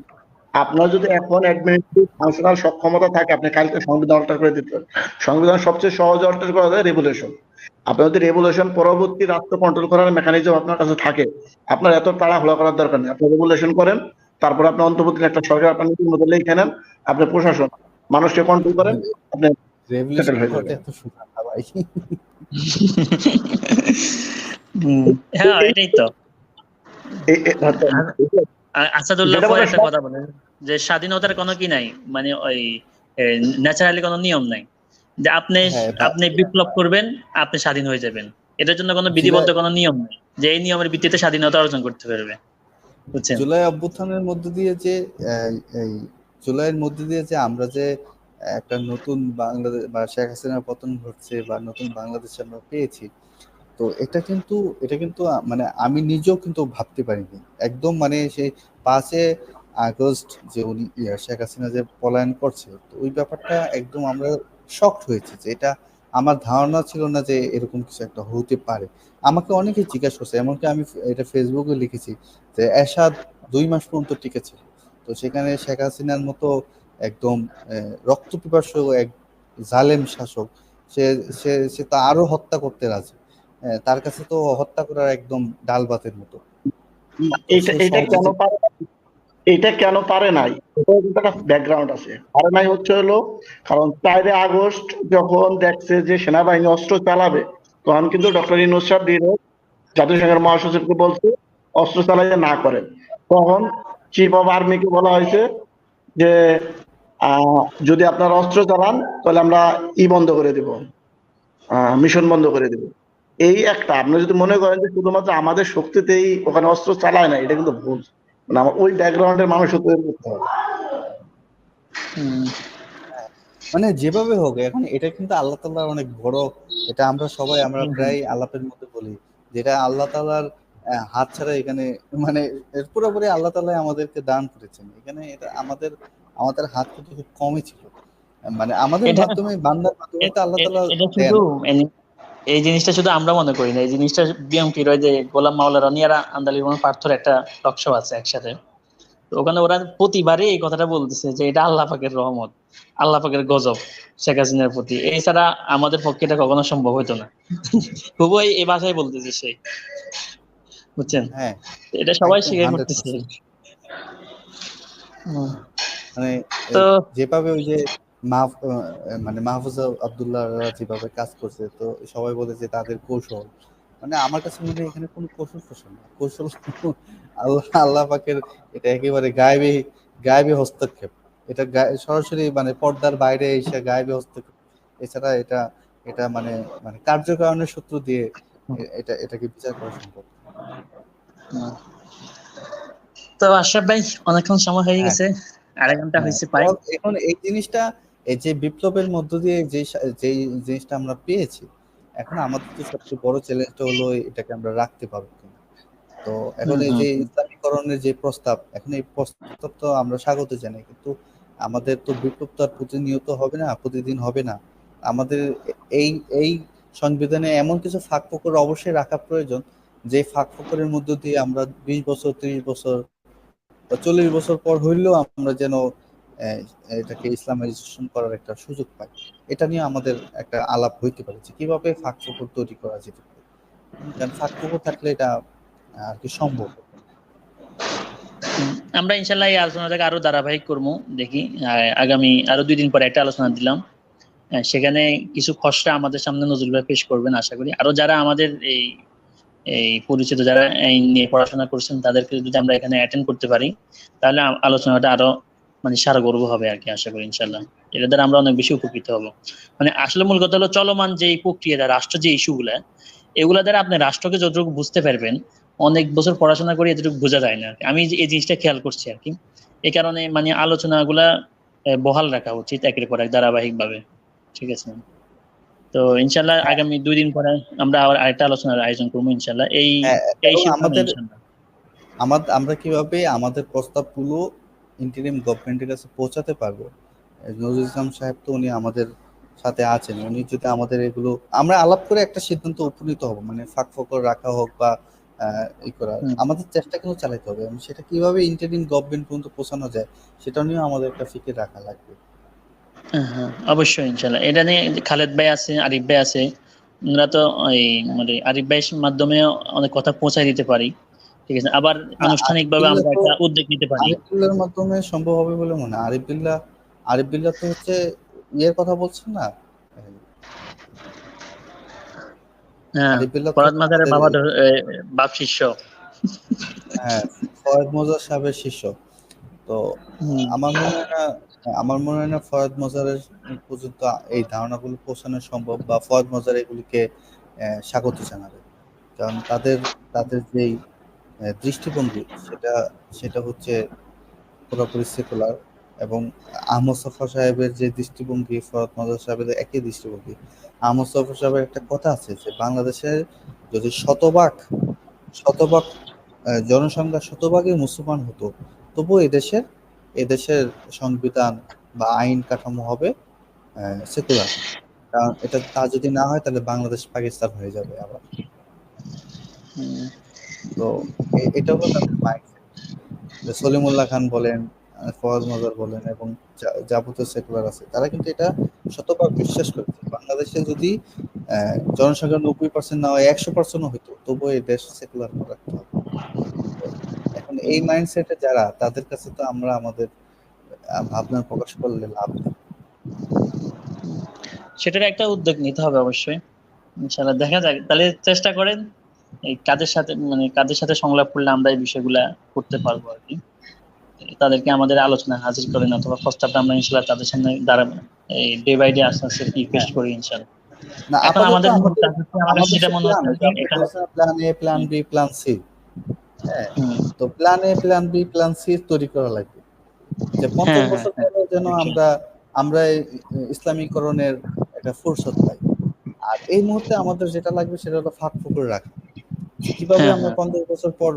আপনার যদি এখন 1 মিনিট ফাংশনাল সক্ষমতা থাকে, আপনি কালকে সংবিধান অল্টার করে দিতে পারেন। সংবিধান সবচেয়ে সহজ অল্টার করা যায় রেগুলেশন। আপনার যদি রেগুলেশন পরবর্তী রাষ্ট্র কন্ট্রোল করার মেকানিজম আপনার কাছে থাকে, আপনার এত তাড়াহুড়া করার দরকার নেই। আপনি রেগুলেশন করেন, তারপর আপনি অন্তর্বর্তী একটা সরকার আপনার নীতির মধ্যে লিখে নেন, আপনি প্রশাসন মানুষকে কন্ট্রোল করেন, আপনি রেভলিউশন সেটেল হয়ে করতে যাবেন। এত সোজা না ভাই। হ্যাঁ, এটাই তো। এই- আসাদুল্লাহ যেটা ভাই বলে একটা কথা বলেন যে স্বাধীনতার কোনো কি নাই, মানে ওই ন্যাচারালি কোনো নিয়ম নাই যে আপনি হ্যাঁ আপনি বিপ্লব করবেন, আপনি স্বাধীন হয়ে যাবেন। এটার জন্য কোনো বিধিবদ্ধ কোনো নিয়ম নেই যে এই নিয়মের ভিত্তিতে স্বাধীনতা অর্জন করতে পারবে, বুঝছেন? জুলাই অভ্যুত্থানের মধ্য দিয়ে যে এই জুলাইয়ের মধ্যে দিয়ে যে আমরা যে একটা নতুন বাংলাদেশ বা শেখ হাসিনার পতন ঘটছে বা নতুন বাংলাদেশ আমরা পেয়েছি, তো এটা কিন্তু মানে আমি নিজেও কিন্তু ভাবতে পারিনি একদম, মানে সেই 5 আগস্ট যে উনি শেখ হাসিনা যে পলায়ন করছে, তো ওই ব্যাপারটা একদম আমরা শকড হয়েছি যে এটা আমার ধারণা ছিল না যে এরকম কিছু একটা হতে পারে। আমাকে অনেকে জিজ্ঞাসা করছে, এমনকি আমি এটা ফেসবুকে লিখেছি যে এরশাদ 2 মাস পর্যন্ত টিকেছিল, তো সেখানে শেখ হাসিনার মতো একদম রক্ত পিপাসু এক জালেম শাসক, সে সে সে তো আরো হত্যা করতে রাজি। তার কাছে তো হত্যা করার একদম ডাল ভাতের মতো। তো এটা সে এটা সহজে কেন পারে, এটা কেন পারে নাই, এটার কিন্তু একটা ব্যাকগ্রাউন্ড আছে। পারে নাই হচ্ছে হলো কারণ 4 আগস্ট যখন দেখছে যে সেনাবাহিনী অস্ত্র চালাবে, তখন কিন্তু ডক্টর ইউনূস সাহেব জাতিসংঘের মহাসচিবকে বলছে অস্ত্র চালাইতে না করেন। তখন চিফ অফ আর্মিকে বলা হয়েছে যে যদি আপনারা অস্ত্র চালান তাহলে আমরা বন্ধ করে দিব, মিশন বন্ধ করে দিব। এই একটা, আপনি যদি মনে করেন যে শুধুমাত্র আমাদের শক্তিতেই ওখানে অস্ত্র চালায় না, এটা কিন্তু ভুল। মানে আমার ওই ব্যাকগ্রাউন্ডের মানুষও তৈরি করতে হবে। মানে যেভাবে হোক এখন এটা কিন্তু আল্লাহ তাআলার অনেক বড়, এটা আমরা প্রায় আলাপের মধ্যে বলি যেটা আল্লাহ তাআলার হাত ছাড়া এখানে, মানে এর পুরোপুরি আল্লাহ তাআলা আমাদেরকে দান করেছেন এখানে, এটা আমাদের আমাদের হাত কিন্তু খুব কমই ছিল, মানে আমাদের এটা মাধ্যমে বান্দার মাধ্যমে তো আল্লাহ তাআলা এটা দেন। শুধু এই জিনিসটা শুধু আমরা মনে করি না, এই জিনিসটা বিএমপির ওই যে গোলাম মাওলা রনিয়ারা আন্দালির কোনো পার্থর একটা টক শো আছে একসাথে, তো ওখানে ওরা প্রতিবারই এই কথাটা বলতেছে যে এটা আল্লাহ পাকের রহমত, আল্লাহ পাকের গজব শেখ হাসিনার প্রতি, এছাড়া আমাদের পক্ষে এটা কখনো সম্ভব হতো না। খুবই এই ভাষায় বলতেছে সে, বুঝছেন? হ্যাঁ এটা সবাই একদম স্বীকার করতেছে। 100%। মানে তো যেভাবে ওই যে মানে মাহফুজ আব্দুল্লাহরা যেভাবে কাজ করছে, তো সবাই বলে যে তাদের কৌশল, মানে আমার কাছে মনে হয় এখানে কোনো কৌশল ফসল না, কৌশল আল্লাহ আল্লাহ পাকের, এটা একেবারে গায়েবী গায়েবী হস্তক্ষেপ, এটা সরাসরি মানে পর্দার বাইরে এসে গায়েবী হস্তক্ষেপ, এছাড়া এটা এটা মানে মানে কার্যকারণের সূত্র দিয়ে এটাকে বিচার করা সম্ভব। তো আশরাফ ভাই, অনেকক্ষণ সময় হয়ে হ্যাঁ গেছে, 2.5 ঘন্টা হ্যাঁ, হয়েছে প্রায়। এখন এই জিনিসটা, এই যে বিপ্লবের মধ্য দিয়ে যে জিনিসটা আমরা পেয়েছি, এখন আমাদের তো সবচেয়ে বড় চ্যালেঞ্জটা হলো এটাকে আমরা রাখতে পারবো কিনা। তো এখন এই যে ইসলামীকরণের যে প্রস্তাব, এখন এই প্রস্তাব তো আমরা স্বাগত জানাই, কিন্তু আমাদের তো বিপ্লব তো আর প্রতিনিয়ত হবে না, প্রতিদিন হবে না। আমাদের এই এই সংবিধানে এমন কিছু ফাঁক ফোকর অবশ্যই রাখা প্রয়োজন, যে ফাঁক ফোকরের মধ্য দিয়ে আমরা 20 বছর 30 বছর বা 40 বছর পর হইলেও আমরা যেন আহ, এটাকে ইসলামাইজেশন করার একটা সুযোগ পাই। এটা নিয়ে আমাদের একটা আলাপ হইতে পারে যে কিভাবে ফাঁক ফোকর তৈরি করা যেতে পারে, কারণ ফাঁক ফোকর থাকলে এটা আর কি সম্ভব। আমরা ইনশাল্লাহ এই আলোচনাটাকে আরো ধারাবাহিক করবো, দেখি। আগামী আরো 2 দিন পরে একটা আলোচনা দিলাম, সেখানে কিছু খসড়া আমাদের সামনে নজরুল ভাই পেশ করবেন আশা করি। আরো যারা আমাদের এই এই পরিচিত যারা এই নিয়ে পড়াশোনা করছেন তাদেরকে যদি আমরা এখানে অ্যাটেন্ড করতে পারি, তাহলে আলোচনাটা আরো মানে সারগর্ব হবে আর কি, আশা করি ইনশাল্লাহ। এটা দ্বারা আমরা অনেক বেশি উপকৃত হব। মানে আসলে মূল কথা হলো চলমান যে প্রক্রিয়া, রাষ্ট্র যে ইস্যুগুলা, এগুলা দ্বারা আপনি রাষ্ট্রকে যতটুকু বুঝতে পারবেন, অনেক বছর পড়াশোনা করে এতটুকু বোঝা যায় না। আমি এই জিনিসটা খেয়াল করছি আর কি। এই কারণে মানে আলোচনাগুলা বহাল রাখা উচিত একের পর এক ধারাবাহিক ভাবে, ঠিক আছে? তো ইনশাল্লাহ আগামী 2 দিন পরে আমরা আবার আরেকটা আলোচনার আয়োজন করবো ইনশাল্লাহ, এই হ্যাঁ, এই এবং শিরোনামে ইনশাল্লাহ। আমরা কিভাবে আমাদের প্রস্তাবগুলো ইন্টারিম গভর্নমেন্টের কাছে পৌঁছাতে পারবো। নজরুল ইসলাম সাহেব তো উনি আমাদের সাথে আছেন, উনি যদি আমাদের এগুলো আমরা আলাপ করে একটা সিদ্ধান্ত উপনীত হব, মানে ফাঁক ফোকর রাখা হোক বা ই করা, হুম। আমাদের চেষ্টা কিন্তু চালাতে হবে, এবং সেটা কিভাবে ইন্টারিম গভর্নমেন্ট পর্যন্ত পৌঁছানো যায় সেটা নিয়েও আমাদের একটা ফিকির রাখা লাগবে। হ্যাঁ, অবশ্যই ইনশাল্লাহ। এটা নিয়ে খালেদ ভাই আছে, আরিফ ভাই আছে, ওনারা তো এই মানে আরিফ ভাইয়ের মাধ্যমে অনেক কথা পৌঁছায় দিতে পারি, ঠিক আছে। আবার না, আরিফ আনুষ্ঠানিকভাবে বিল্লাহ আমরা তো, একটা উদ্যোগ নিতে পারি। আরিফ বিল্লাহর মাধ্যমে সম্ভব হবে বলে মনে হয়। আরিফ বিল্লাহ তো হচ্ছে ইয়ের কথা বলছেন না, হ্যাঁ, আরিফ বিল্লাহ তো ফরহাদ মাজারের আমাদের বাপ শিষ্য। হ্যাঁ, ফয়েজ মোজার সাহেবের শিষ্য। তো হুম, আমার মনে হয় না, ফয়েজ মোজারের পর্যন্ত এই ধারণাগুলো পৌঁছানো সম্ভব, বা ফয়েজ মোজার এগুলিকে স্বাগত জানাবে। কারণ তাদের তাদের যেই দৃষ্টিভঙ্গি, সেটা সেটা হচ্ছে পুরোপুরি সেকুলার। এবং আহমদ ছফা সাহেবের যে দৃষ্টিভঙ্গি, ফরহাদ মোজার সাহেবের একই দৃষ্টিভঙ্গি। আহমদ ছফা সাহেবের একটা কথা আছে যে বাংলাদেশের যদি শতভাগ জনসংখ্যা শতভাগই মুসলমান হতো, তবুও এদেশের সংবিধান বা আইন কাঠামো হবে সেকুলার। কারণ এটা তা যদি না হয় তাহলে বাংলাদেশ পাকিস্তান হয়ে যাবে আবার। হুম, তো এটা হলো তাদের মাইন্ডসেট। সলিমুল্লাহ খান বলেন, ফওয়াজ মজার বলেন, এবং যাবতীয় সেকুলার আছে, তারা কিন্তু এটা শতভাগ বিশ্বাস করেছে বাংলাদেশে যদি জনসংখ্যা 90% না হয় 100%ও হইতো, তবুও এই দেশ সেকুলার রাখতে হবে। তো এখন এই মাইন্ডসেটে যারা, তাদের কাছে তো আমরা আমাদের ভাবনা প্রকাশ করলে লাভ নেই। সেটার একটা উদ্যোগ নিতে হবে অবশ্যই, ইনশাল্লাহ। দেখা যাক, তাহলে চেষ্টা করেন এই কাদের সাথে সংলাপ করলে আমরা এই বিষয়গুলা করতে পারবো আর কি। তাদেরকে আমাদের আলোচনায় হাজির করেন, অথবা প্রস্তাবটা আমরা ইনশাল্লাহ তাদের সামনে দাঁড়াবো, এই ডে বাই ডে আস্তে আস্তে রিকোয়েস্ট হ্যাঁ, করি ইনশাল্লাহ। না এখন আপাতত আমাদের মূল আমাদের কাজ হচ্ছে, আমার কাছে আমাদের যেটা যে মনে প্ল্যান, হচ্ছে ওই যে যে আপনি এটা বলছেন plan A, plan hmm, B, plan C. হ্যাঁ, হুম, তো plan A, plan B, plan C তৈরি করা লাগবে, যে 50 হ্যাঁ, হ্যাঁ, বছর হ্যাঁ, পরে যেন অবশ্যই। আমরা এই ইসলামীকরণের একটা ফুরসত পাই। আর এই মুহূর্তে আমাদের যেটা লাগবে সেটা হলো ফাঁক ফোকর রাখা, যে কিভাবে হ্যাঁ, আমরা হ্যাঁ, 50 বছর পর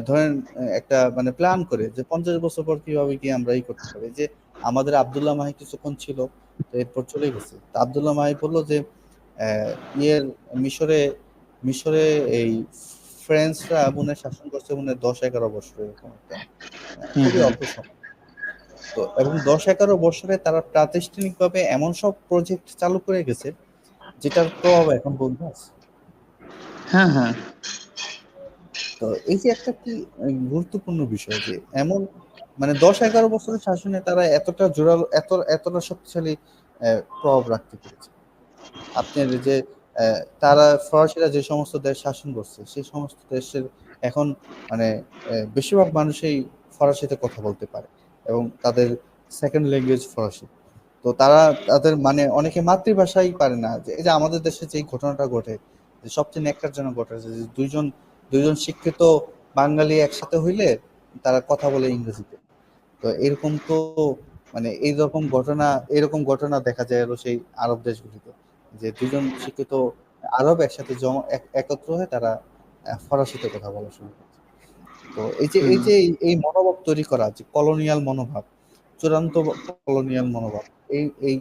ধরেন একটা মানে প্ল্যান করে যে 50 বছর পর কিভাবে কি আমরা করতে পারি। যে আমাদের আব্দুল্লাহ মাহি কিছুক্ষণ ছিল, তো এরপর চলে গেছে। তো আব্দুল্লাহ মাহি বললো যে আহ, ইয়ের মিশরে মিশরে এই ফ্রেঞ্চরা মনে হয় শাসন করছে মনে হয় 10-11 বছর, এরকম একটা হুম, খুবই হুম, অল্প সময়। তো এবং 10-11 বছরে তারা প্রাতিষ্ঠানিকভাবে এমন সব প্রজেক্ট চালু করে গেছে যেটার প্রভাব এখন পর্যন্ত আছে। হ্যাঁ, হ্যাঁ, তো এই যে একটা কি গুরুত্বপূর্ণ বিষয়, যে এমন মানে 10-11 বছরের শাসনে তারা এতটা জোরালো, এতটা শক্তিশালী প্রভাব রাখতে পেরেছে। আপনার যে তারা ফরাসিরা যে সমস্ত দেশ শাসন করছে, সেই সমস্ত দেশের এখন মানে বেশিরভাগ মানুষই ফরাসিতে কথা বলতে পারে, এবং তাদের সেকেন্ড ল্যাঙ্গুয়েজ ফরাসি। তো তারা তাদের মানে অনেকে মাতৃভাষাই পারে না। যে এই যে আমাদের দেশে যে ঘটনাটা ঘটে, যে সবচেয়ে ন্যাক্কারজনক ঘটেছে, যে দুইজন শিক্ষিত বাঙালি একসাথে হইলে তারা কথা বলে ইংরেজিতে। তো এরকম তো মানে এরকম ঘটনা দেখা যায় হলো সেই আরব দেশগুলিতে, যে দুজন শিক্ষিত আরব একসাথে একত্র হয়ে তারা ফরাসিতে কথা বলা শুরু করছে। তো হুম, এই মনোভাব তৈরি করা, যে কলোনিয়াল মনোভাব, চূড়ান্ত কলোনিয়াল মনোভাব, এই এই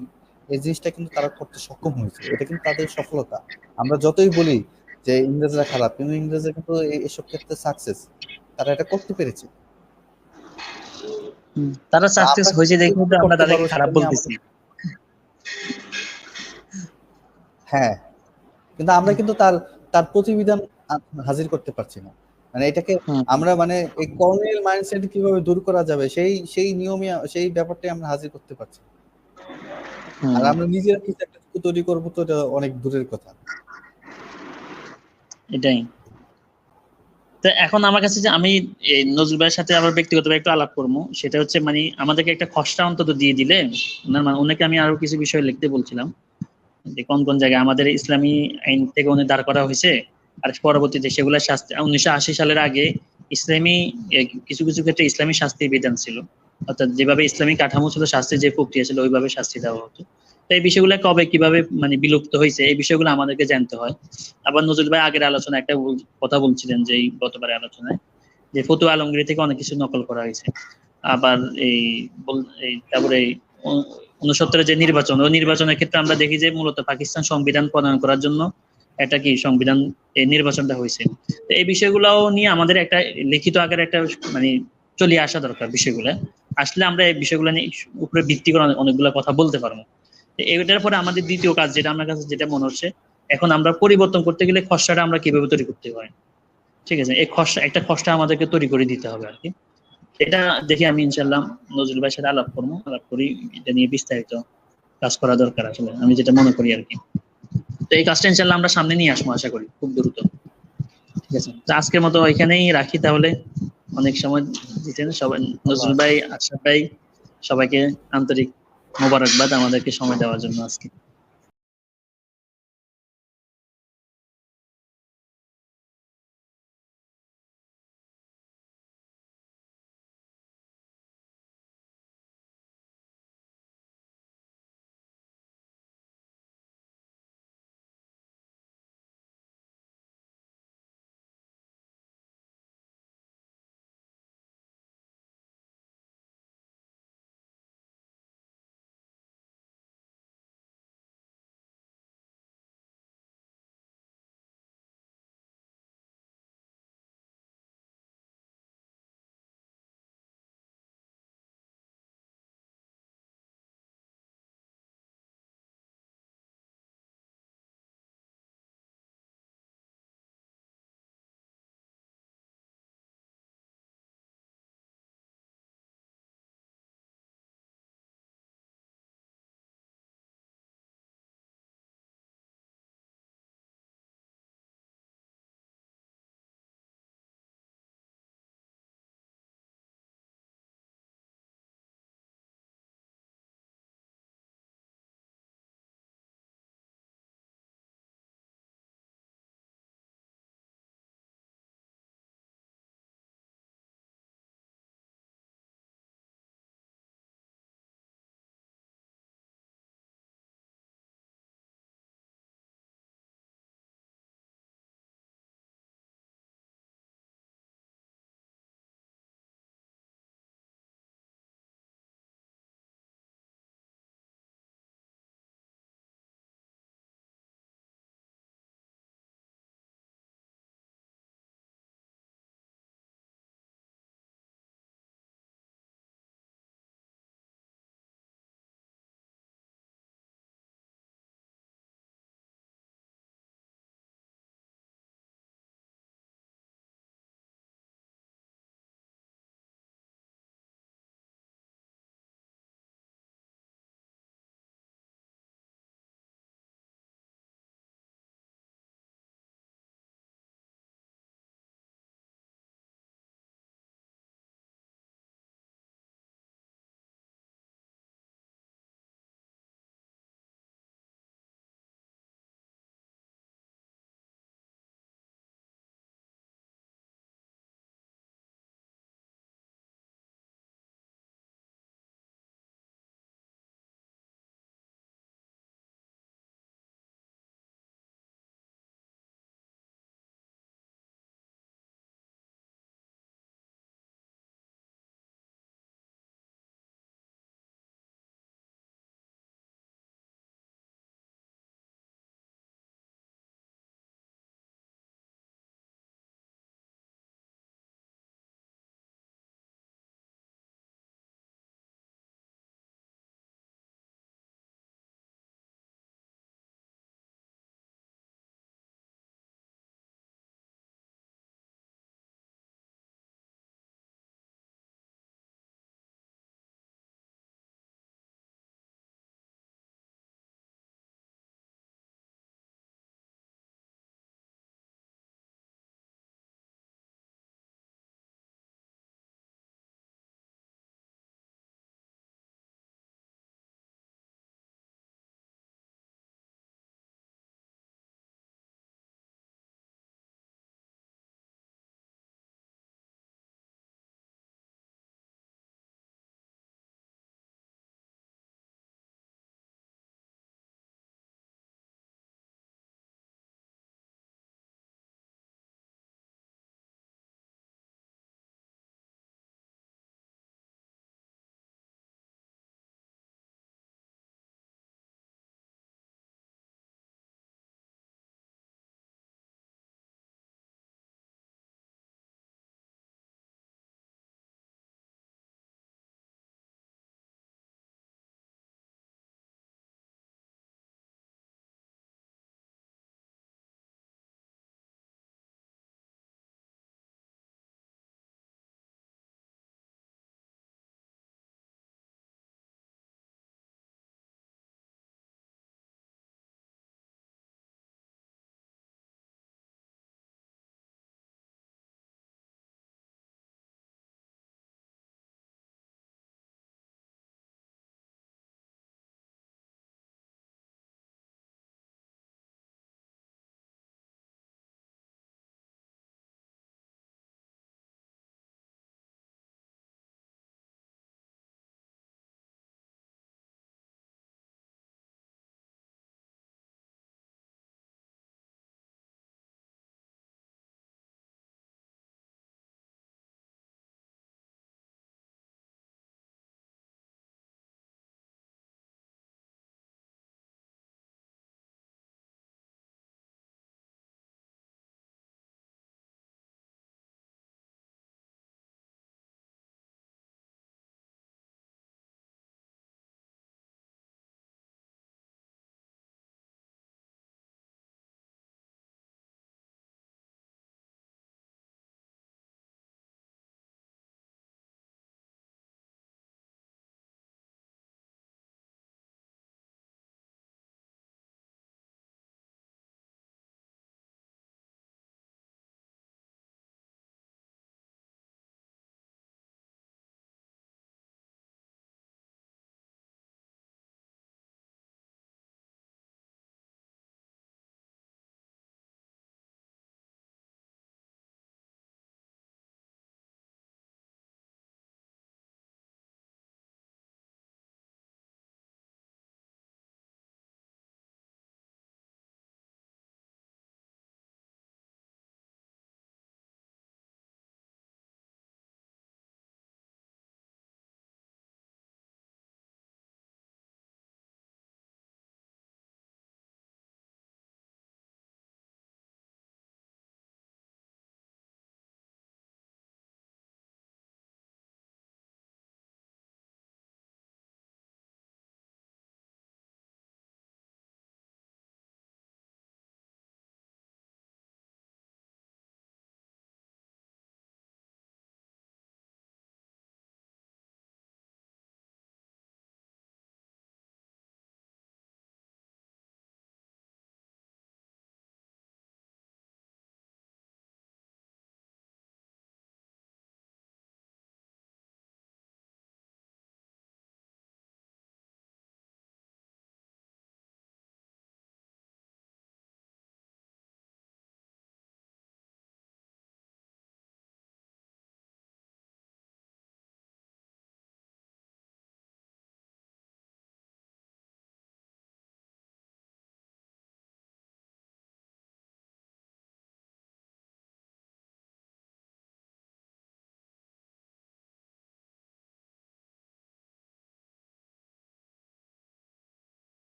এই জিনিসটা কিন্তু তারা করতে সক্ষম হয়েছে। এটা কিন্তু তাদের সফলতা। আমরা যতই বলি যে ইংরেজরা খারাপ, কিন্তু ইংরেজরা কিন্তু এসব ক্ষেত্রে সাকসেস, তারা এটা করতে পেরেছে। হুম। তারা তো সাকসেস আমরা হয়েছে দেখে তো কি আমরা করতে তাদেরকে পারবো খারাপ সেটা নিয়ে বলতেছি। আমাদের, হ্যাঁ, কিন্তু আমরা কিন্তু তার তার প্রতিবিধান হাজির করতে পারছি না। মানে এটাকে হুম, আমরা মানে এই কর্নিয়াল মাইন্ডসেট কিভাবে দূর করা যাবে, সেই নিয়মে সেই ব্যাপারটাই আমরা হাজির করতে পারছি না। আর হুম, আমরা নিজেরা কিছু একটা তৈরি করবো, তো এটা অনেক দূরের কথা। এটাই। তো এখন আমার কাছে যে আমি এই নজরুল ভাইয়ের সাথে আবার ব্যক্তিগতভাবে একটু আলাপ করবো, সেটা হচ্ছে মানে আমাদেরকে একটা খসড়া অন্তত দিয়ে দিলে, ওনাকে আমি আরো কিছু বিষয় লিখতে বলছিলাম, যে কোন কোন জায়গায় আমাদের ইসলামী আইন থেকে উনি দাঁড় করা হয়েছে, আর পরবর্তীতে সেগুলোর শাস্তি 1980 সালের আগে ইসলামী কিছু কিছু ক্ষেত্রে ইসলামী শাস্তির বিধান ছিল, অর্থাৎ যেভাবে ইসলামী কাঠামো ছিল, শাস্তির যে প্রক্রিয়া ছিল ওইভাবে শাস্তি দেওয়া হতো। তো এই বিষয়গুলো কবে কিভাবে মানে বিলুপ্ত হয়েছে, এই বিষয়গুলো আমাদেরকে জানতে হয়। আবার নজরুল ভাই আগের আলোচনায় একটা কথা বলছিলেন, যে এই গতবারের আলোচনায়, যে ফতুয়া আলমগীর থেকে অনেক কিছু নকল করা হয়েছে। আবার তারপরে 69-এর যে নির্বাচন, ওই নির্বাচনের ক্ষেত্রে আমরা দেখি যে মূলত পাকিস্তান সংবিধান প্রণয়ন করার জন্য একটা কি সংবিধান এই নির্বাচনটা হয়েছে। তো এই বিষয়গুলোও নিয়ে আমাদের একটা লিখিত আকারে একটা মানে চলে আসা দরকার বিষয়গুলো। আসলে আমরা এই বিষয়গুলো নিয়ে উপরে ভিত্তি করে অনেকগুলো কথা বলতে পারবো। এটার পরে আমাদের দ্বিতীয় কাজ যেটা আমার কাছে যেটা মনে হচ্ছে, এখন আমরা পরিবর্তন করতে গেলে খসড়াটা আমরা কিভাবে তৈরি করতে পারি, ঠিক আছে, এই একটা খসড়া আমাদেরকে তৈরি করে দিতে হবে আর কি। এটা দেখি আমি ইনশাল্লাহ নজরুল ভাইয়ের সাথে আলাপ করি, এটা নিয়ে বিস্তারিত কাজ করা দরকার আসলে, আমি যেটা মনে করি আর কি। তো এই কাজটা ইনশাল্লাহ আমরা সামনে নিয়ে আসবো আশা করি খুব দ্রুত। ঠিক আছে, তো আজকের মতো এখানেই রাখি তাহলে। অনেক সময় দিতেন সবাই, নজরুল ভাই, আশরাফ ভাই, সবাইকে আন্তরিক মোবারকবাদ আমাদেরকে সময় দেওয়ার জন্য আজকে।